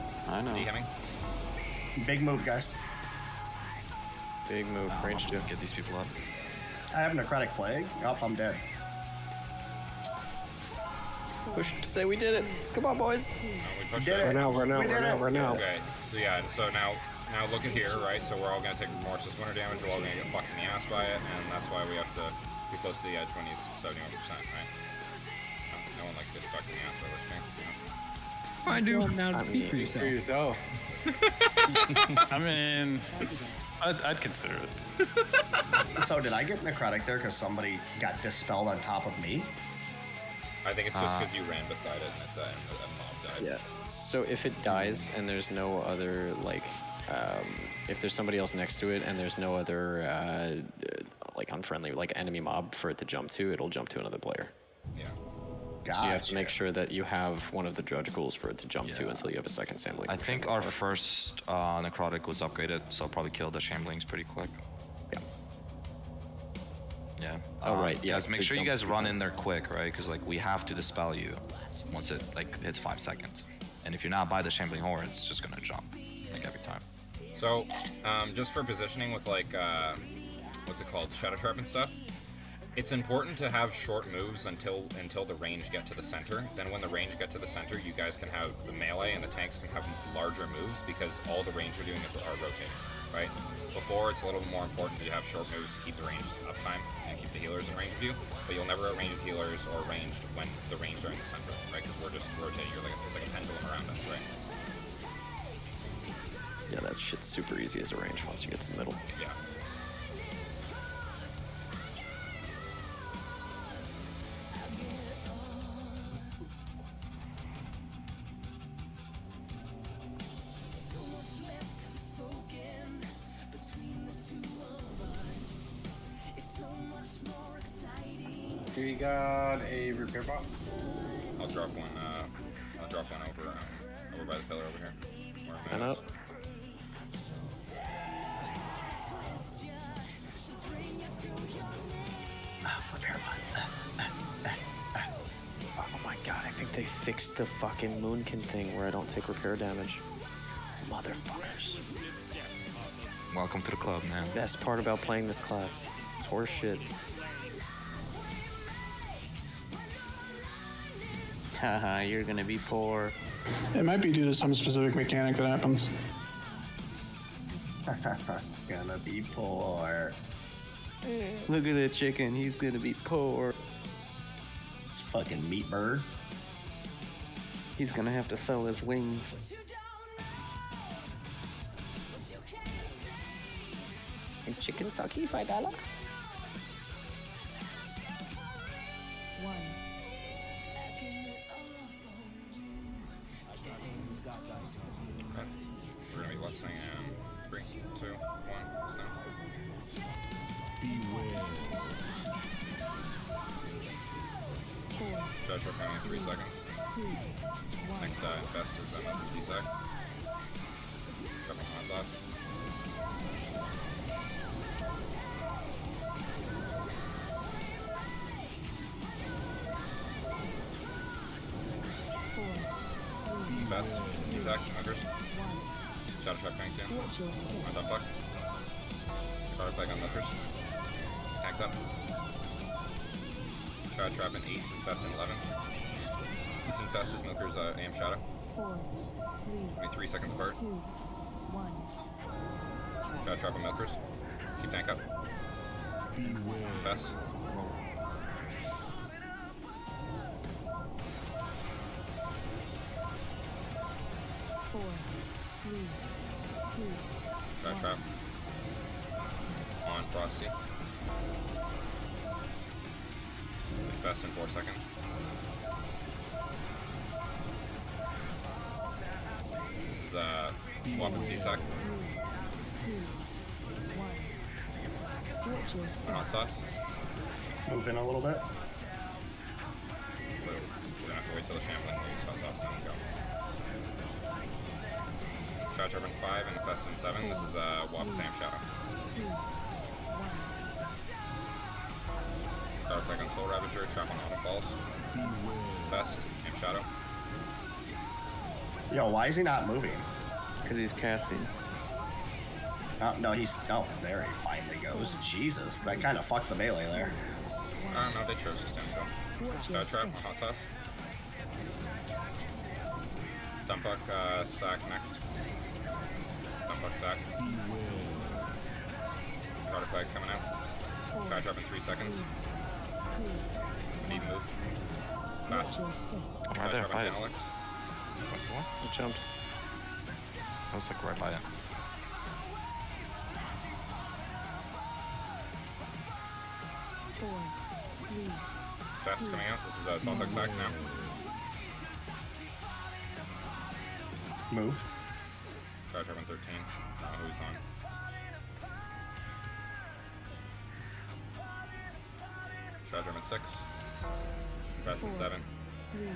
F: D-hemming.
C: Big move, guys.
N: Big move. Range 2.
B: Get these people up.
C: I have necrotic plague. Oh, I'm dead.
N: Push to say we did it. Come on, boys.
F: We pushed
C: Did
F: it.
C: it.
Q: Run out.
F: Okay, so yeah, so now look at here, right? So we're all gonna take remorseless winter damage. We're all gonna get fucked in the ass by it, and that's why we have to be close to the edge when he's 71%, right? No one likes getting fucked in the ass by Lich King.
A: I do.
H: Well, now to speak for yourself.
G: I mean, I'd consider it.
C: So did I get necrotic there because somebody got dispelled on top of me?
F: I think it's just because you ran beside it and a mob died.
N: Yeah. So if it dies and there's no other, like, if there's somebody else next to it and there's no other, like, unfriendly, like, enemy mob for it to jump to, it'll jump to another player.
F: Yeah.
N: So you have to make sure that you have one of the judge ghouls for it to jump to until you have a second sampling.
B: I think our first necrotic was upgraded, so I'll probably kill the Shamblings pretty quick.
N: Yeah. Oh, right, yeah,
B: Guys, make
N: to
B: sure you
N: jump
B: guys
N: people.
B: run in there quick, right? Because like we have to dispel you once it like hits 5 seconds. And if you're not by the shambling horde, it's just gonna jump like every time.
F: So, just for positioning with like, what's it called, Shadow Trap and stuff, it's important to have short moves until the range get to the center. Then when the range get to the center, you guys can have the melee and the tanks can have larger moves because all the range are doing are rotating, right? Before, it's a little bit more important to have short moves to keep the range uptime and keep the healers in range of you, but you'll never outrange the healers or ranged when the range are in the center, right? Because we're just rotating. It's like a pendulum around us, right?
N: Yeah, that shit's super easy as a range once you get to the middle.
F: Yeah.
R: Do you got a repair bot?
F: I'll drop one. I'll drop one over by the pillar over here.
N: And up.
C: Repair
N: Oh my god, I think they fixed the fucking Moonkin thing where I don't take repair damage. Motherfuckers.
B: Welcome to the club, man.
N: Best part about playing this class. It's horse shit.
J: Haha, you're gonna be poor.
E: It might be due to some specific mechanic that happens.
C: Gonna be poor.
J: Look at that chicken, he's gonna be poor.
C: It's fucking meat bird.
J: He's gonna have to sell his wings.
N: And chicken sucky $5?
K: One.
F: Okay. We're gonna be blessing in 3, 2, 1, snow. Shadow Trap coming in 3 seconds. Next infest is another D-sec. Dropping hot sauce. Infest, D-sec, Hookers. Shadow Trap coming soon. On that fuck. Guard plague on Hookers. Tanks up. Shadow Trap in 8, Infest in 11. This Infest is Milker's AM Shadow.
K: 4, 3,
F: 3 seconds apart.
K: 2, 1.
F: Shadow Trap and Milkers. Keep tank up. Infest.
K: Four, 3, 2.
F: Shadow Trap. On Frosty. Infest in 4 seconds. This is Wappets D-Sec.
K: 3, 2, 1. Watch your step.
F: Hot sauce.
C: Move in a little bit.
F: We're gonna have to wait till the shambling leaves hot sauce, then we go. Shadow Trap in 5 and Infest in 7. This is Wappets AM Shadow.
K: 2, 1.
F: Dark Plague on Soul Ravager, Trap on Auto Falls. Infest, AM Shadow.
C: Yo, why is he not moving?
J: Because he's casting.
C: No, he's. Oh, there he finally goes. Jesus, that kind of fucked the melee there.
F: I don't know, they chose to stand still. Shadow Trap, Hot Sauce. Dumpbuck, Sack next. Dumpbuck, Sack. Dark Plague's coming out. Shadow Trap in 3 seconds. Need to move. Fast.
B: I'm right there,
F: Shadow Trap
B: fight
F: on
B: it.
F: Alex.
B: What? I jumped. I was like right by it.
K: Four, 3.
F: Fast coming out. This is Saltsuck Sack now.
C: Move.
F: Shadow Trap on 13. I don't know who he's on. Shadow Trap on 6. Fast in 7.
K: 3,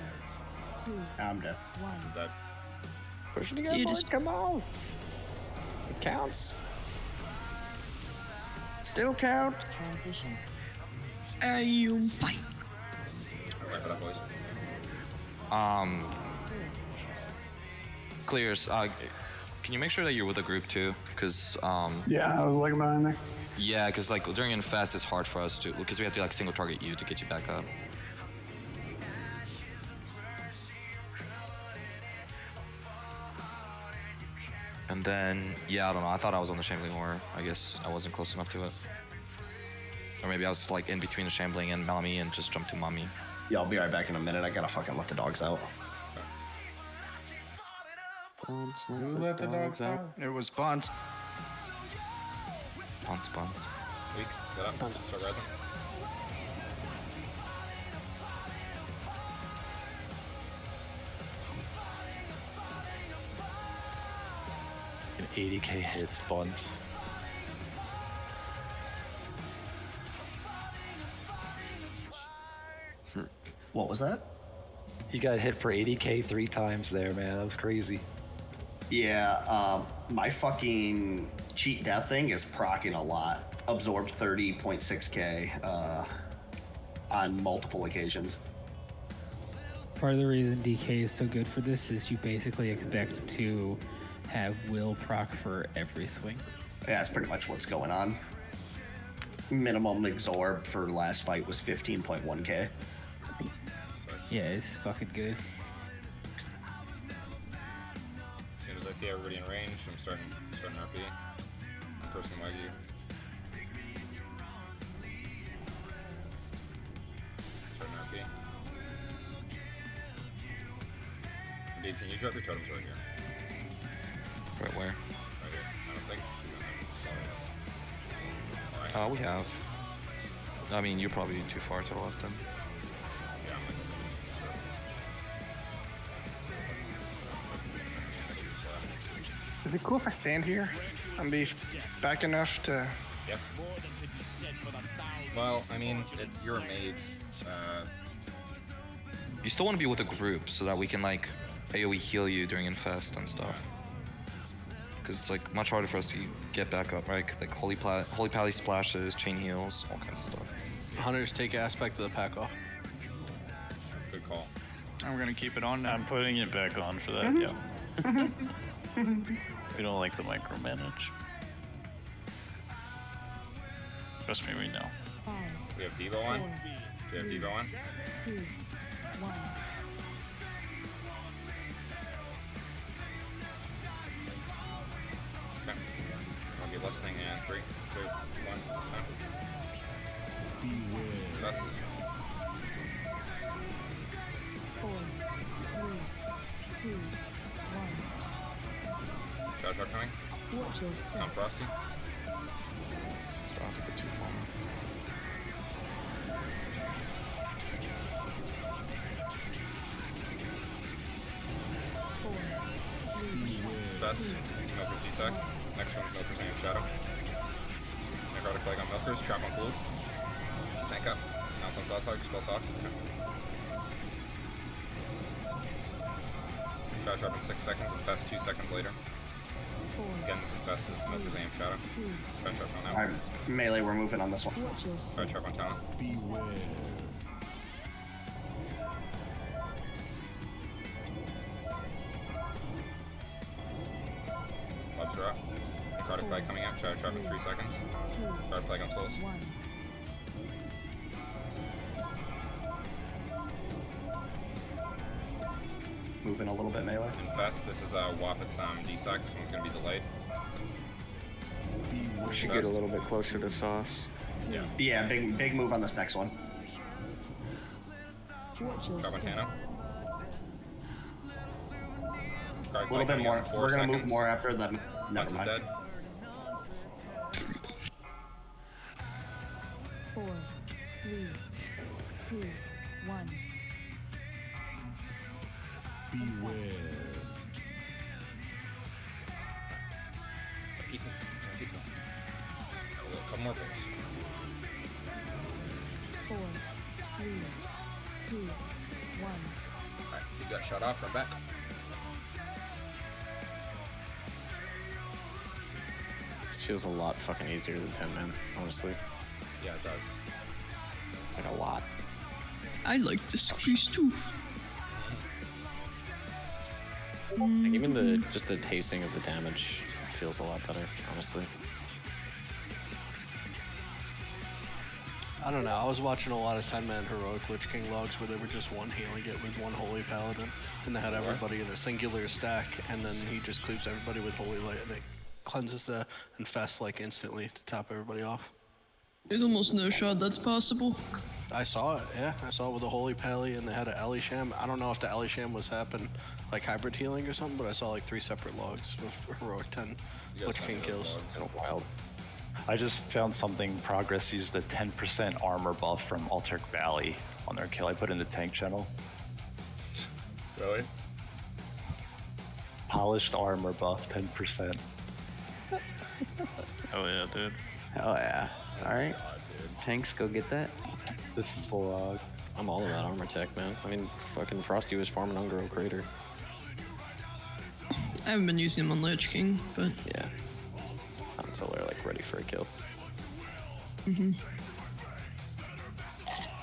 K: 2.
C: I'm dead.
F: This is dead.
N: Push it again,
A: You
N: boys.
A: just-
N: Come on. It counts.
J: Still count.
K: Transition.
A: You bite.
F: I'll wrap it up, boys.
B: Clears. Can you make sure that you're with a group too? Cause
E: Yeah, I was looking behind there.
B: yeah, cause like during Infest it's hard for us to, because we have to like single target you to get you back up. And then yeah, I don't know. I thought I was on the shambling, or I guess I wasn't close enough to it. Or maybe I was like in between the shambling and Mami and just jumped to Mami.
C: Yeah, I'll be right back in a minute. I gotta fucking let the dogs out.
R: Who let the dogs out?
I: It was Bonds.
B: Bonds.
F: Weak. Get up. Start rising.
P: An 80k hits buns.
C: What was that?
P: You got hit for 80k 3 times there, man. That was crazy.
C: Yeah, my fucking cheat death thing is proccing a lot. Absorbed 30.6k on multiple occasions.
H: Part of the reason DK is so good for this is you basically expect to have will proc for every swing.
C: Yeah, that's pretty much what's going on. Minimum absorb for last fight was 15.1k.
H: Yeah, it's fucking good.
F: As soon as I see everybody in range, I'm starting RP. Cursing Wagyu. Starting RP. Gabe, can you drop your totems right here?
B: Right where?
F: Right here. I don't think it's Alright.
B: We have. I mean, you're probably too far to the left then.
F: Yeah, I'm like,
I: Is it cool if I stand here? I'm be back enough to.
F: Yep. Well, I mean, you're a mage.
B: You still want to be with a group so that we can like AoE heal you during Infest and stuff. Because it's like much harder for us to get back up, right? Like Holy Pally splashes, chain heals, all kinds of stuff.
D: Hunters take aspect of the pack off.
F: Good call.
I: I'm gonna keep it on now.
G: I'm putting it back on for that, yeah. We don't like the micromanage. Trust me, we know.
F: We have Devo on. Do we have Devo on?
K: 2, 1.
F: Okay. I'll be listening in 3, 2, 1. Sound. Best.
K: 4, 3, 2, 1.
F: Charge rock coming.
K: Watch your step.
F: On Frosty.
B: Don't take it too long.
F: Best. Smoker's D-Sec. Next one's Milker's Aim Shadow. Necrotic Plague on Milkers. Trap on Cools. Tank up. Bounce on Sauce Hog. Spell Socks. Okay. Shot Sharp in 6 seconds. Infest 2 seconds later. Again, this Infest is Milker's Aim Shadow. Shot Sharp on that.
C: Alright, melee, we're moving on this one.
F: Shot Sharp on Talon. Clubs are up. Necrotic Plague coming out. Shadow Sharp in 3 seconds. Necrotic Plague on Souls.
C: Moving a little bit melee.
F: Infest, this is WAP at some D-Sec. This one's going to be delayed.
J: We should get a little bit closer to Sauce.
F: Yeah.
C: Yeah, big move on this next one.
F: Drop on Tano.
C: A little bit more. We're gonna move more after the.
F: Once
C: Never
F: is
C: mind.
F: dead.
K: 4, 3, 2, 1.
M: Beware.
F: Keep going. A couple more pulls.
K: 4, 3, 2, 1.
F: Alright, you got shot off from back.
N: This feels a lot fucking easier than 10 man, honestly.
F: Yeah, it does.
N: Like a lot.
A: I like the squeeze too.
N: Like even the just the tasting of the damage feels a lot better, honestly.
D: I don't know. I was watching a lot of 10-man heroic Lich King logs where they were just one healing it with one Holy Paladin, and they had everybody in a singular stack, and then he just cleaves everybody with Holy Light, and it cleanses the infest like instantly to top everybody off.
A: There's almost no shot that's possible.
D: I saw it, yeah. I saw it with a Holy Pally, and they had an Elisham. I don't know if the Elisham was like hybrid healing or something, but I saw like 3 separate logs with heroic 10 Lich King kills.
N: Kind of wild.
P: I just found something. Progress used a 10% armor buff from Alteric Valley on their kill. I put in the tank channel.
F: Really?
P: Polished armor buff, 10%.
G: Oh yeah, dude.
J: Oh yeah. Alright. Tanks, go get that.
P: This is the log.
N: I'm all about armor tech, man. I mean, fucking Frosty was farming Ungro Crater.
A: I haven't been using him on Lich King, but
N: yeah. Not until they're like ready for a kill.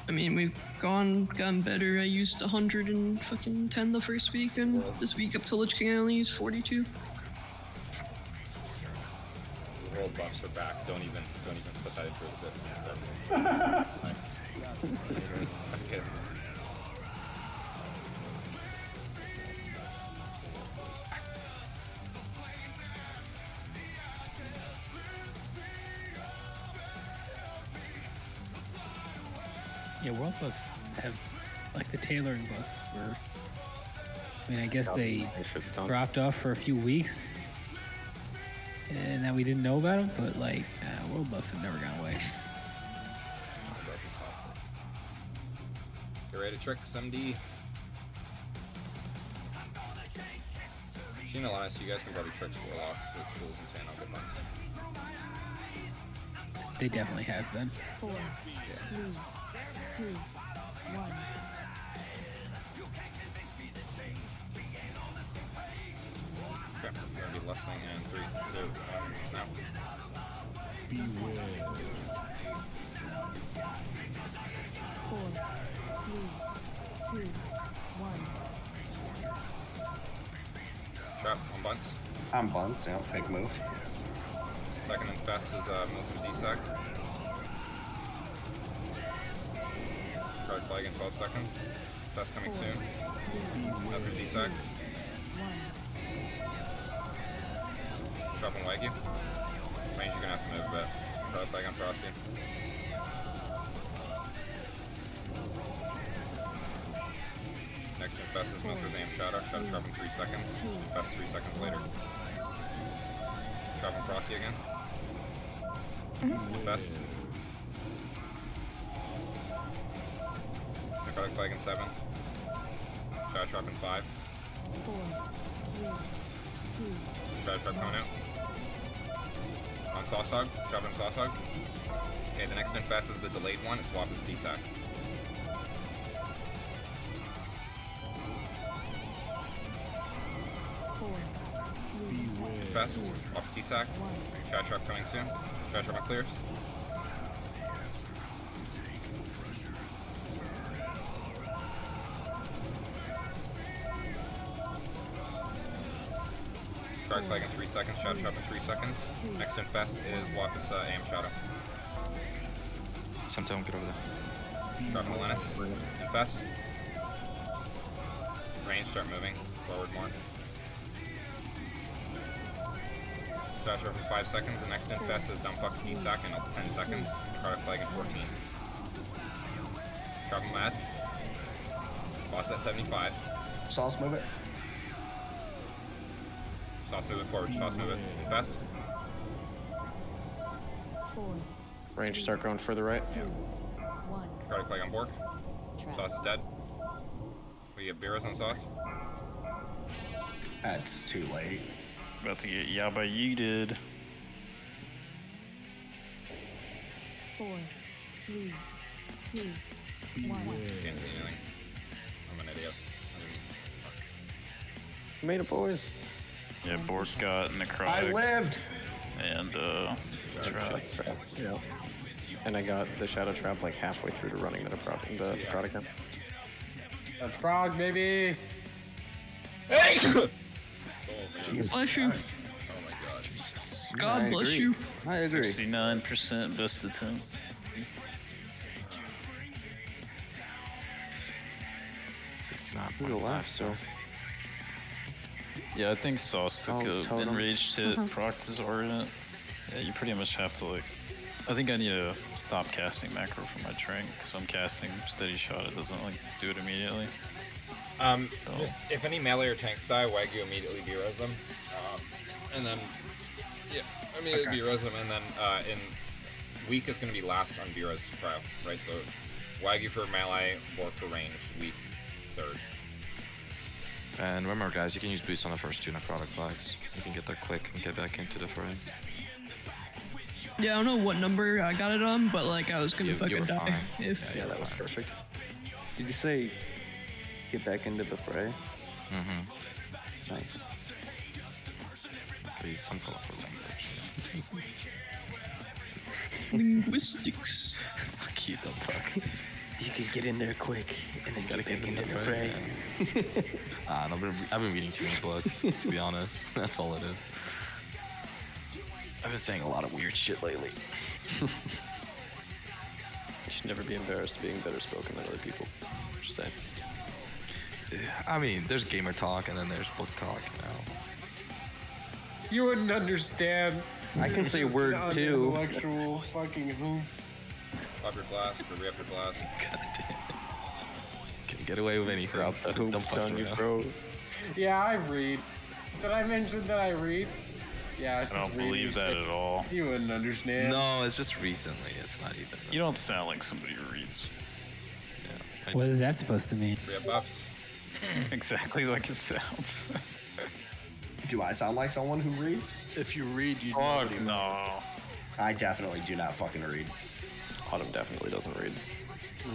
A: I mean, we've gotten better. I used 110 the first week, and this week up to Lich King I only used 42.
F: World buffs are back. Don't even put that into existence. Okay.
H: Yeah, world buffs have like the tailoring buffs were. I mean, I guess they dropped off for a few weeks, and that we didn't know about them. But like, world buffs have never gone away.
F: Get ready to trick MD. Sheena Elias, you guys can probably trick Warlocks with tools and Sand on good months.
H: They definitely have been.
K: 4, 3, 2, 1.
F: Okay, we're gonna be lusting in 3, 2, 1, snap.
K: Beware. 4, 3, 2, 1.
F: Shot on bunts.
C: I'm bumped. Yeah, big move.
F: Second infest is Milker's DSAC. Card flag in 12 seconds. Infest coming soon. Milker's DSAC. Drop and Wagyu. Range, you're gonna have to move a bit. Card flag on Frosty. Next infest is Milker's aim Shadow. Shadow drop in 3 seconds. Infest 3 seconds later. Drop on Frosty again. Infest. Necrotic Plague in 7. Shadow Trap in 5.
K: 4, 3, 2.
F: Shadow Trap coming out. On Sauce Hog. Shove in Sauce Hog. Okay, the next infest is the delayed one. It's Wapis T-Sac. Infest. Wapis T-Sac. Shadow Trap coming soon. Shadow Trap on clearest. Dark Plague in 3 seconds, Shadow Trap in 3 seconds. Next infest is Wapis Aim Shadow.
G: Sometime get over there.
F: Dropping the Lennis. Infest. Range, start moving. Forward more. Shadow Trap in 5 seconds. The next infest is Dumbfuck's DSAC in 10 seconds. Dark Plague in 14. Dropping Mad. Boss at 75.
C: Sauce, move it.
F: Sauce, move it forward. Sauce, move it. Infest.
K: 4.
N: Range, start going further right.
K: 2, 1.
F: Necrotic Plague on Bork. Sauce is dead. We get Beerus on Sauce.
C: That's too late.
G: About to get Yaba yeeted.
K: 4, 3, 2, 1.
F: Can't see anything. I'm an idiot.
N: Made it, boys.
G: Yeah, Bork got necrotic.
C: I lived.
G: And
C: Trap.
J: Yeah.
N: And I got the Shadow Trap like halfway through to running the product again.
R: That's Prog, baby!
F: Hey!
A: Bless you.
F: Oh my god.
A: God
P: I
A: bless
P: agree.
A: you.
P: I agree.
G: 69% best attempt.
B: 69.
J: Who's alive still?
G: Yeah, I think Sauce took
J: Oh,
G: a
J: totem.
G: enraged hit, proc his Orient. Yeah, you pretty much have to like. I think I need to stop casting macro for my Trank, so I'm casting Steady Shot. It doesn't like do it immediately.
F: Just if any melee or tanks die, Wagyu immediately B-res them. And then, yeah, immediately B-res them, and then in weak is going to be last on B-res prep, right? So Wagyu for melee, Bork for range, weak third.
B: And remember, guys, you can use boost on the first 2 necrotic flags. You can get there quick and get back into the fray.
A: Yeah, I don't know what number I got it on, but like I was gonna
B: You
A: fucking
B: were
A: die
B: fine.
A: if.
N: Yeah, that was perfect.
J: Did you say get back into the fray?
B: Mm-hmm.
J: Nice.
B: Please, some colorful language.
A: Linguistics.
B: Fuck you, dumb fuck.
J: You can get in there quick and then get back into the fray.
B: I've been reading too many books, to be honest. That's all it is. I've been saying a lot of weird shit lately.
N: You should never be embarrassed being better spoken than other people. Just saying.
B: I mean, there's gamer talk and then there's book talk, you know.
R: You wouldn't understand.
J: I can say word too.
R: Intellectual fucking hoops.
F: Pop your flask, or re-up your flask.
B: God damn. Can get away with anything.
N: Drop the
B: Don't
N: hoops
B: fuck
N: down you,
B: around.
N: bro.
R: Yeah, I read. Did I mention that I read? Yeah,
G: I don't believe that at all.
R: You wouldn't understand.
B: No, it's just recently. It's not even.
G: You don't sound like somebody who reads.
B: Yeah.
H: What is that supposed to mean?
F: Re-up buffs.
G: Exactly like it sounds.
C: Do I sound like someone who reads?
D: If you read, you
G: Oh, no.
C: I definitely do not fucking read.
N: Autumn definitely doesn't read.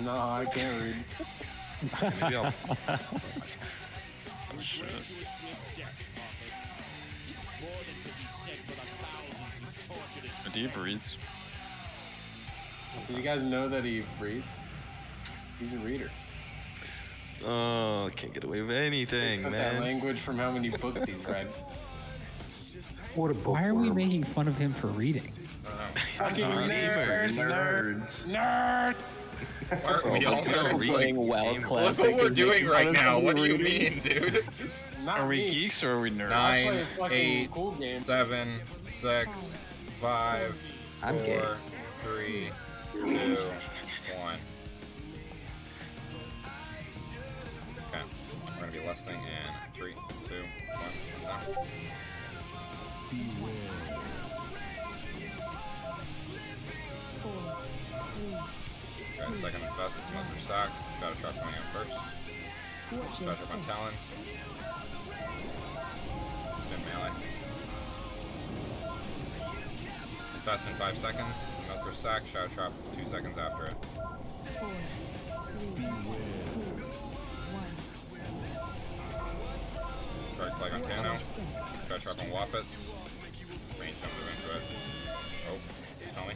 R: No, I can't read.
B: Maybe I'll.
G: Oh, shit. Deep reads.
R: Did you guys know that he reads? He's a reader.
B: Oh, can't get away with anything,
R: Put that
B: man.
R: language from how many books he's read.
Q: What a
H: Why are we making fun of him for reading?
R: Fucking nerds,
C: Nerds.
R: nerd.
F: We all know
N: Playing WoW
F: Look
N: Classic.
F: what we're
N: and
F: doing
N: making
F: right
N: fun of
F: now.
N: him
F: What do you
N: reading.
F: mean, dude?
R: Not
G: Are we
R: me.
G: geeks or are we nerds?
R: play
F: 9,
R: a fucking
F: 8,
R: cool game.
F: 7, 6, 5,
J: I'm gay.
F: 4, 3, 2, 1. Okay, we're gonna be lusting in 3, 2, 1. Stop. Okay, second infest is Mother Sack. Shadow Trap coming out first. Shadow Trap on Talon. Then melee. Infest in 5 seconds. This is Mother Sack. Shadow Trap 2 seconds after it.
K: 4, 3, 2, 1.
F: Dark Plague on Tano. Shadow Trap on Wappets. Range jump into it. Oh, tell me.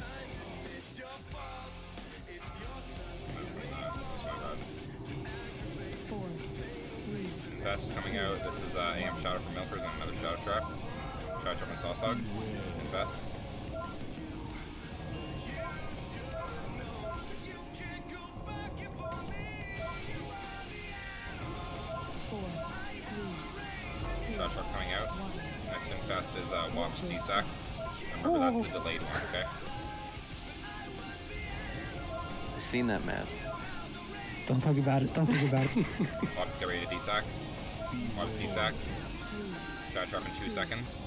F: That's my bad.
K: 4, 3,
F: Infest coming out. This is AM Shadow from Milkers and another Shadow Trap. Shadow Trap on Sauce Hog. Infest. Shadow Trap coming out. Next infest is Wops DSAC. Remember that's the delayed one, okay?
J: I've seen that, Matt.
H: Don't talk about it. Don't talk about it.
F: Wops get ready to DSAC. Wops DSAC. Shadow Trap in 2 seconds.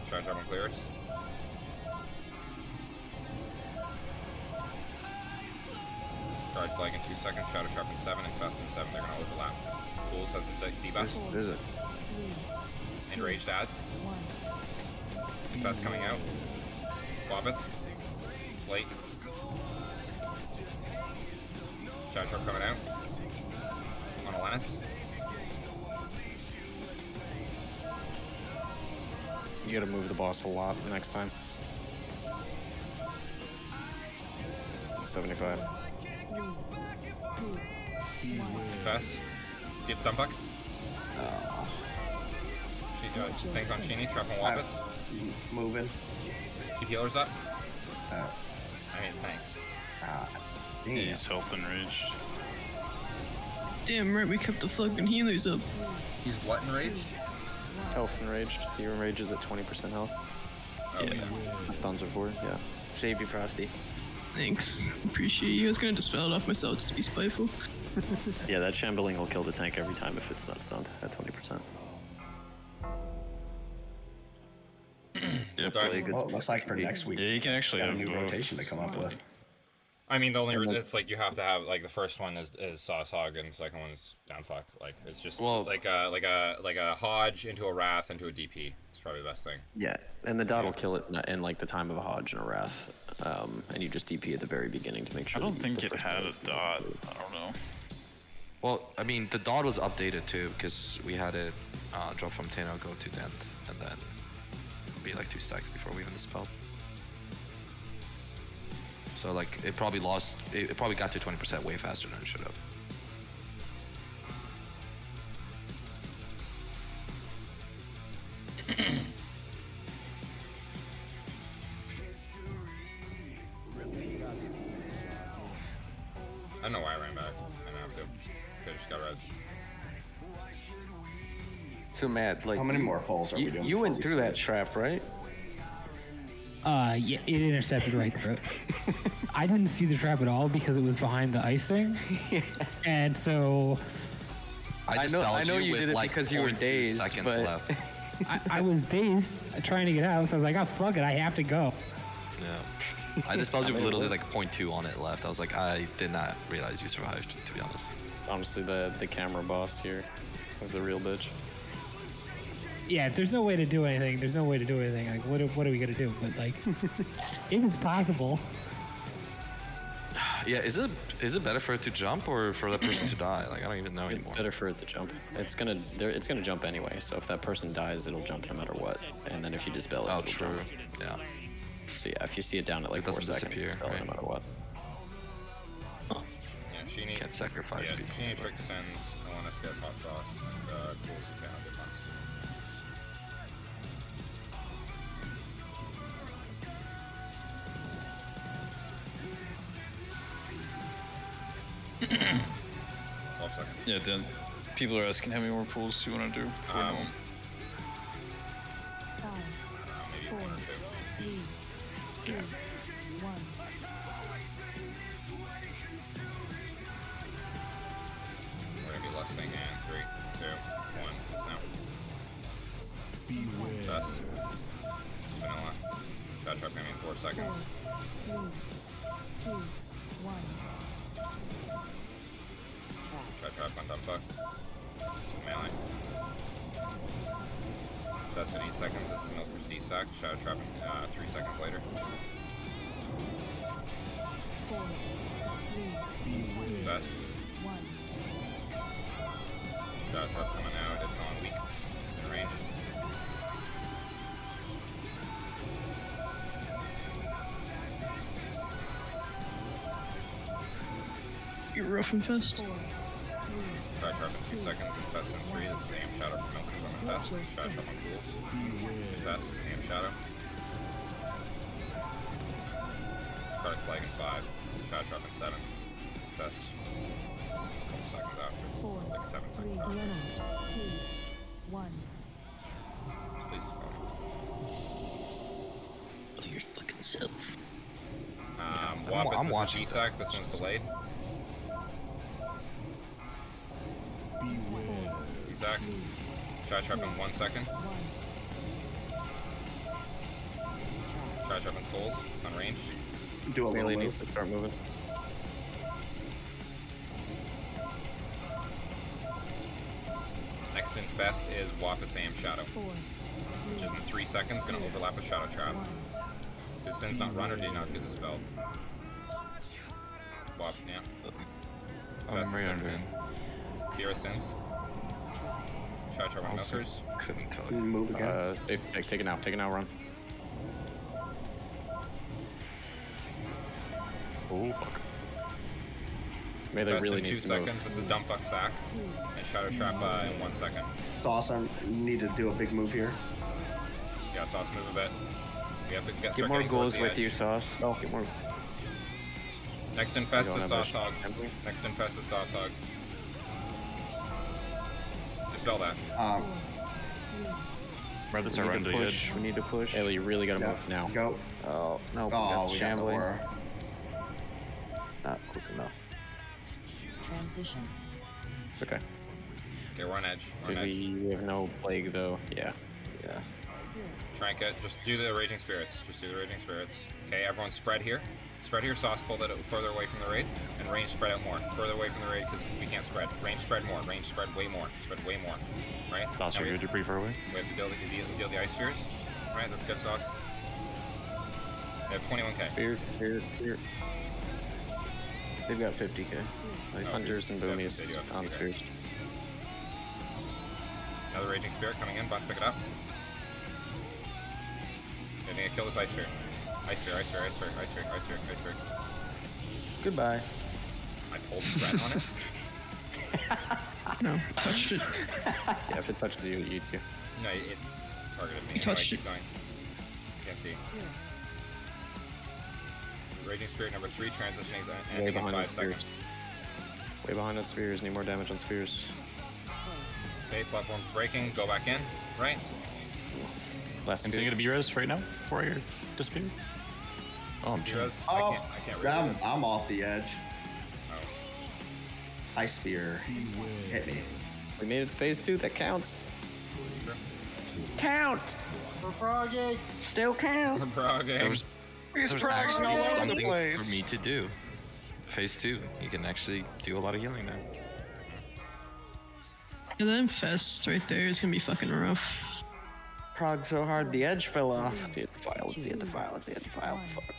F: Shadow Trap on clearance. Guard Plague in 2 seconds. Shadow Trap in 7. Infest in 7. They're gonna overlap. Fools has the debuff.
J: There's a
F: Enraged Ad. Infest coming out. Wobbits. Slate. Shadow Trap coming out. On Alanis.
N: You gotta move the boss a lot next time. 75.
F: Fast. Deep Dumpfuck. Things on Sheeny, trap on Wobbits.
C: Moving.
F: Keep healers up.
C: Oh.
F: I mean, thanks.
G: He's health enraged.
A: Damn right, we kept the fucking healers up.
F: He's what enraged?
N: Health enraged. He enrages at 20% health.
F: Oh, yeah.
N: Thuns are forward, yeah.
J: Save you, Frosty.
A: Thanks. Appreciate you. I was gonna dispel it off myself just to be spiteful.
N: Yeah, that shambling will kill the tank every time if it's not stunned at 20%.
C: Well, it looks like for next week.
G: Yeah, you can actually
C: got a
G: have
C: new
G: both.
C: rotation to come up with.
F: I mean, the only it's like you have to have like the first one is Sawsog and the second one is Downfuck. Like it's just like a Hodge into a Wrath into a DP. It's probably the best thing.
N: Yeah, and the dot will kill it in like the time of a Hodge and a Wrath, and you just DP at the very beginning to make sure.
G: I don't think it had a dot. I don't know.
B: Well, I mean, the dot was updated too because we had it drop from Tano, go to Dent, and then be like 2 stacks before we even dispelled. So like it probably lost. It probably got to 20% way faster than it should have.
F: I don't know why I ran back. I didn't have to. I just got res.
J: So Matt, like
C: how many more falls are we doing?
J: You went through that trap, right?
H: Yeah, it intercepted right through it. I didn't see the trap at all because it was behind the ice thing. And so...
J: I know you did it like because you were dazed, but...
B: left.
H: I was dazed trying to get out, so I was like, oh, fuck it, I have to go.
B: Yeah. I dispelled you with literally like 0.2 on it left. I was like, I did not realize you survived, to be honest.
N: Honestly, the camera boss here was the real bitch.
H: Yeah, if there's no way to do anything, there's no way to do anything. Like, what are we gonna do? But like, if it's possible.
B: Yeah, is it better for it to jump or for that person to die? Like, I don't even know anymore.
N: It's better for it to jump. It's gonna jump anyway. So if that person dies, it'll jump no matter what. And then if you dispel it, it'll
B: true.
N: jump.
B: Yeah.
N: So yeah, if you see it down at like 4 seconds, dispel it no matter what.
F: Yeah, Sheeny
B: can't sacrifice
F: yeah,
B: people.
F: Sheeny Trick sends ONS get hot sauce and Cools and Tano get nuts.
G: Yeah, then people are asking how many more pulls you want to do.
F: Maybe 1 or 2.
K: Yeah.
F: We're gonna be lusting and 3, 2, 1. It's now. Best. It's vanilla. Shot trap coming in 4 seconds.
K: 3, 2, 1.
F: Shot trap on Dumpfuck. It's melee. That's in 8 seconds. This is Milker's D-Sack. Shadow trap 3 seconds later.
K: 4, 3,
F: Best.
K: 1.
F: Shadow trap coming out. It's on weak in range.
A: You're rough and fast.
F: Shadow trap in 2 seconds. Infest in 3. This is aim shadow for Milker's on Infest. Shadow trap on Cools. Infest. Aim shadow. Cardinal Plague in 5. Shadow trap in 7. Infest. A couple seconds after. Like 7 seconds after.
K: 2, 1.
F: Please just
A: Oh, your fucking self.
F: Wobbits is a
B: watching
F: G-Sack. This one's delayed. G-Sack. Shadow trap in 1 second. Shadow trap in Souls. It's unranged.
C: Do a little
N: Melee
C: move.
N: needs to start moving.
F: Next infest is Wobbits Am Shadow, which is in 3 seconds, going to overlap with Shadow Trap. Did Sins not run or did he not get dispelled? Wop, yeah. Infest is 17. Kira Sins. Shadow Trap on milkers.
P: Couldn't tell
C: you. Move again.
N: Take it out, run.
G: Oh, fuck.
N: Melee
F: Fest
N: really
F: in 2
N: needs to move.
F: seconds. This is dumb fuck sack. And Shadow Trap in 1 second.
C: Sauce, I need to do a big move here.
F: Yeah, Sauce, move a bit. We have to
J: Get
F: start
J: more
F: getting towards
J: goals
F: the
J: with
F: edge.
J: you, Sauce. Oh, get more.
F: Next infest
J: You
F: is
J: don't have
F: Sauce Hog. Next infest is Sauce Hog. Dispel that.
G: Rather
J: We
G: start
J: need
G: running
J: to
G: to the
J: push.
G: edge.
J: We need to push.
N: Haley, you really gotta move now.
C: Go.
J: Oh, no.
C: Oh,
J: we got
C: we got the
J: shambling.
C: aura.
J: Not quick enough.
K: Transition.
N: It's okay.
F: Okay, we're on edge. We're
N: Dude,
F: on edge.
N: we have no plague though. Yeah.
J: Yeah.
F: Trinket. Just do the Raging Spirits. Just do the Raging Spirits. Okay, everyone spread here. Spread here, Sauce, pull that further away from the raid. And range spread out more. Further away from the raid because we can't spread. Range spread more. Range spread way more. Spread way more. Right?
G: Sauce,
F: Now
G: are you pretty far away?
F: we have to deal the Ice Spheres. Right, that's good, Sauce. They have 21k.
J: Sphere. They've got 50k.
N: Like hunters and boomies
F: they do have
N: on
F: 50K.
N: spheres.
F: Another Raging Spirit coming in. Bots pick it up. They're gonna kill this Ice Sphere. Ice Sphere.
J: Goodbye.
F: I pulled spread on it.
A: No, touched it.
N: Yeah, if it touches you, it eats you.
F: No, it targeted me.
A: You
F: Anyway,
A: touched
F: keep
A: it.
F: going. Can't see. Raging Spirit number 3 transitioning
N: Way
F: ending in
N: behind
F: 5
N: the spheres.
F: seconds.
N: Way behind on spheres. Need more damage on spheres.
F: Okay, platform's breaking. Go back in. Right.
N: Last
G: I'm
N: sphere.
G: thinking to be res right now before I disappear. Oh, I'm
F: Heroes.
C: Oh,
F: I can't really do that.
C: I'm off the edge.
F: Oh.
C: Ice Spear hit me.
N: We made it to phase 2. That counts.
F: Sure.
J: Counts.
R: We're frogging.
J: Still count.
F: Prog game.
O: These frags all over the
B: something
O: place.
B: for me to do. Phase 2, you can actually do a lot of healing now.
A: Yeah, that infest right there is gonna be fucking rough.
J: Prog so hard the edge fell off.
N: Let's see it defile. Let's see it defile. Fuck.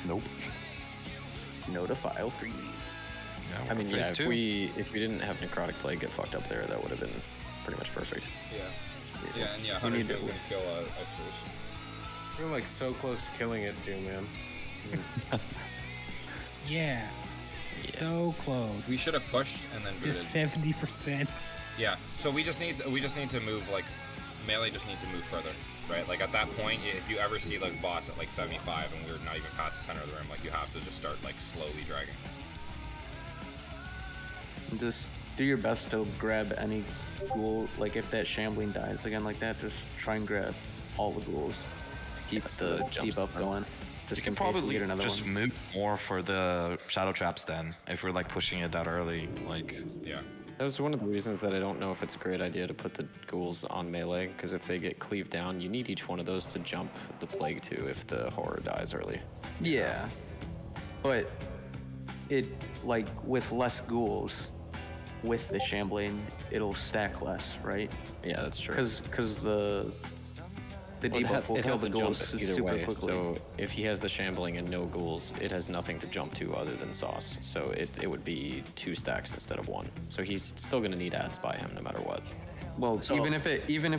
P: Nope.
J: No defile for you.
B: Yeah,
N: I mean,
B: phase
N: yeah,
B: 2.
N: if we didn't have necrotic plague get fucked up there, that would have been pretty much perfect.
F: Yeah. Yeah, and yeah,
J: We
F: 100
J: need to-
F: billions kill Ice Spheres.
R: We're like so close to killing it too, man.
H: Yeah. So close.
F: We should have pushed and then booted.
H: Just 70%.
F: Yeah. So we just need to move like melee just needs to move further, right? Like at that point, if you ever see like boss at like 75 and we're not even past the center of the room, like you have to just start like slowly dragging.
J: Just do your best to grab any ghoul. Like if that shambling dies again like that, just try and grab all the ghouls. Keep the debuff going. Just
B: You can
J: in case we
B: probably
J: get another
B: just
J: one.
B: move more for the shadow traps then, if we're like pushing it that early. Like,
F: yeah.
N: That was one of the reasons that I don't know if it's a great idea to put the ghouls on melee, because if they get cleaved down, you need each one of those to jump the plague to if the horror dies early.
J: Yeah, but it like with less ghouls, with the shambling, it'll stack less, right?
N: Yeah, that's true.
J: Because the
N: Well,
J: debuff will
N: it
J: kill
N: has
J: the
N: to jump
J: ghouls
N: either
J: super
N: way.
J: quickly.
N: So if he has the shambling and no ghouls, it has nothing to jump to other than sauce. So it would be 2 stacks instead of 1. So he's still gonna need adds by him no matter what.
J: Well,
C: So-
J: even if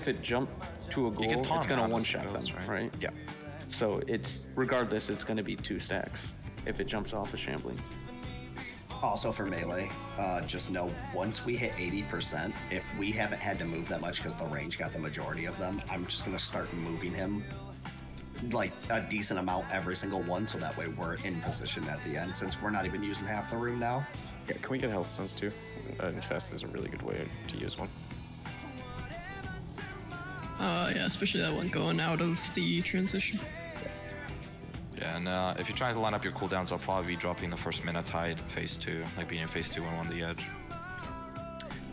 J: it jumped to a
B: can
J: ghoul,
B: taunt
J: it's gonna
B: around
J: one
B: as it
J: shot
B: goes,
J: them,
B: right?
J: right?
B: Yeah.
J: So it's regardless, it's gonna be 2 stacks if it jumps off the shambling.
C: Also for melee, just know once we hit 80%, if we haven't had to move that much because the range got the majority of them, I'm just gonna start moving him like a decent amount every single one, so that way we're in position at the end. Since we're not even using half the room now.
N: Yeah, can we get health stones too? Infest is a really good way to use one.
A: Yeah, especially that one going out of the transition.
B: yeah, and if you're trying to line up your cooldowns, I'll probably be dropping the first minute tide phase 2, like being in phase 2 and on the edge.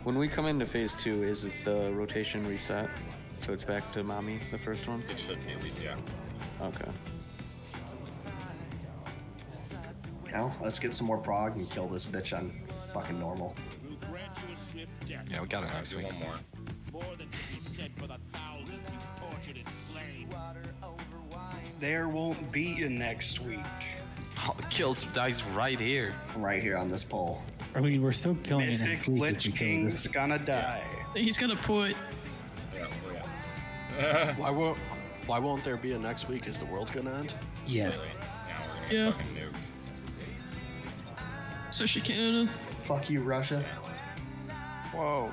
J: When we come into phase 2, is it the rotation reset? So it's back to mommy, the first one?
F: It should be, yeah.
J: Okay.
C: Now let's get some more prog and kill this bitch on fucking normal.
B: Yeah, we got it next
F: Do
B: week.
F: one more.
I: There won't be a next week.
B: Oh, kills dies right here.
C: Right here on this pole.
H: I mean, we're still killing it
C: Mythic
H: next week.
C: Lich King's gonna die.
A: He's gonna put.
F: Yeah, yeah.
D: Why won't there be a next week? Is the world gonna end?
H: Yes.
F: Really? Now we're gonna
A: Yeah.
F: get fucking nuked.
A: Especially Canada.
C: Fuck you, Russia.
I: Whoa.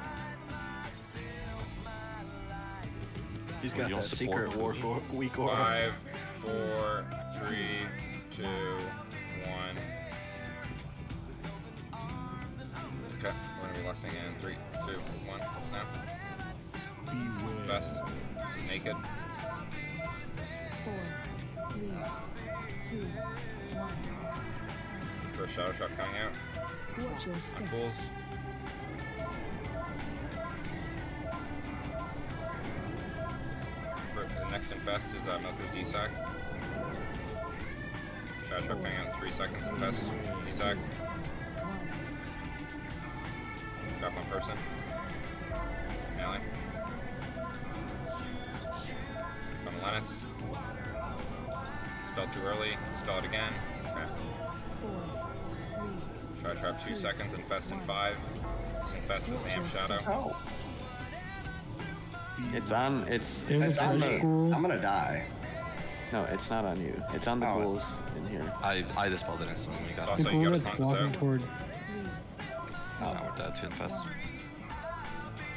D: He's
G: Well,
D: got
G: you don't
D: that
G: support
D: secret war week aura.
F: 5, 4, 3, 2, 1. Okay, we're gonna be listening in 3, 2, 1. Snap. Best. This is naked.
K: 4, 3, 2, 1.
F: First shadow shot coming out.
K: Watch your step.
F: Fools. The next infest is Milker's DSAC. Shadow shot coming out in 3 seconds. Infest. DSAC. Drop one person. Melee. It's on Lennis. Spell too early. Spell it again. Okay.
K: 4, 3.
F: Shadow trap 2 seconds. Infest in 5. This infest is Amp Shadow.
J: It's on. It's
C: on
J: on
C: me.
J: the.
C: I'm gonna die.
J: No, it's not on you. It's on the
C: Oh.
J: ghouls in here.
B: I dispelled it instantly when you got
F: It's
B: it.
F: also
H: The
F: you
H: ghoul
F: gotta
H: that's
F: taunt this
H: walking
F: out.
H: towards.
B: Now we're dead to infest.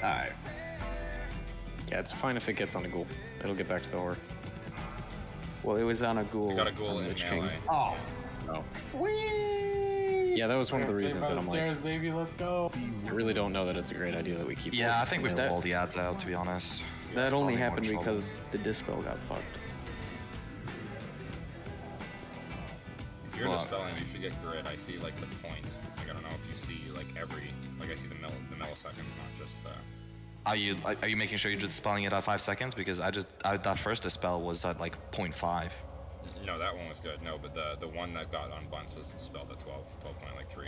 C: Alright.
N: Yeah, it's fine if it gets on a ghoul. It'll get back to the horror.
J: Well, it was on a ghoul.
F: We got a ghoul
J: on
F: in
J: Lich King.
F: melee.
C: Oh.
N: Oh.
C: Whee!
N: Yeah, that was one of the reasons that I'm like,
R: Upstairs, baby, let's go.
N: I really don't know that it's a great idea that we keep.
B: Yeah, I
N: hordes
B: think we
N: in
B: pulled
N: there.
B: all the ads out, to be honest.
J: That only
B: Causing more
J: happened
B: trouble.
J: because the dispel got fucked.
F: If you're
B: Well,
F: dispelling, you should get grid. I see like the point. Like I don't know if you see like every. Like I see the milliseconds, not just the.
B: Are you making sure you're just dispelling it at 5 seconds? Because that first dispel was at like 0.5.
F: No, that one was good. No, but the one that got on bunts was dispelled at 12.3.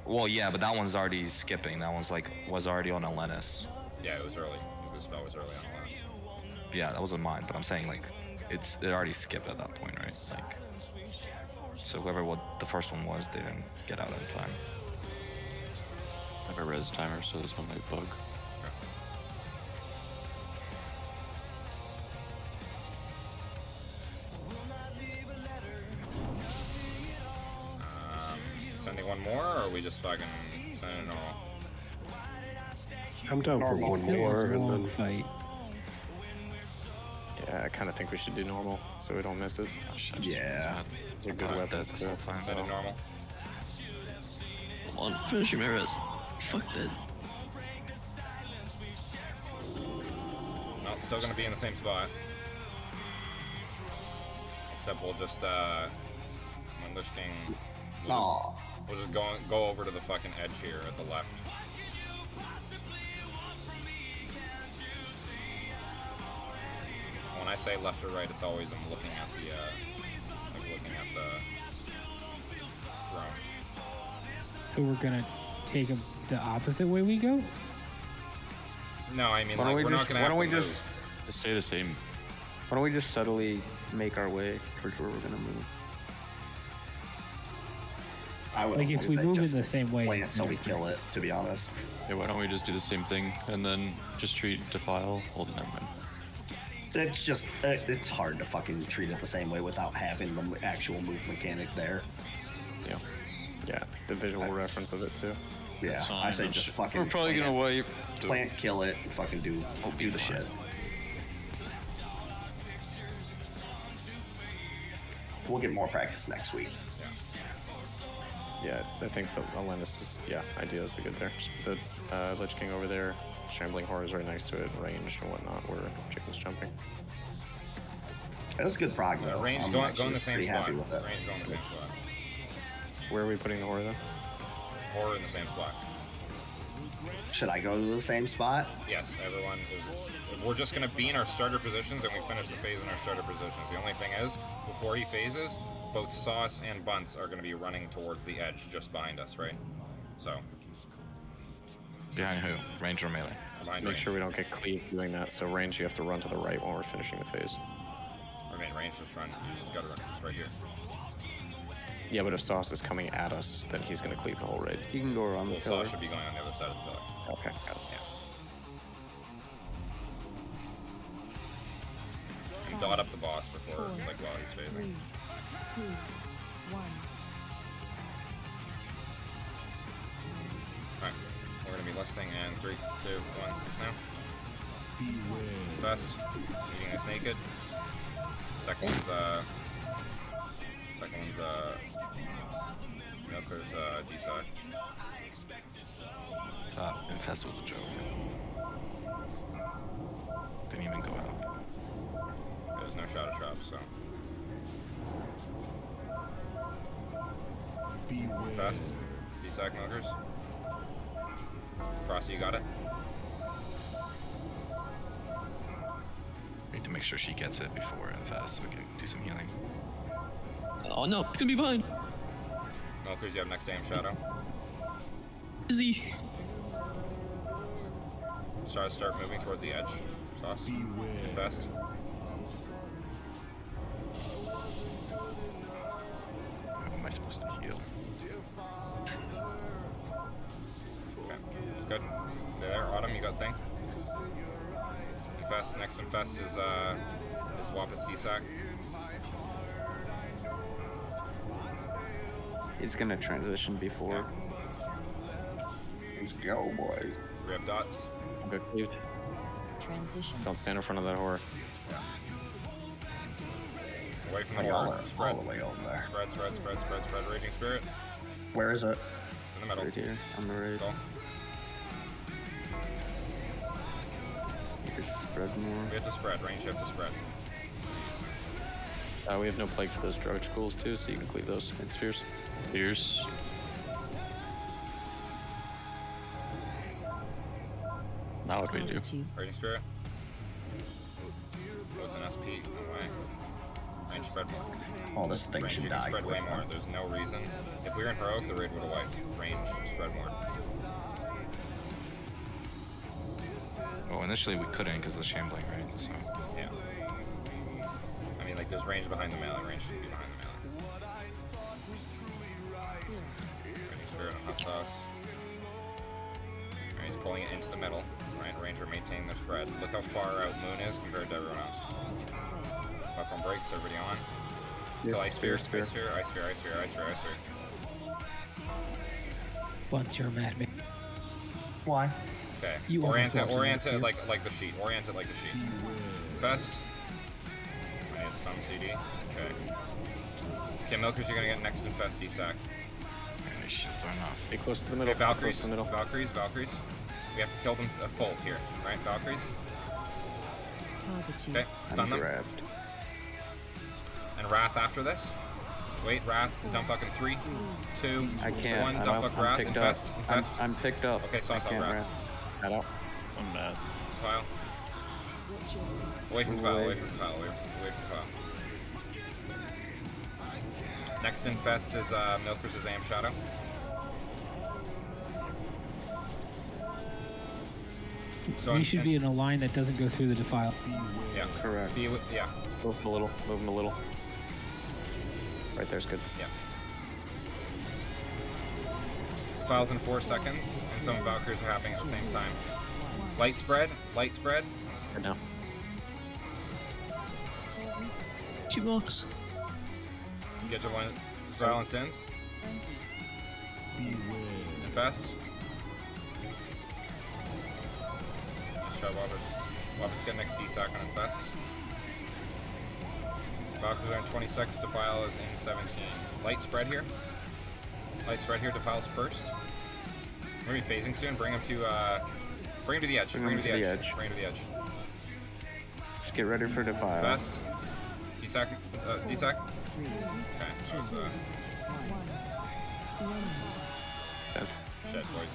B: Well, yeah, but that one's already skipping. That one's was already on Elenis.
F: Yeah, it was early. The spell was early on the last.
B: Yeah, that wasn't mine, but I'm saying it already skipped at that point, right? So what the first one was, they didn't get out in time.
G: I have a res timer, so this one might bug.
F: Sending one more, or are we just fucking sending it all?
Q: I'm down for
C: Normal.
Q: one
H: Still
Q: more,
H: was a
Q: and
H: long
Q: then
H: fight.
N: Yeah, I kind of think we should do normal so we don't miss it.
C: Yeah.
N: They're good weapons too.
F: Send it normal.
A: Hold on, finishing my res. Fuck that.
F: No, it's still gonna be in the same spot. Except we'll just when Lich King. We'll just go over to the fucking edge here at the left. When I say left or right, it's always I'm looking at the throne.
H: So we're gonna take him the opposite way we go.
F: No, I mean
J: Why don't
F: like
J: we
F: we're
J: just-
F: not gonna
J: why
F: have
J: don't
F: to
J: we just-
F: move.
G: Just stay the same.
J: Why don't we just subtly make our way towards where we're gonna move?
C: I would
H: Like, if
C: hope
H: we
C: they
H: move in
C: just
H: the same way,
C: play it so
H: no.
C: we kill it, to be honest.
G: Yeah, why don't we just do the same thing and then just treat Defile, hold an Edmund.
C: It's just, it's hard to fucking treat it the same way without having the actual move mechanic there.
N: Yeah. Yeah, the visual reference of it too.
C: Yeah,
G: fine,
C: I say
G: I'm
C: just
G: just-
C: fucking
G: we're probably
C: plant,
G: gonna wipe.
C: plant, kill it, and fucking do the shit. We'll get more practice next week.
N: Yeah, I think the Alanis' idea is the good there. Just the Lich King over there, Shambling Horrors right next to it, ranged and whatnot, where Chicken's jumping.
C: It was good prog though.
F: Range
C: I'm
F: go in
C: actually
F: the same
C: pretty
F: spot.
C: happy with it.
F: Range go in the same spot.
N: Where are we putting the Horror then?
F: Horror in the same spot.
C: Should I go to the same spot?
F: Yes, everyone is. We're just gonna be in our starter positions, and we finish the phase in our starter positions. The only thing is, before he phases, both Sauce and Bunts are gonna be running towards the edge, just behind us, right? So.
B: Behind who? Range or melee?
F: Behind
N: Make
F: range.
N: sure we don't get cleave doing that. So range, you have to run to the right when we're finishing the phase.
F: I mean, range just run. You just gotta run. It's right here.
N: Yeah, but if Sauce is coming at us, then he's gonna cleave the whole raid.
J: You can go around the
F: Well,
J: pillar.
F: Sauce should be going on the other side of the pillar.
N: Okay, got it.
F: Yeah. And dot up the boss before, like, while he's phasing.
K: 3, 2, 1.
F: Alright, we're gonna be listing in 3, 2, 1, just now. First, meeting us naked. Second one's Milker's D-side.
B: Thought Infest was a joke. Didn't even go out.
F: There's no shadow trap, so. Fast. D-sack Milkers. Frosty, you got it?
B: We need to make sure she gets it before Infest so we can do some healing.
A: Oh no, it's gonna be behind.
F: Milkers, you have next damn shadow.
A: Izzy.
F: Start moving towards the edge. Sauce. Infest.
B: How am I supposed to heal?
F: Okay, it's good. Stay there. Autumn, you got thing. Infest. Next Infest is Wappet's D-sack.
J: He's gonna transition before.
C: Let's go, boys.
F: We have dots.
N: Good cleaved.
K: Transition.
N: Don't stand in front of that whore.
F: Away from
C: Oh,
F: the
C: y'all
F: wall.
C: are
F: Spread.
C: all the way over there.
F: Spread. Raging Spirit.
C: Where is it?
F: In the middle.
J: Right here, on the right.
F: Go.
J: You could spread more.
F: We have to spread. Range shift to spread.
N: We have no plague for those drug schools too, so you can cleave those in spheres.
G: Here's. Now what do we do?
F: Raging Spirit. Goes in SP. No way. Range spread more.
C: Oh, this thing
F: Range,
C: should
F: you can
C: die
F: spread way
C: quick.
F: more. There's no reason. If we were in Heroic, the raid would have wiped. Range, spread more.
B: Well, initially we couldn't because of the shambling, right? So.
F: Yeah. I mean, like, there's range behind the melee. Range should be behind the melee. Raging Spirit on Hot Sauce. Right, he's pulling it into the middle. Right, Ranger maintaining the spread. Look how far out Moon is compared to everyone else. Popcorn breaks, everybody on. Kill Ice Sphere, Ice Sphere, Ice Sphere, Ice Sphere, Ice Sphere, Ice Sphere.
H: Once you're a madman.
C: Why?
F: Okay.
H: You
F: Orient it
H: overforce
F: like the sheet. Orient it like the sheet. Fest. I need some CD. Okay. Okay, Milkers, you're gonna get next Infest D-sack.
B: Okay, shit, are not.
N: Be close to the middle.
F: Okay, Valkyries.
N: Close to the middle.
F: Valkyries. We have to kill them full here, right? Valkyries. Okay, stun them.
J: Grabbed.
F: And Wrath after this. Wait, Wrath, dump fucking 3, 2,
J: I can't.
F: 1,
J: I'm
F: dump
J: up.
F: fuck
J: I'm
F: Wrath,
J: picked
F: Infest,
J: up.
F: Infest.
J: I'm picked up.
F: Okay,
J: I
F: sauce out
J: can't
F: Wrath.
J: wrap.
N: Head out.
G: I'm mad.
F: File. Away from file, away from file, away from file. Next Infest is Milker's Am Shadow. So
H: We should be in a line that doesn't go through the defile.
F: Yeah.
J: Correct.
F: Yeah.
N: Move him a little. Move him a little. Right there's good.
F: Yeah. Files in 4 seconds, and some Valkyries are happening at the same time. Light spread.
N: Spread now.
A: 2 blocks.
F: Get to one. Silence Sins. Infest. Let's try Wabbits get next D-sack on Infest. Valkyries are in 26, Defile is in 17. Light spread here. Defile's first. We're gonna be phasing soon. Bring him to the edge. Bring him to the edge.
J: Just get ready for defile.
F: Infest. D-sack. D-sack. Okay, that was shit, boys.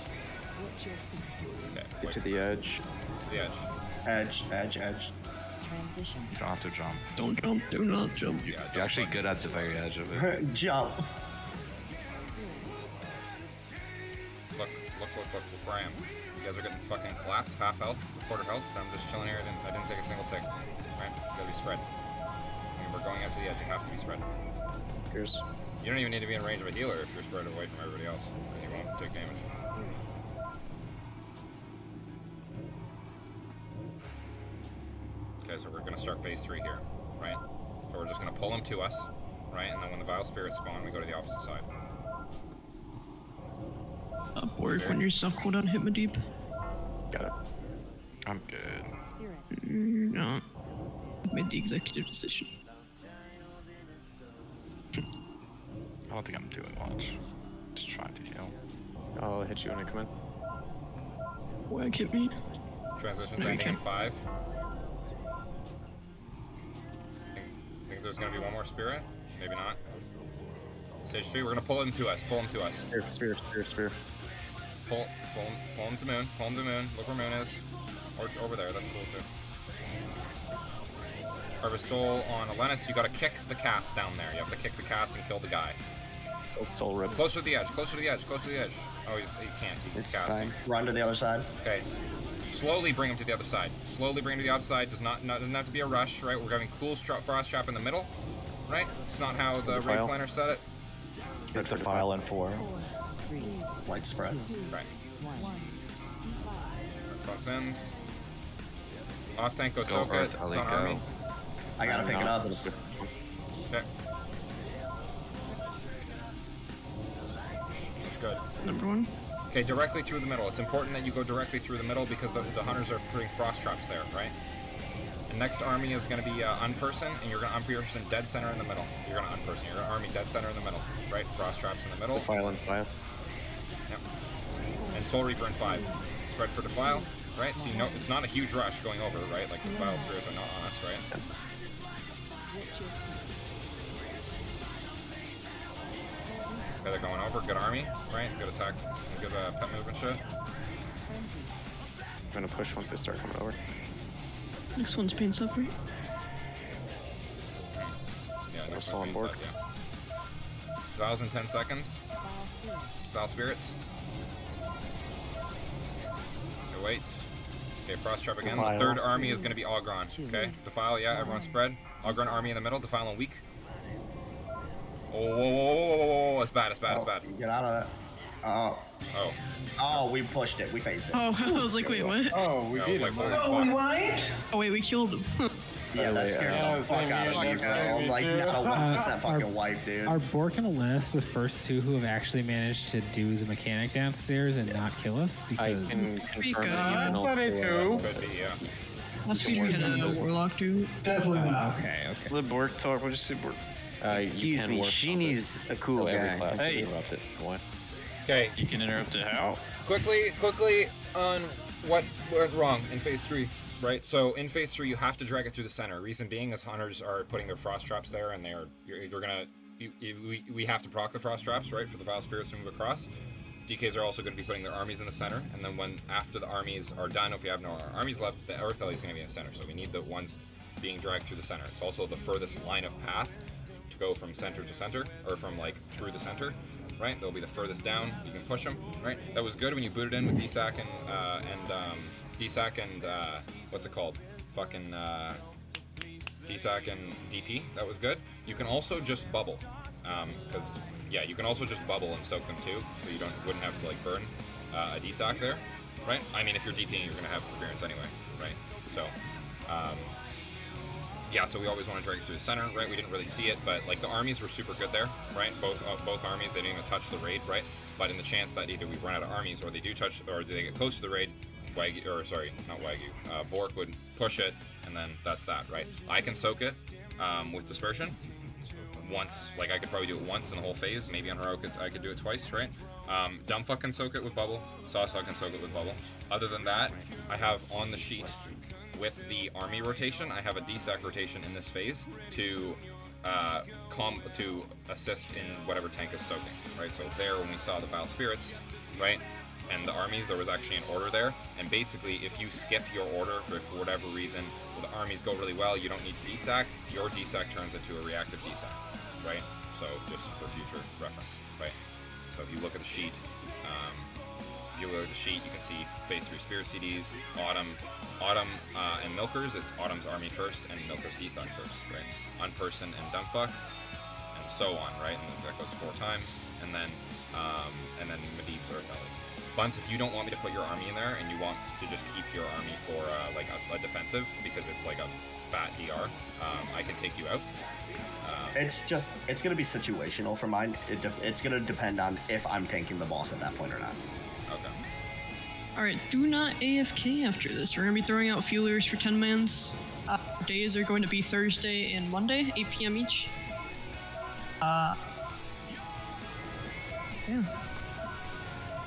F: Okay,
J: Get to the edge.
F: To the edge.
C: Edge.
K: Transition.
B: You don't have to jump.
A: Don't jump. Do not jump.
F: Yeah,
B: You're actually good at the very edge of it.
C: Jump.
F: Look where I am. You guys are getting fucking clapped, half health, quarter health. I'm just chilling here. I didn't take a single tick. Right? You gotta be spread. I mean, we're going out to the edge. You have to be spread.
N: Here's.
F: You You don't even need to be in range of a healer if you're spread away from everybody else, because you won't take damage. Okay, so we're gonna start phase 3 here, right? So we're just gonna pull him to us, right? And then when the Vile Spirits spawn, we go to the opposite side.
A: Borg, when your self cooldown hit me deep.
P: Got it.
B: I'm good.
A: No. Made the executive decision.
P: I don't think I'm doing much. Just trying to heal.
N: I'll hit you when I come in.
A: Wag hit me.
F: Transition's
A: No, you
F: ending in
A: can't.
F: 5. Think there's gonna be one more spirit? Maybe not. Stage 3, we're gonna pull him to us. Pull him to us.
N: Spear.
F: Pull him to moon. Pull him to moon. Look where moon is. Or over there. That's cool too. Harvest Soul on Alennis. You gotta kick the cast down there. You have to kick the cast and kill the guy.
N: Soul rip.
F: Closer to the edge. Closer to the edge. Closer to the edge. Oh, he can't. He's casting.
C: Run to the other side.
F: Okay. Slowly bring him to the other side. Slowly bring him to the other side. Doesn't have to be a rush, right? We're having cool frost trap in the middle, right? It's not how the raid planner set it.
P: It's a file in 4.
C: Light spread.
F: Right. Sun sends. Off tank, go soak it. It's on army.
C: I gotta pick it up.
F: Okay. That's good.
A: Number 1.
F: Okay, directly through the middle. It's important that you go directly through the middle because the hunters are putting frost traps there, right? The next army is going to be unperson, and you're going to unperson dead center in the middle. You're going to unperson. You're going to army dead center in the middle, right? Frost traps in the middle.
N: Defile and file.
F: Yep. And Soul Reaper in 5. Spread for Defile, right? See, no, it's not a huge rush going over, right? Like the Defile spheres are not on us, right?
N: Yep.
F: Okay, they're going over. Good army, right? Good attack. Good pet move and shit.
N: I'm gonna push once they start coming over.
A: Next one's Pain Suffering.
F: Yeah, next
N: Soul
F: one's
N: on board.
F: Pain Set, yeah. Vows in 10 seconds. Vile Spirits. Okay, wait. Okay, Frost Trap again.
P: Defile.
F: The third army is going to be Ogron. Okay, Defile, yeah, everyone spread. Ogron army in the middle, Defile and weak. Oh, it's bad, it's bad, it's bad.
C: Get out of that. Oh.
F: Oh.
C: Oh, we pushed it. We phased it.
A: Oh, I was like, wait, what?
R: Oh, we
F: Yeah, I
R: beat
F: was
R: him.
F: like,
R: Nice.
F: holy fuck.
E: What?
A: Oh, wait, we killed him.
C: Yeah, that scared the fuck out of me, bro. I was like, not a 1% fucking wipe, dude.
H: Are Bork and Alennis the first two who have actually managed to do the mechanic downstairs and not kill us?
N: I
H: Because
N: can confirm that you can
R: Buddy too.
F: Could be, yeah.
A: Must be we had a warlock dude.
E: Definitely not.
H: okay.
G: Let Bork talk. What'd you say, Bork?
N: you
J: Excuse
N: can
J: me,
N: work
J: Sheenie's a cool
N: every
J: guy.
N: class
G: Hey.
N: can interrupt it. What?
F: Okay,
G: You can interrupt it how?
F: quickly on what went wrong in phase 3, right? So in phase 3, you have to drag it through the center. Reason being is hunters are putting their frost traps there, and we have to proc the frost traps, right, for the Vile Spirits to move across. DKs are also going to be putting their armies in the center, and then after the armies are done, if we have no armies left, the Earth Ellie is going to be in the center. So we need the ones being dragged through the center. It's also the furthest line of path to go from center to center, or from like through the center. Right, they'll be the furthest down. You can push them. Right, that was good when you booted in with DSAC and what's it called? Fucking DSAC and DP. That was good. You can also just bubble, because yeah, you can also just bubble and soak them too, so you wouldn't have to like burn a DSAC there. Right? I mean, if you're DPing, you're gonna have forbearance anyway. Right? So. Yeah, so we always want to drag it through the center, right? We didn't really see it, but like the armies were super good there, right? Both armies, they didn't even touch the raid, right? But in the chance that either we run out of armies or they do touch, or they get close to the raid, Bork would push it, and then that's that, right? I can soak it with dispersion once, like I could probably do it once in the whole phase. Maybe on Heroic I could do it twice, right? Dumbfuck can soak it with bubble. Sawsaw can soak it with bubble. Other than that, I have on the sheet with the army rotation, I have a DSAC rotation in this phase to assist in whatever tank is soaking, right? So there, when we saw the Vile Spirits, right, and the armies, there was actually an order there, and basically, if you skip your order for whatever reason, the armies go really well, you don't need to DSAC, your DSAC turns into a reactive DSAC, right? So just for future reference, right? So if you look at the sheet, you can see phase 3 Spirit CDs, Autumn and Milkers. It's Autumn's army first and Milkers DSAC first, right? Unperson and Dumbfuck, and so on, right? And that goes 4 times, and then Medivh's Earth Alley. Bunce, if you don't want me to put your army in there and you want to just keep your army for like a defensive because it's like a fat DR, I can take you out.
C: It's gonna be situational for mine. It's gonna depend on if I'm tanking the boss at that point or not.
F: Okay.
A: Alright, do not AFK after this. We're gonna be throwing out feelers for 10 mans. Days are going to be Thursday and Monday, 8 PM each. Yeah.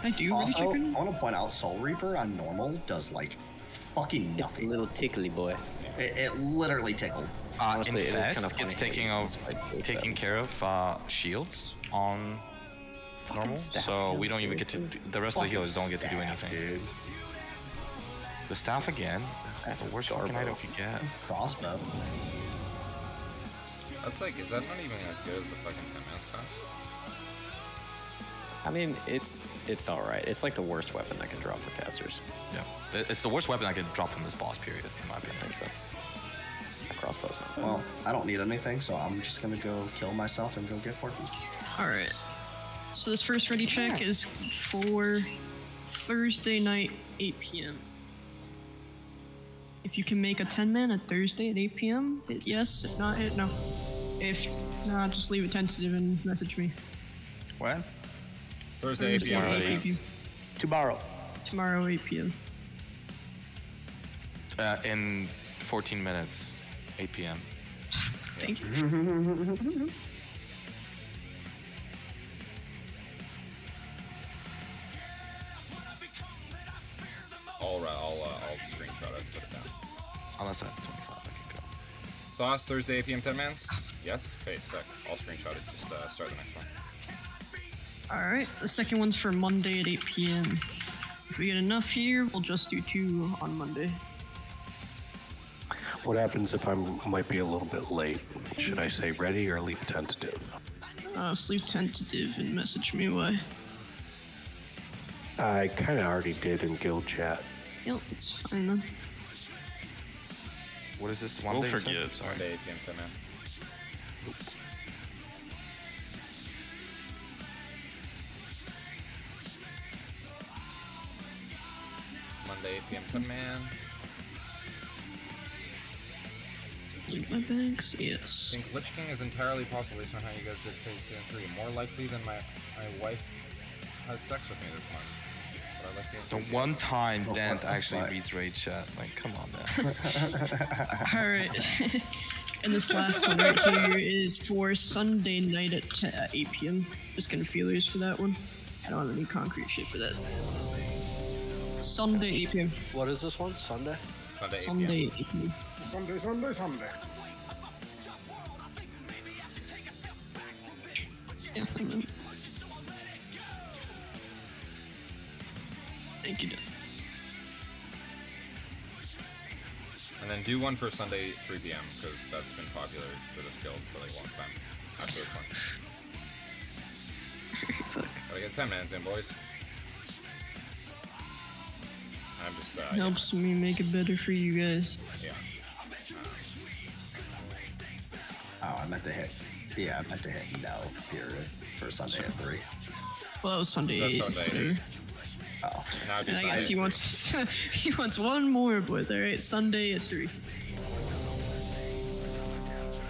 A: I do
C: Also, I
A: really
C: want to point out Soul Reaper on normal does like fucking nothing.
N: It's a little tickly boy.
C: It literally tickled.
N: Honestly,
B: in
N: it is
B: Fest,
N: kind of funny
B: it's
N: how you
B: taking care of shields on normal,
N: staff
B: so
N: again,
B: we don't even get to.
N: seriously?
B: The rest of the
C: Fucking
B: healers don't get to do
C: staff,
B: anything.
C: dude.
B: The staff again.
N: Staff
B: That's
N: is
B: the worst fucking
N: garbo.
B: item you get.
C: Crossbow.
F: That's like, is that not even as good as the fucking 10-man stuff?
N: I mean, it's all right. It's like the worst weapon that can drop for casters.
B: Yeah, it's the worst weapon I can drop from this boss period, in my opinion.
N: I think so. A crossbow's not bad.
C: Well, I don't need anything, so I'm just gonna go kill myself and go get Forkies.
A: Alright. So this first ready check is for Thursday night, 8 PM. If you can make a 10-man at Thursday at 8 PM, hit yes. If not, hit no. If not, just leave it tentative and message me.
P: When?
F: Thursday, 8 p.m.
A: Thursday, 8 p.m.
P: Tomorrow.
A: Tomorrow, 8 PM.
B: In 14 minutes, 8 PM.
A: Thank you.
F: I'll screenshot it, put it down.
B: Unless I have 25, I can go.
F: Sauce, Thursday, 8 p.m. 10-mans? Yes? Okay, sick. I'll screenshot it. Just start the next one.
A: Alright, the second one's for Monday at 8 PM. If we get enough here, we'll just do 2 on Monday.
Q: What happens if I might be a little bit late? Should I say ready or leave tentative?
A: Leave tentative and message me why.
Q: I kind of already did in guild chat.
A: Yep, it's fine then.
B: What is this?
G: We'll
B: Monday? you said?
G: forget.
B: Sorry.
F: Monday, 8 p.m. 10-man. Monday, 8 p.m. 10-man.
A: Use my bags?
F: I
A: Yes.
F: think Lich King is entirely possible based on how you guys did phase 2 and 3. More likely than my wife has sex with me this month. But I like the
B: The one time Dent actually reads raid chat. Like, come on, man.
A: Alright. And this last one right here is for Sunday night at 8 PM. Just gonna feelers for that one. I don't have any concrete shit for that. Sunday 8 PM.
D: What is this one? Sunday?
F: Sunday 8 p.m.
A: Sunday 8 PM.
I: Sunday.
A: Yeah, thank you, Dad.
F: And then do one for Sunday 3 p.m. because that's been popular for this guild for like a long time. After this one. Gotta get 10 mans in, boys. I'm just
A: Helps me make it better for you guys.
F: Yeah.
C: Oh, I meant to hit. Yeah, I meant to hit no period for Sunday at 3.
A: Well, that was Sunday
F: That's
A: 8.
F: Sunday
A: whatever.
F: 8.
C: Oh.
F: Now do
A: And I
F: Sunday
A: guess he
F: 3.
A: wants he wants one more, boys. All right, Sunday at 3.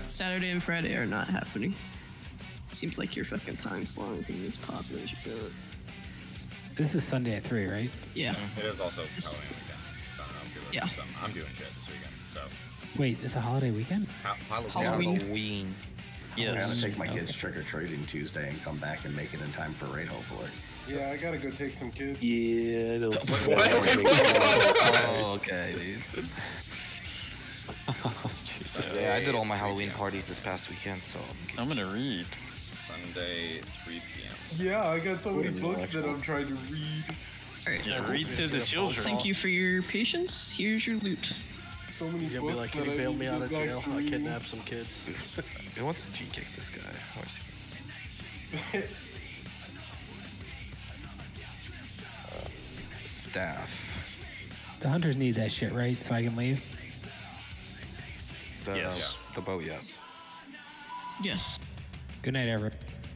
A: Saturday and Friday are not happening. Seems like your fucking time slot isn't as popular as you feel it.
H: This is Sunday at 3, right?
A: Yeah.
F: It is also
A: This
F: Halloween
A: is-
F: weekend. So
A: Yeah.
F: I'm doing shit this weekend. So
H: Wait, it's a holiday weekend?
A: Halloween.
B: Halloween.
C: I'm
G: Yes.
C: gonna take my kids trick or treating Tuesday and come back and make it in time for raid, hopefully.
R: Yeah, I gotta go take some kids.
Q: Yeah, no.
B: Oh, okay, dude. Yeah, I did all my Halloween parties this past weekend, so
G: I'm gonna read.
F: Sunday 3 p.m.
R: Yeah, I got so many
G: Ooh,
R: books that
G: actually.
R: I'm trying to read.
A: Alright.
G: Yeah, read to the children.
A: Thank you for your patience. Here's your loot.
R: So many
D: He's gonna be
R: books
D: like, can
R: that
D: you
R: I
D: bail
R: need
D: me
R: to
D: out
R: get
D: of
R: back
D: jail?
R: to
D: I
R: reading.
D: kidnapped some kids.
B: Who wants to G-kick this guy? Where's he? Staff.
H: The hunters need that shit, right? So I can leave?
B: The,
G: Yes.
B: the boat, yes.
A: Yes.
H: Good night, everyone.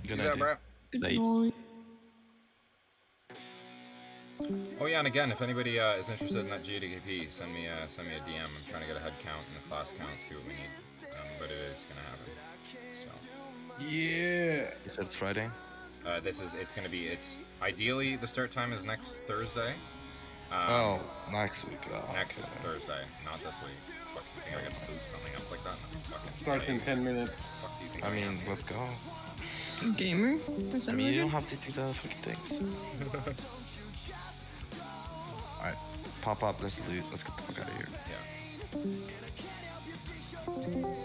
B: Good
F: Peace out, bro.
A: Good
G: Night.
A: night.
F: Oh yeah, and again, if anybody is interested in that GDKP, send me a DM. I'm trying to get a head count and a class count, see what we need. But it is gonna happen. So.
L: Yeah.
B: You said it's Friday.
F: It's ideally the start time is next Thursday.
B: Next week.
F: Next Thursday, not this week. Fuck, you think I got to boot something up like that? No, fucking
R: Starts in 10 minutes.
F: Fuck do you think
B: I
F: I
B: mean,
F: am?
B: let's go.
A: Gamer? Is that
B: I mean, you
A: really
B: don't
A: good?
B: have to do the fucking things. Alright, pop up, let's loot, let's get the fuck out of here.
F: Yeah.